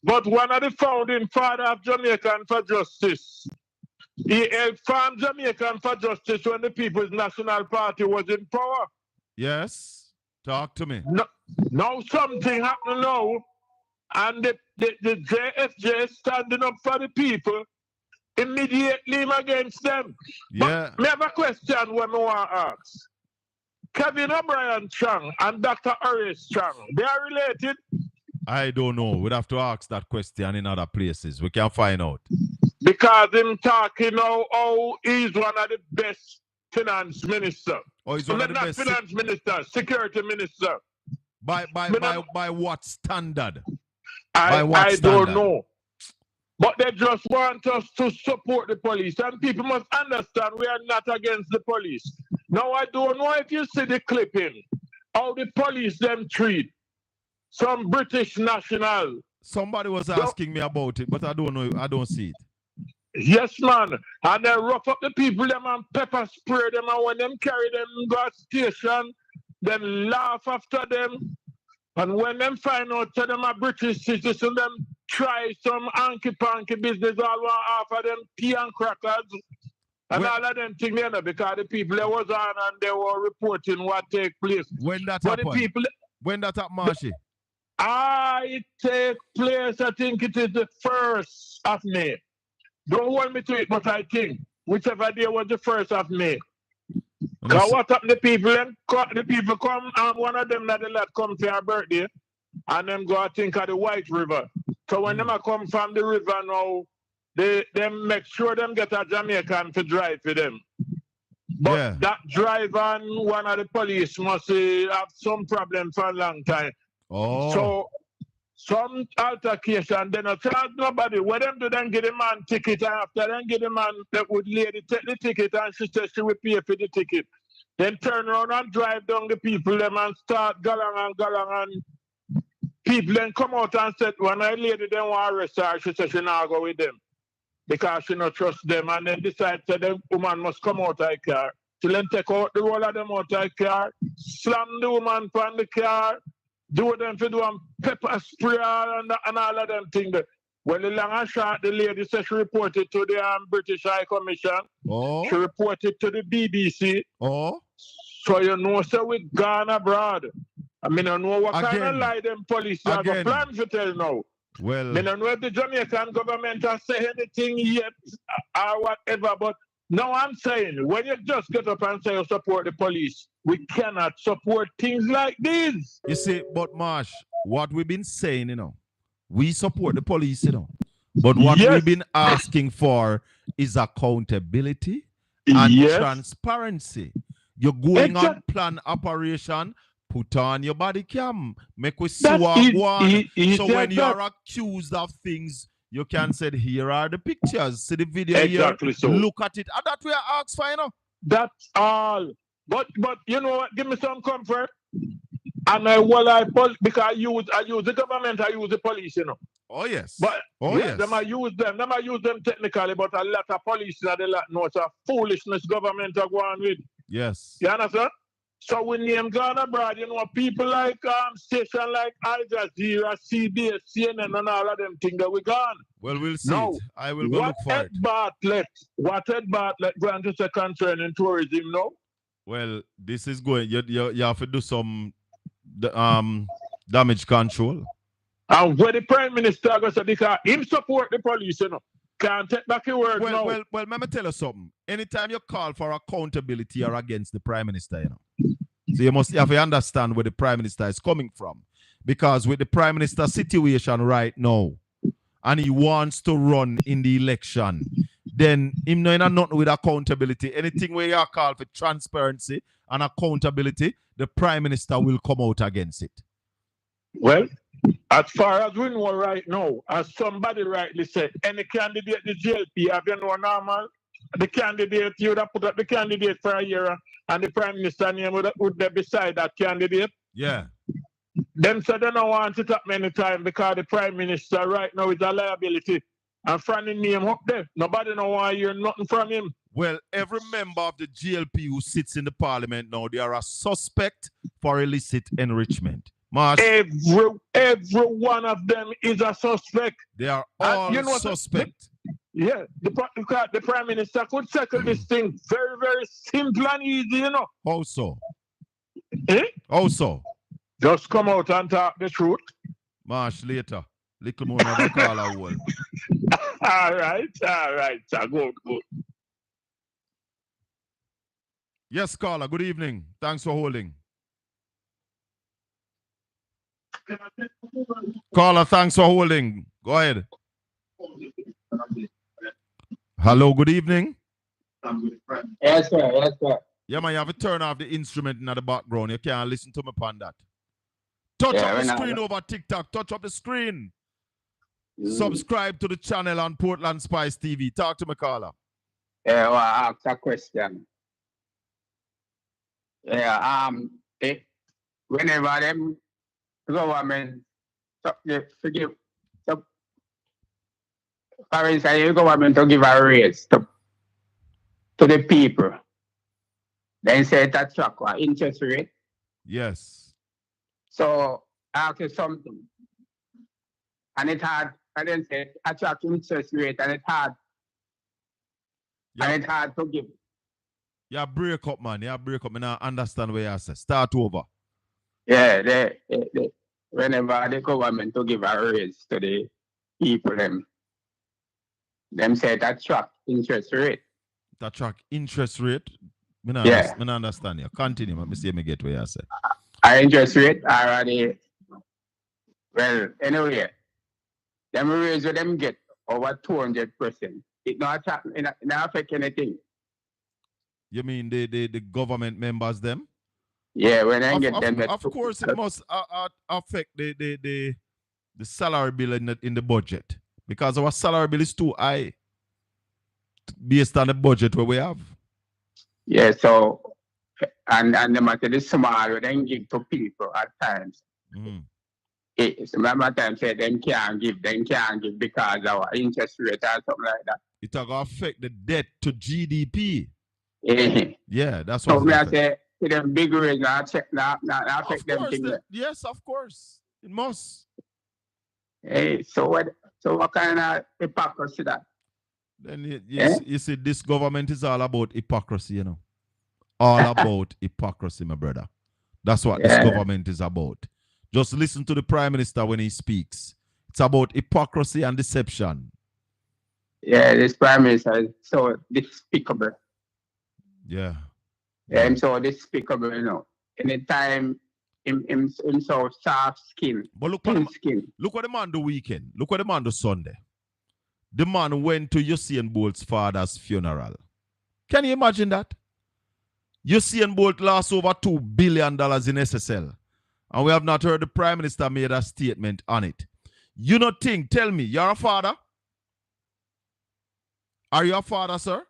But one of the founding father of Jamaican for Justice. He helped form Jamaican for Justice when the People's National Party was in power. Yes. Talk to me. Now something happened now, and the JFJ standing up for the people. Immediately against them. Yeah. But I have a question when I want to ask. Kevin O'Brien Chang and Dr. Horace Chang, they are related? I don't know. We'd have to ask that question in other places. We can find out. Because him talking now, oh, he's one of the best finance minister. Oh, he's one of the best. Not finance minister, security minister. By what standard? I don't know. But they just want us to support the police. And people must understand we are not against the police. Now, I don't know if you see the clipping, how the police them treat some British national. Somebody was asking me about it, but I don't know. I don't see it. Yes, man. And they rough up the people them and pepper spray them. And when them carry them to a station, then laugh after them. And when them find out that them are British citizens, them try some hanky-panky business, all one half of them tea and crackers. And all of them things, you know, because the people that was on and they were reporting what take place. When that happened? When that happened, Marshy? It take place, I think it is the 1st of May. Don't hold me to it, but I think whichever day was the 1st of May. Because what happened, the people come, and one of them that the lad come for our birthday, and them go, I think, at the White River. So when them come from the river now, they make sure them get a Jamaican to drive for them. But that driver and one of the police must have some problem for a long time. Oh. So some altercation, they not charge nobody. When them do then give the man ticket, and after then give the man that would lady take the ticket and she says she will pay for the ticket. Then turn around and drive down the people them and start galang and people then come out and said when I lady then want to arrest her, she says she not go with them. Because she not trust them and then decide that the woman must come out of the car. She then take out the whole of them out of the car, slam the woman from the car, do them for doing pepper spray and all of them things. When the long and short, the lady said she reported to the British High Commission. Oh. She reported to the BBC. Oh. So you know, so we gone abroad. I mean, I know what kind of lie them police have a plan to tell now. Well, I don't know if the Jamaican government has said anything yet or whatever, but now I'm saying, when you just get up and say you support the police, we cannot support things like these. You see, but Marsh, what we've been saying, you know, we support the police, you know, but what we've been asking for is accountability and transparency. You're going on plan operation, put on your body cam, make we see one. So when you're accused of things, you can say, here are the pictures, see the video here, look at it. And that's where I ask for, you know. That's all. But you know what, give me some comfort. And because I use the government, I use the police, you know. Oh yes. But yes. Them I use them technically, but a lot of police that they know it's a foolishness government are going with. Yes. You understand? So when name gone abroad, you know, people like station like Al Jazeera, CBS, CNN, and all of them think that we gone. Well, we'll see. Now, I will go look for it. What Ed Bartlett going to say concerning tourism now? Well, this is going. You have to do some damage control. And where the Prime Minister goes, because him support the police, you know. Can't take back your word now. Well, let me tell you something. Anytime you call for accountability, you're against the Prime Minister, you know. So you must have to understand where the Prime Minister is coming from. Because with the Prime Minister situation right now, and he wants to run in the election, then him no nothing with accountability. Anything where you call for transparency and accountability, the Prime Minister will come out against it. Well, as far as we know right now, as somebody rightly said, any candidate the JLP, have you know normal? The candidate, you would have put up the candidate for a year and the Prime Minister name would be beside that candidate. Yeah. Them said they don't want it up many times because the Prime Minister right now is a liability. And from the name up there, nobody don't want to hear nothing from him. Well, every member of the GLP who sits in the parliament now, they are a suspect for illicit enrichment. Marsh, every one of them is a suspect. They are all suspect. The Prime Minister could settle this thing very, very simple and easy, you know. How so? Eh? How so? Just come out and talk the truth. Marsh, later. Little more than a call I will. All right, sir. Good. Yes, caller. Good evening. Thanks for holding. Caller, thanks for holding. Go ahead. Hello, good evening. Yes, sir. Yeah, man, you have to turn off the instrument in the background. You can't listen to me upon that. Touch up the screen over TikTok. Touch up the screen. Subscribe to the channel on Portland Spice TV. Talk to me, caller. Yeah, well, I ask a question. Yeah, whenever them government forgive, for instance, the government to give a raise to the people, then say it attract what interest rate. Yes. So I ask you something, and it had, and then say attract interest rate, and it had, and it hard to give. Yeah, break up, man. Yeah, break up. I now understand where you say. Start over. Yeah, they whenever the government to give a raise to the people, them say that track interest rate. That track interest rate? I don't understand you. Continue. Let me see me get where you say. Our interest rate already, well, anyway, them raise what them get over 200%. It not affect anything. You mean the government members them? Yeah, when I get them. Of course, it must affect the salary bill in the budget, because our salary bill is too high based on the budget where we have. Yeah, so and the matter is small, we then give to people at times. Remember times say them can't give because our interest rate or something like that. It will affect the debt to GDP. Yeah, that's so what I say. Them big raise, affect them things. Yes, of course. It must. Hey, so what kind of hypocrisy that? Then you see, this government is all about hypocrisy, you know. All about hypocrisy, my brother. That's what this government is about. Just listen to the Prime Minister when he speaks. It's about hypocrisy and deception. Yeah, this Prime Minister is so despicable. Yeah. Yeah, I'm so despicable, you know. Anytime him so soft skin. But look what the man do weekend. Look what the man do Sunday. The man went to Usain Bolt's father's funeral. Can you imagine that? Usain Bolt lost over $2 billion in SSL. And we have not heard the Prime Minister made a statement on it. You not think, tell me, you're a father? Are you a father, sir?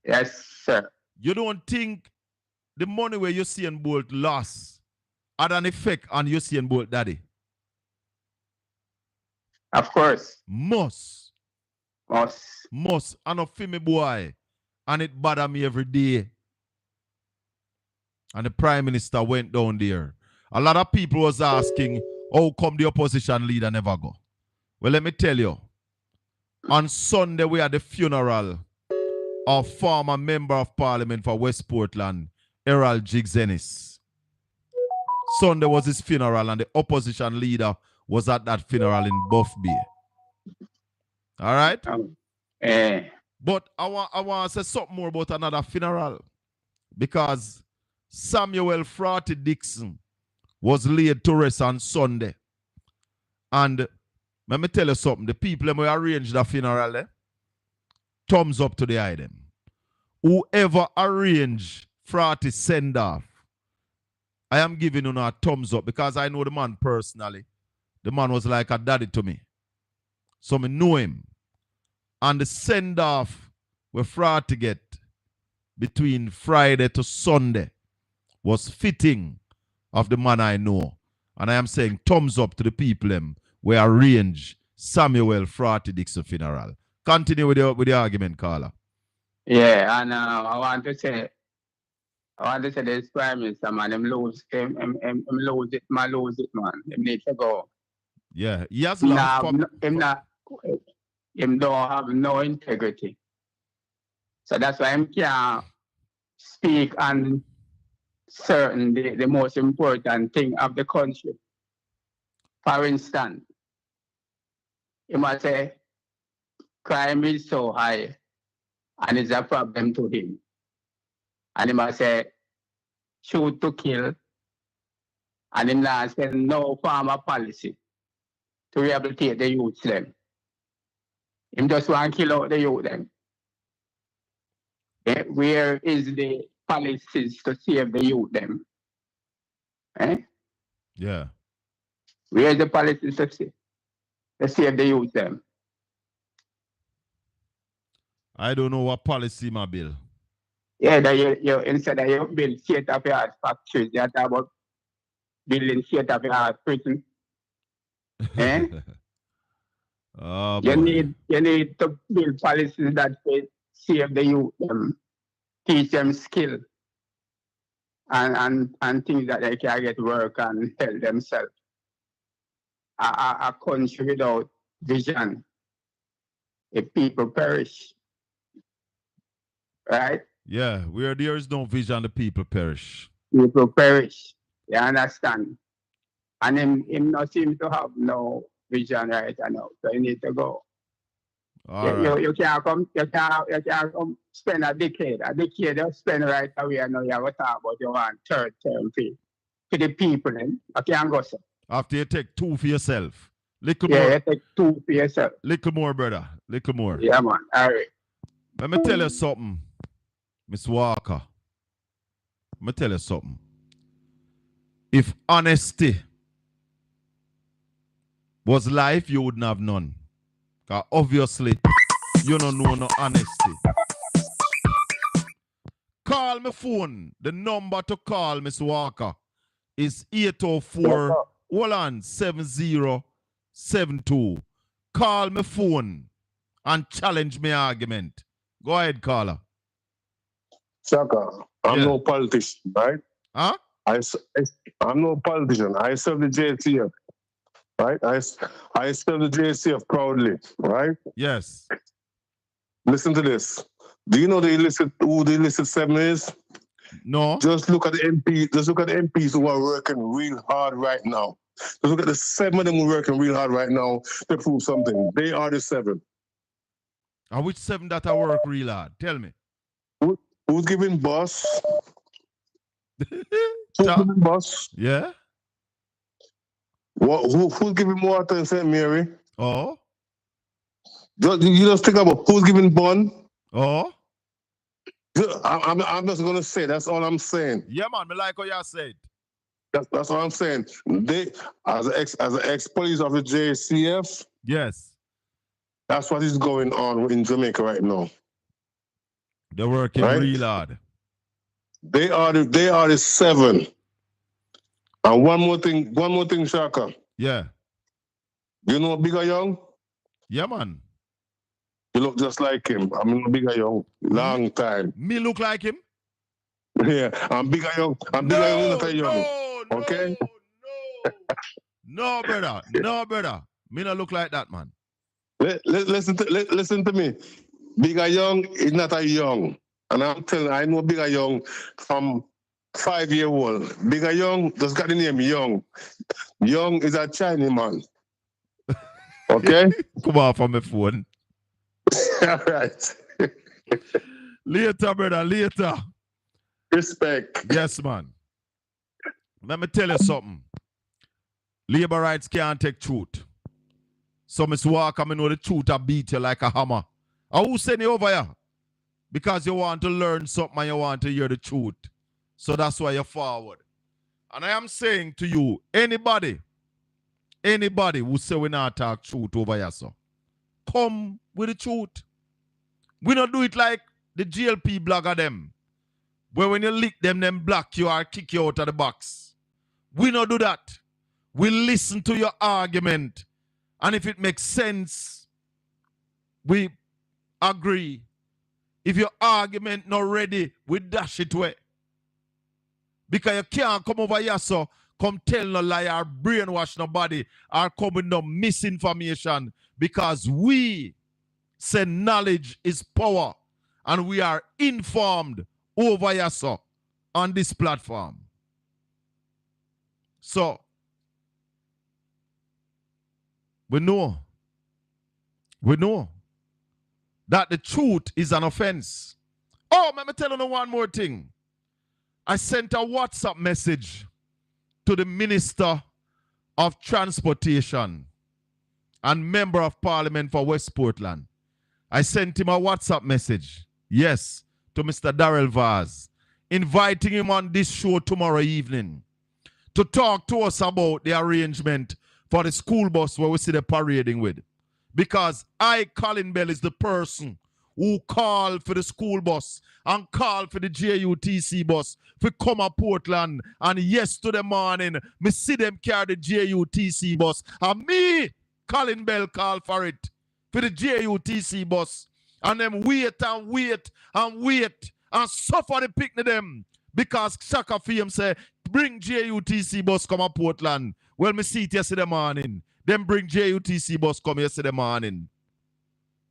Yes, sir. You don't think the money where Usain Bolt lost had an effect on Usain Bolt daddy? Of course. Must. And a me boy. And it bother me every day. And the Prime Minister went down there. A lot of people was asking, how come the opposition leader never go? Well, let me tell you. On Sunday, we had the funeral of former Member of Parliament for West Portland, Errol Jiggs-Ennis. Sunday was his funeral, and the opposition leader was at that funeral in Buff Bay. All right? But I want to say something more about another funeral. Because Samuel Frati Dixon was laid to rest on Sunday. And let me tell you something. The people who arranged the funeral, thumbs up to the item. Whoever arranged Frati send off, I am giving you a thumbs up because I know the man personally. The man was like a daddy to me. So I know him. And the send off where Frati get between Friday to Sunday was fitting of the man I know. And I am saying thumbs up to the people who arrange Samuel Frati Dixon funeral. Continue with the argument, Carla. Yeah, and I want to say this Prime Minister, man, him lose it, man. Him need to go. Yeah, he has lost. Him don't have no integrity. So that's why him can't speak on certain the most important thing of the country. For instance, he must say crime is so high and it's a problem to him. And he must say shoot to kill, and him not spend no farmer policy to rehabilitate the youth them. Him just want to kill out the youth them. Where is the policies to save the youth them? Yeah. Where is the policies to save the youth them? I don't know what policy, my bill. Yeah, that you instead of you build state-of-the-art factories, you talk about building state-of-the-art prison. Oh, you need to build policies that save the youth them, teach them skill and things that they can get work and help themselves. A country without vision, if people perish. Right? Yeah, where there is no vision, the people perish. People perish. You understand? And him not seem to have no vision right now. So you need to go. You can't come spend a decade. A decade you spend right away and now you have to talk about your one third term fee. To the people, I can't go so. After you take two for yourself. Little more. You take two for yourself. Little more, brother. Little more. Yeah, man. All right. Let me tell you something, Miss Walker. Let me tell you something. If honesty was life, you wouldn't have none. Because obviously, you don't know no honesty. Call my phone. The number to call, Miss Walker, is 804 7072. Call my phone and challenge my argument. Go ahead, caller. Shaka, I'm no politician, right? Huh? I'm no politician. I serve the JCF, right? I serve the JCF proudly, right? Yes. Listen to this. Do you know who the illicit 7 is? No. Just look at the MP. Just look at the MPs who are working real hard right now. Just look at the 7 of them who are working real hard right now to prove something. They are the 7. And which 7 that I work real hard? Tell me. Who's giving boss? Who's giving boss? Yeah. Who's giving water in St. Mary? Oh. You just think about who's giving bond. Oh. I'm just gonna say that's all I'm saying. Yeah, man. Me like what you said. That's all I'm saying. They as an ex police of the JCF. Yes. That's what is going on in Jamaica right now. They're working real hard. They are the 7. And one more thing, Shaka. Yeah. You know Bigger Young? Yeah, man. You look just like him. I'm Bigger Young. Long time. Me look like him? Yeah, I'm Bigger Young. I'm Bigger Young, not a young. Okay? No, brother. No, brother. Me not look like that, man. Listen to me. Bigger Young is not a young. And I'm telling you, I know Bigger Young from 5-year-old. Bigger Young just got the name Young. Young is a Chinese man. Okay? Come on from my phone. All right. Later, brother, later. Respect. Yes, man. Let me tell you something. Labor rights can't take truth. So Miss Walker, I know the truth I beat you like a hammer. And who send you over here? Because you want to learn something and you want to hear the truth. So that's why you're forward. And I am saying to you, anybody who say we not talk truth over here, so come with the truth. We don't do it like the GLP blogger them. Where when you lick them block you or kick you out of the box. We don't do that. We listen to your argument. And if it makes sense, we agree. If your argument not ready, we dash it away. Because you can't come over here, so come tell no lie or brainwash nobody or come with no misinformation. Because we say knowledge is power. And we are informed over here, so on this platform. So, we know that the truth is an offense. Oh, let me tell you one more thing. I sent a WhatsApp message to the Minister of Transportation and Member of Parliament for West Portland. I sent him a WhatsApp message, yes, to Mr. Darrell Vaz, inviting him on this show tomorrow evening to talk to us about the arrangement for the school bus where we see the parading with. Because I, Colin Bell, is the person who called for the school bus and called for the JUTC bus for come to Portland. And yesterday morning, me see them carry the JUTC bus. And me, Colin Bell, called for it, for the JUTC bus. And them wait and wait and wait and suffer the picnic them. Because Shaka Fame say, bring JUTC bus come to Portland. Well, me see it yesterday morning. Them bring JUTC bus come yesterday morning.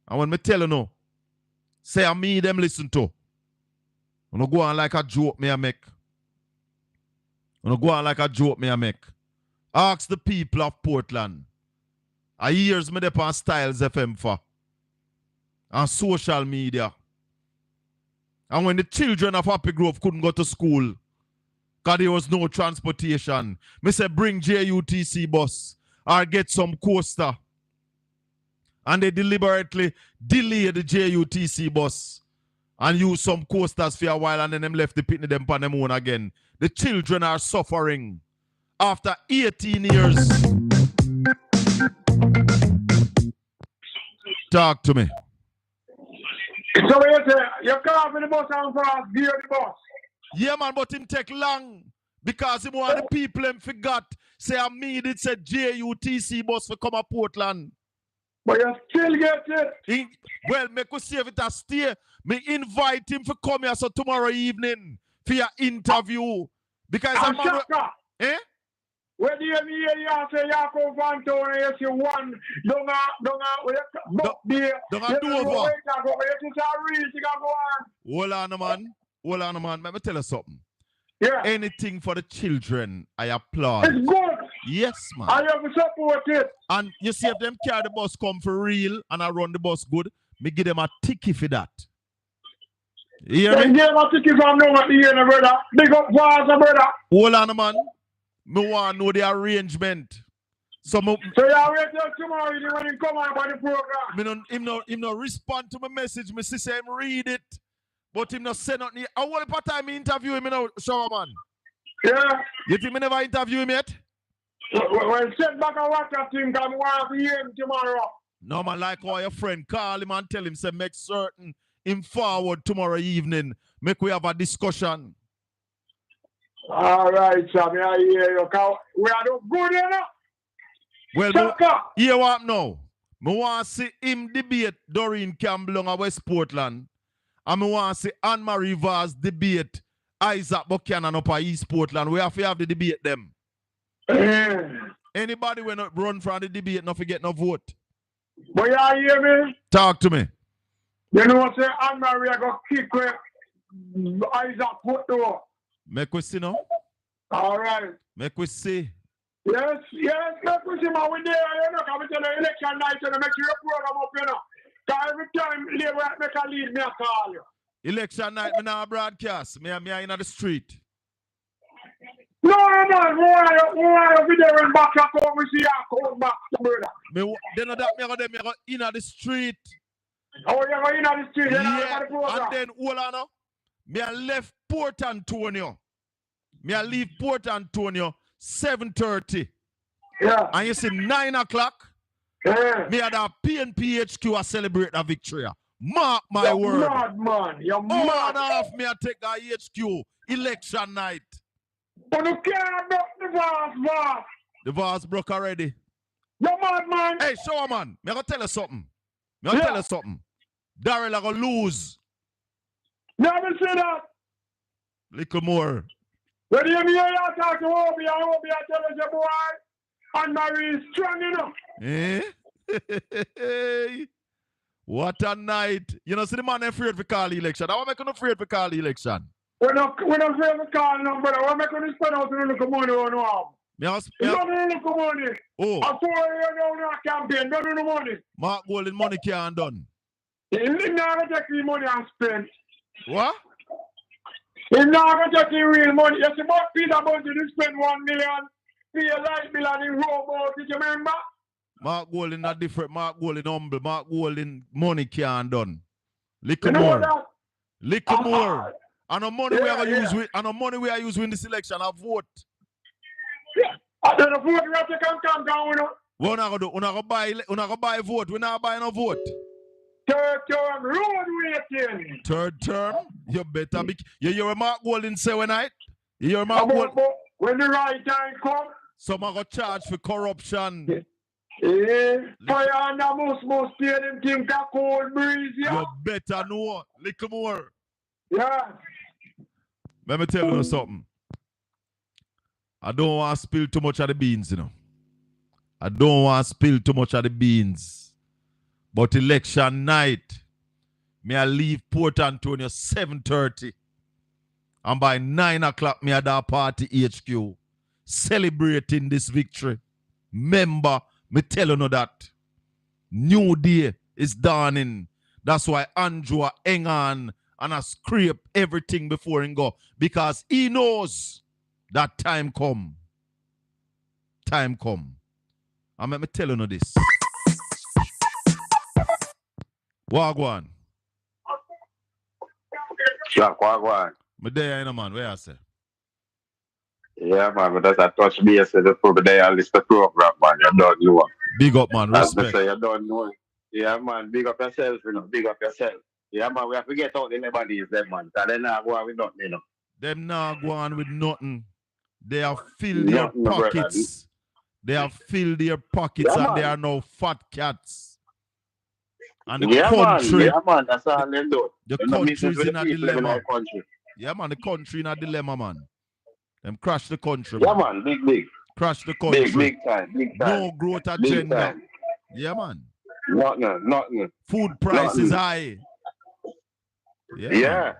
And when me tell you no, say I me them listen to. I'm not go on like a joke me I make. I'm not go on like a joke me I make. Ask the people of Portland. I hears me there on Styles FM for. And social media. And when the children of Happy Grove couldn't go to school, because there was no transportation, me say bring JUTC bus or get some coaster. And they deliberately delayed the JUTC bus and use some coasters for a while and then them left the picnic them on them own again. The children are suffering after 18 years. Talk to me. So you call for the bus and for us, gear the bus. Yeah, man, but him take long because him want the people him forgot. Say I made it, say JUTC bus for come to Portland. But you still get it. Well, make us save it and stay. Me invite him for come here so tomorrow evening for your interview. Because I'm eh? When you hear you say you come from town and you see one, don't Hold on, man. Let me tell you something. Yeah. Anything for the children, I applaud. It's good. Yes, man. I have to support it. And you see if them carry the bus come for real and I run the bus good, me give them a ticket for that. You hear me? Give them a ticket from now at the end, brother. Big up Vaza, brother. Hold on, man. Me want to know the arrangement. So you wait till tomorrow when you come on about the program. Him no respond to my message. Me say him read it. But him not say nothing. I want to time me interview him now, shower man. Yeah. You think me never interview him yet? Well, send back a WhatsApp to him because I want to hear him tomorrow. No, man, like how your friend call him and tell him, say, make certain him forward tomorrow evening. Make we have a discussion. All right, Sammy, I hear you. We are doing good enough. Well, hear what now? I want to see him debate Doreen Campbell on West Portland. And I want to see Anne-Marie Vaz debate Isaac Buchanan up at East Portland. We have to have the debate them. Anybody when not run from the debate, not forget no vote. But you hear me? Talk to me. You know what I'm saying? Anne-Marie got kick where Isaac put door. Make we see now. All right. Make we see. Yes, make we see, man. We there, you know, come to the election night and make sure your program up, you know. Every time Labour make a lead, me a call you. Election night, me now broadcast. Me in the street. No, man, why you be there and back up over see come back, brother? Then that me go in the street. Oh, you go in the street, yeah. And then hold on now. Me I left Port Antonio. Me I leave Port Antonio 7:30. Yeah. And you see 9 o'clock. Yeah. Me had a PNPHQ a celebrate a victory. Mark my you're word. Mad, man. You're mad. mad. Off me I take a HQ election night. But you can't broke the vase. The vase broke already. You're mad, man. Hey, show man. Me I gonna tell you something. Tell you something. Darrell I gonna lose. Never say that. Little more. When you hear you talk to Obi, I tell you, boy, and Marie is strong enough. Eh? What a night. You know, see the man afraid for call the election. I want to make him afraid for call the election. We're not afraid to call no, brother. We're making him spend out a little money on him. Don't do the money. Oh. I 4 years now a campaign. Don't do the money. Mark Golden money can't done. He's not going to take the money and spend. What? He's not going to take the real money. You see, but Peter Bunty did spend 1 million. Pay a light bill and the robot. Did you remember? Mark Golden not different. Mark Golden humble. Mark Golden money can't done. Little you more. Know Little more. And the money we are use with, and the money we are using in this election, I vote. Yeah. I don't know vote. We have to come down. What are going to buy? We not buy vote. We not buy no vote. Third term road waiting. Third term? You better be. You hear what Mark Golden say when I? You hear Mark Golden? When the right time come. Some are going to charge for corruption. Yeah. Fire on the most pay them think a cold breeze. Yeah. You better know. Little more. Yeah. Let me tell you something. I don't want to spill too much of the beans, you know. I don't want to spill too much of the beans. But election night, me I leave Port Antonio 7:30. And by 9 o'clock, me at that party HQ celebrating this victory. Remember, me tell you that. New day is dawning. That's why Andrew hang on and I scrape everything before him go. Because he knows that time come. Time come. And let me tell you this. Wagwan. Yeah, Wagwan. Me there, you know, man. Where I say? Yeah, man. But that's a touch base. Just put me there and list the program, man. You don't know. Big up, man. Respect. As I say, you don't know. Yeah, man. Big up yourself, you know. Big up yourself. Yeah, man. We have to get out the liberties, them, man. So they not go on with nothing, you know. Them not go on with nothing. They have filled their pockets. They have filled their pockets and they are now fat cats. And the country. Yeah, man. That's all they do. The country is in a dilemma. Yeah, man. The country in a dilemma, man. Them crash the country. Yeah, man. Big. Crash the country. Big time. No growth agenda. Yeah, man. Nothing. Food prices high. Yeah.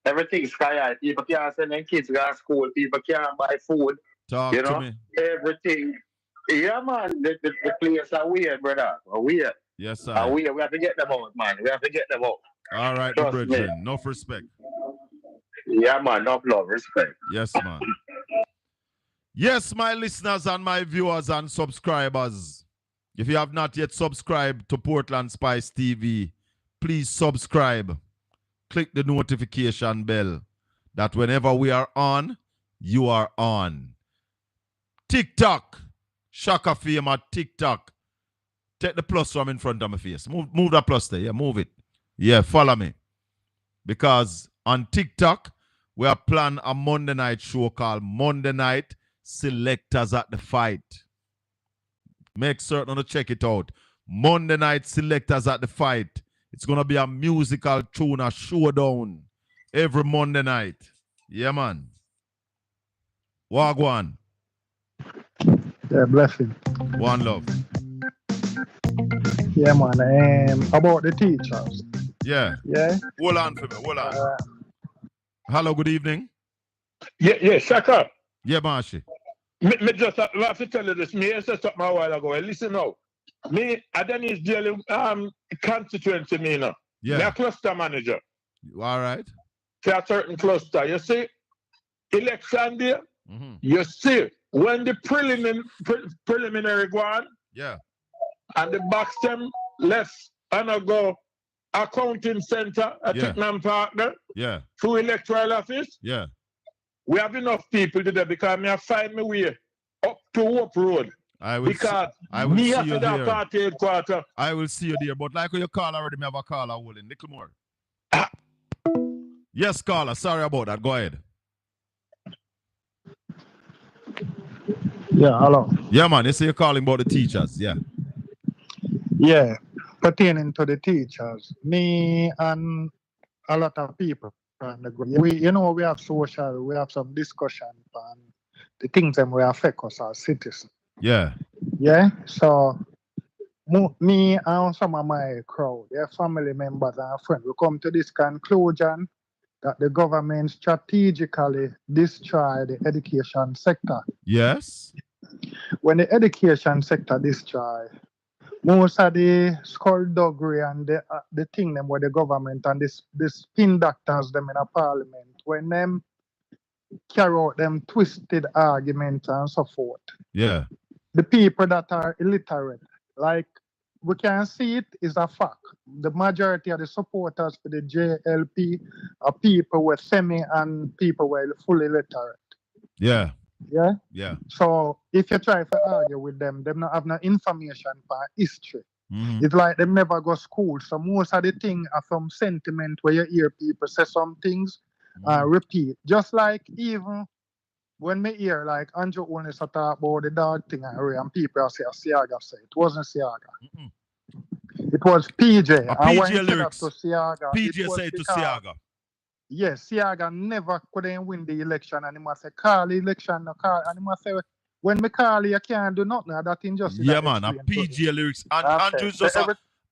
Everything sky high. People can't send their kids to school. People can't buy food. Talk to me. Everything. Yeah, man. The players are weird, brother. Weird. Yes, sir. We have to get them out, man. We have to get them out. All right, no brethren. Enough respect. Yeah, man. Enough love. Respect. Yes, man. Yes, my listeners and my viewers and subscribers. If you have not yet subscribed to Portland Spice TV, please subscribe. Click the notification bell that whenever we are on, you are on. TikTok. Shaka Fame at TikTok. Take the plus from in front of my face. Move that plus there. Yeah, move it. Yeah, follow me. Because on TikTok, we are planning a Monday night show called Monday Night Selectors at the Fight. Make certain to check it out. Monday Night Selectors at the Fight. It's going to be a musical tune, a showdown every Monday night. Yeah, man. Wagwan. Yeah, blessing. One love. Yeah, man. About the teachers. Yeah. Yeah. Hold on for me. Hold on. Hello, good evening. Yeah, Shaka. Yeah, Marshy. Me just have to tell you this. Me said something a while ago. Listen now. Me, I don't need daily constituency, me, no. Yeah. Me a cluster manager. All right. For a certain cluster. You see, election day, you see, when the preliminary go on, yeah, and the box them left and I go accounting center at Tottenham Partner, through electoral office, we have enough people today because me have find my way up to Hope Road. I will because see you there. Party headquarters. I will see you there. But like you call already, me have a caller holding. Little more. Yes, caller. Sorry about that. Go ahead. Yeah, hello. Yeah, man. You say you're calling about the teachers. Yeah. Yeah, pertaining to the teachers, me and a lot of people on the group, we have social, we have some discussion on the things that will affect us as citizens. Yeah. Yeah, so me and some of my crowd, their family members and friends, we come to this conclusion that the government strategically destroy the education sector. Yes. When the education sector destroy, most of the skullduggery and the thing them with the government and the spin doctors them in a parliament, when them carry out them twisted arguments and so forth. Yeah. The people that are illiterate, like we can see it is a fact. The majority of the supporters for the JLP are people with semi and people with fully literate. Yeah. Yeah? Yeah. So if you try to argue with them not have no information for history. It's like them never go school. So most of the thing are some sentiment where you hear people say some things repeat. Just like even when me hear like Andrew Onis talk about the dog thing and people say Siaga say it wasn't Siaga. It was PJ. And when PJ lyrics. To Siaga, PJ say to Siaga. Yes, Siaga never couldn't win the election and he must say, call the election, no call. And he must say, when me call you can't do nothing. That injustice. Yeah, man, a PJ lyrics. And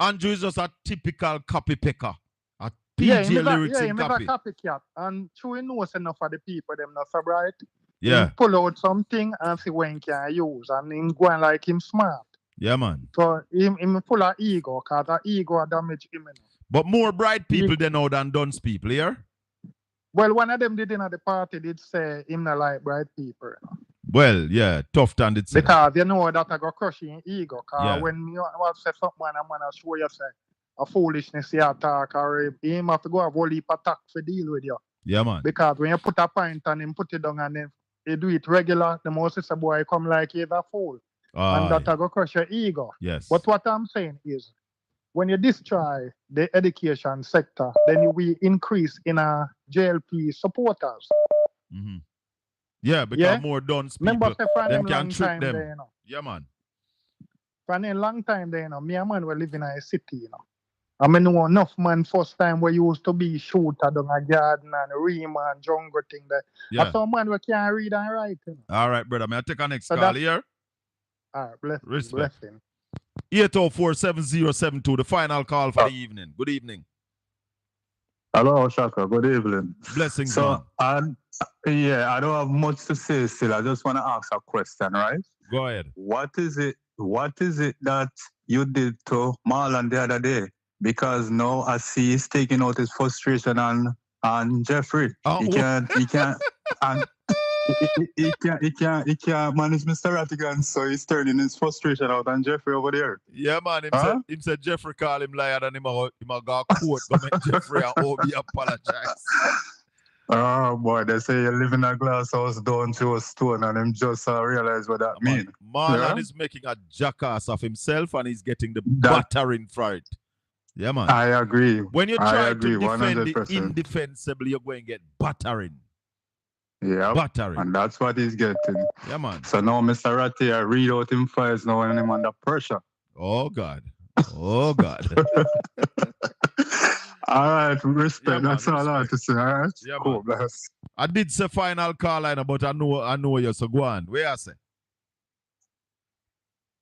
Andrew is just a typical copypacker. A PJ lyrics in copy. Copycat. And true knows enough of the people, them not so bright. Yeah. He pull out something and see when he can use. And him going like him smart. Yeah, man. So him full of ego, because the ego damage him. But more bright people they know than dunce people, yeah? Well, one of them did in at the party did say him not like bright people. Well, yeah, tough than it. Because you know that I go crushing ego. Because when you want to say something and I'm going to show you say a foolishness you talk or him have to go have a whole heap of attack to deal with you. Yeah, man. Because when you put a point and him put it down and then he do it regular, the most is a boy come like he's a fool. And that I go crush your ego. Yes. But what I'm saying is, when you destroy the education sector, then we increase in our JLP supporters. Yeah, because more dunce people, remember, them can trick them. There, Yeah, man. For a long time there, me and man were living in a city, I mean, know enough man first time where used to be shooter down a garden and ream and jungle thing there. Yeah. I saw man we can't read and write. All right, brother. May I take our next call here? All right, Respect. 804-7072, the final call for the evening. Good evening. Hello, Shaka. Good evening. Blessings, so, I don't have much to say still. I just want to ask a question, right? Go ahead. What is it that you did to Marlon the other day? Because now I see he's taking out his frustration on Jeffrey. He can't and he can't manage Mr. Rattigan, so he's turning his frustration out on Jeffrey over there. Yeah, man. Him said Jeffrey call him liar and him a got court to make Jeffrey and Obi apologize. Oh boy, they say you live in a glass house down to a stone and him just realize what that means. Marlon is making a jackass of himself and he's getting the battering for it. Yeah, man. I agree. When you try to defend 100%. the indefensible, you're going to get battering. Yeah, battering. And that's what he's getting. Yeah, man. So now Mr. Ratty, I read out him files now and him under pressure. Oh, God. Oh, God. All right, respect. Yeah, man, that's all I have to say. All right? Yeah, cool, man. bless. I did say final call line, but I know you, so go on. Where I say?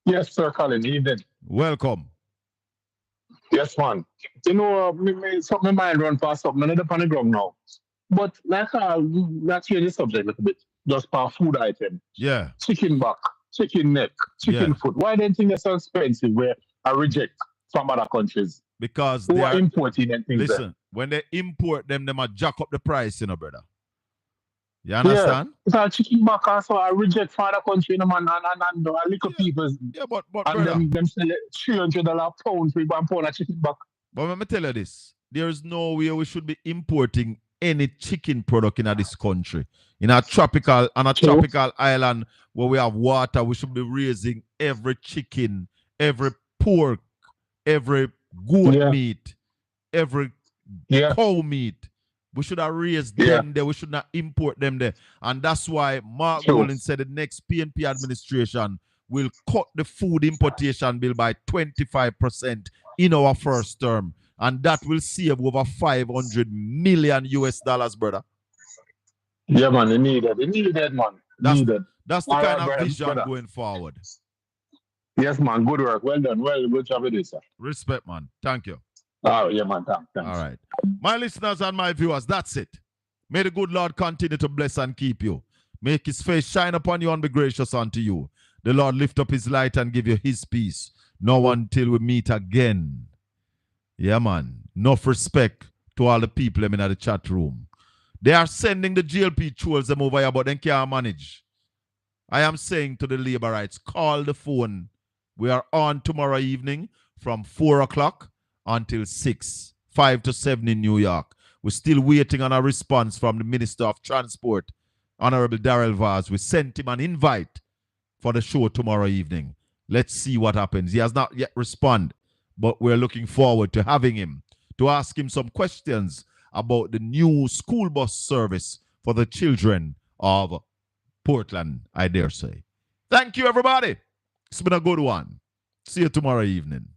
Yes, sir, Colin. Evening. Welcome. Yes, man. You know, something my mind run past something. I'm not on the ground now. But let's change the subject a little bit. Just for food item. Yeah. Chicken back. chicken neck, chicken foot. Why do you think they're so expensive where I reject from other countries? Because who they are importing and things. Listen, when they import them might jack up the price, brother. You understand? Yeah. So chicken back also I reject from other country, man, and little people. Yeah, but and brother, them sell it $300 pound for 1 pound of chicken back. But let me tell you this. There is no way we should be importing any chicken product in this country. In a tropical island where we have water, we should be raising every chicken, every pork, every goat meat, every cow meat. We should have raised them there. We should not import them there. And that's why Mark Golden said the next PNP administration will cut the food importation bill by 25% in our first term. And that will save over $500 million, brother. Yeah, man, they need it. They need it, man. That's the kind of vision going forward. Yes, man. Good work. Well done. Well, good job with this, sir. Respect, man. Thank you. Oh, yeah, man. Thanks. All right. My listeners and my viewers, that's it. May the good Lord continue to bless and keep you. Make his face shine upon you and be gracious unto you. The Lord lift up his light and give you his peace. Now until we meet again. Yeah, man. Enough respect to all the people in the chat room. They are sending the GLP trolls them over here, but they can't manage. I am saying to the labor rights, call the phone. We are on tomorrow evening from 4 o'clock until 6, 5 to 7 in New York. We're still waiting on a response from the Minister of Transport, Honorable Darrell Vaz. We sent him an invite for the show tomorrow evening. Let's see what happens. He has not yet responded, but we're looking forward to having him to ask him some questions about the new school bus service for the children of Portland, I dare say. Thank you, everybody. It's been a good one. See you tomorrow evening.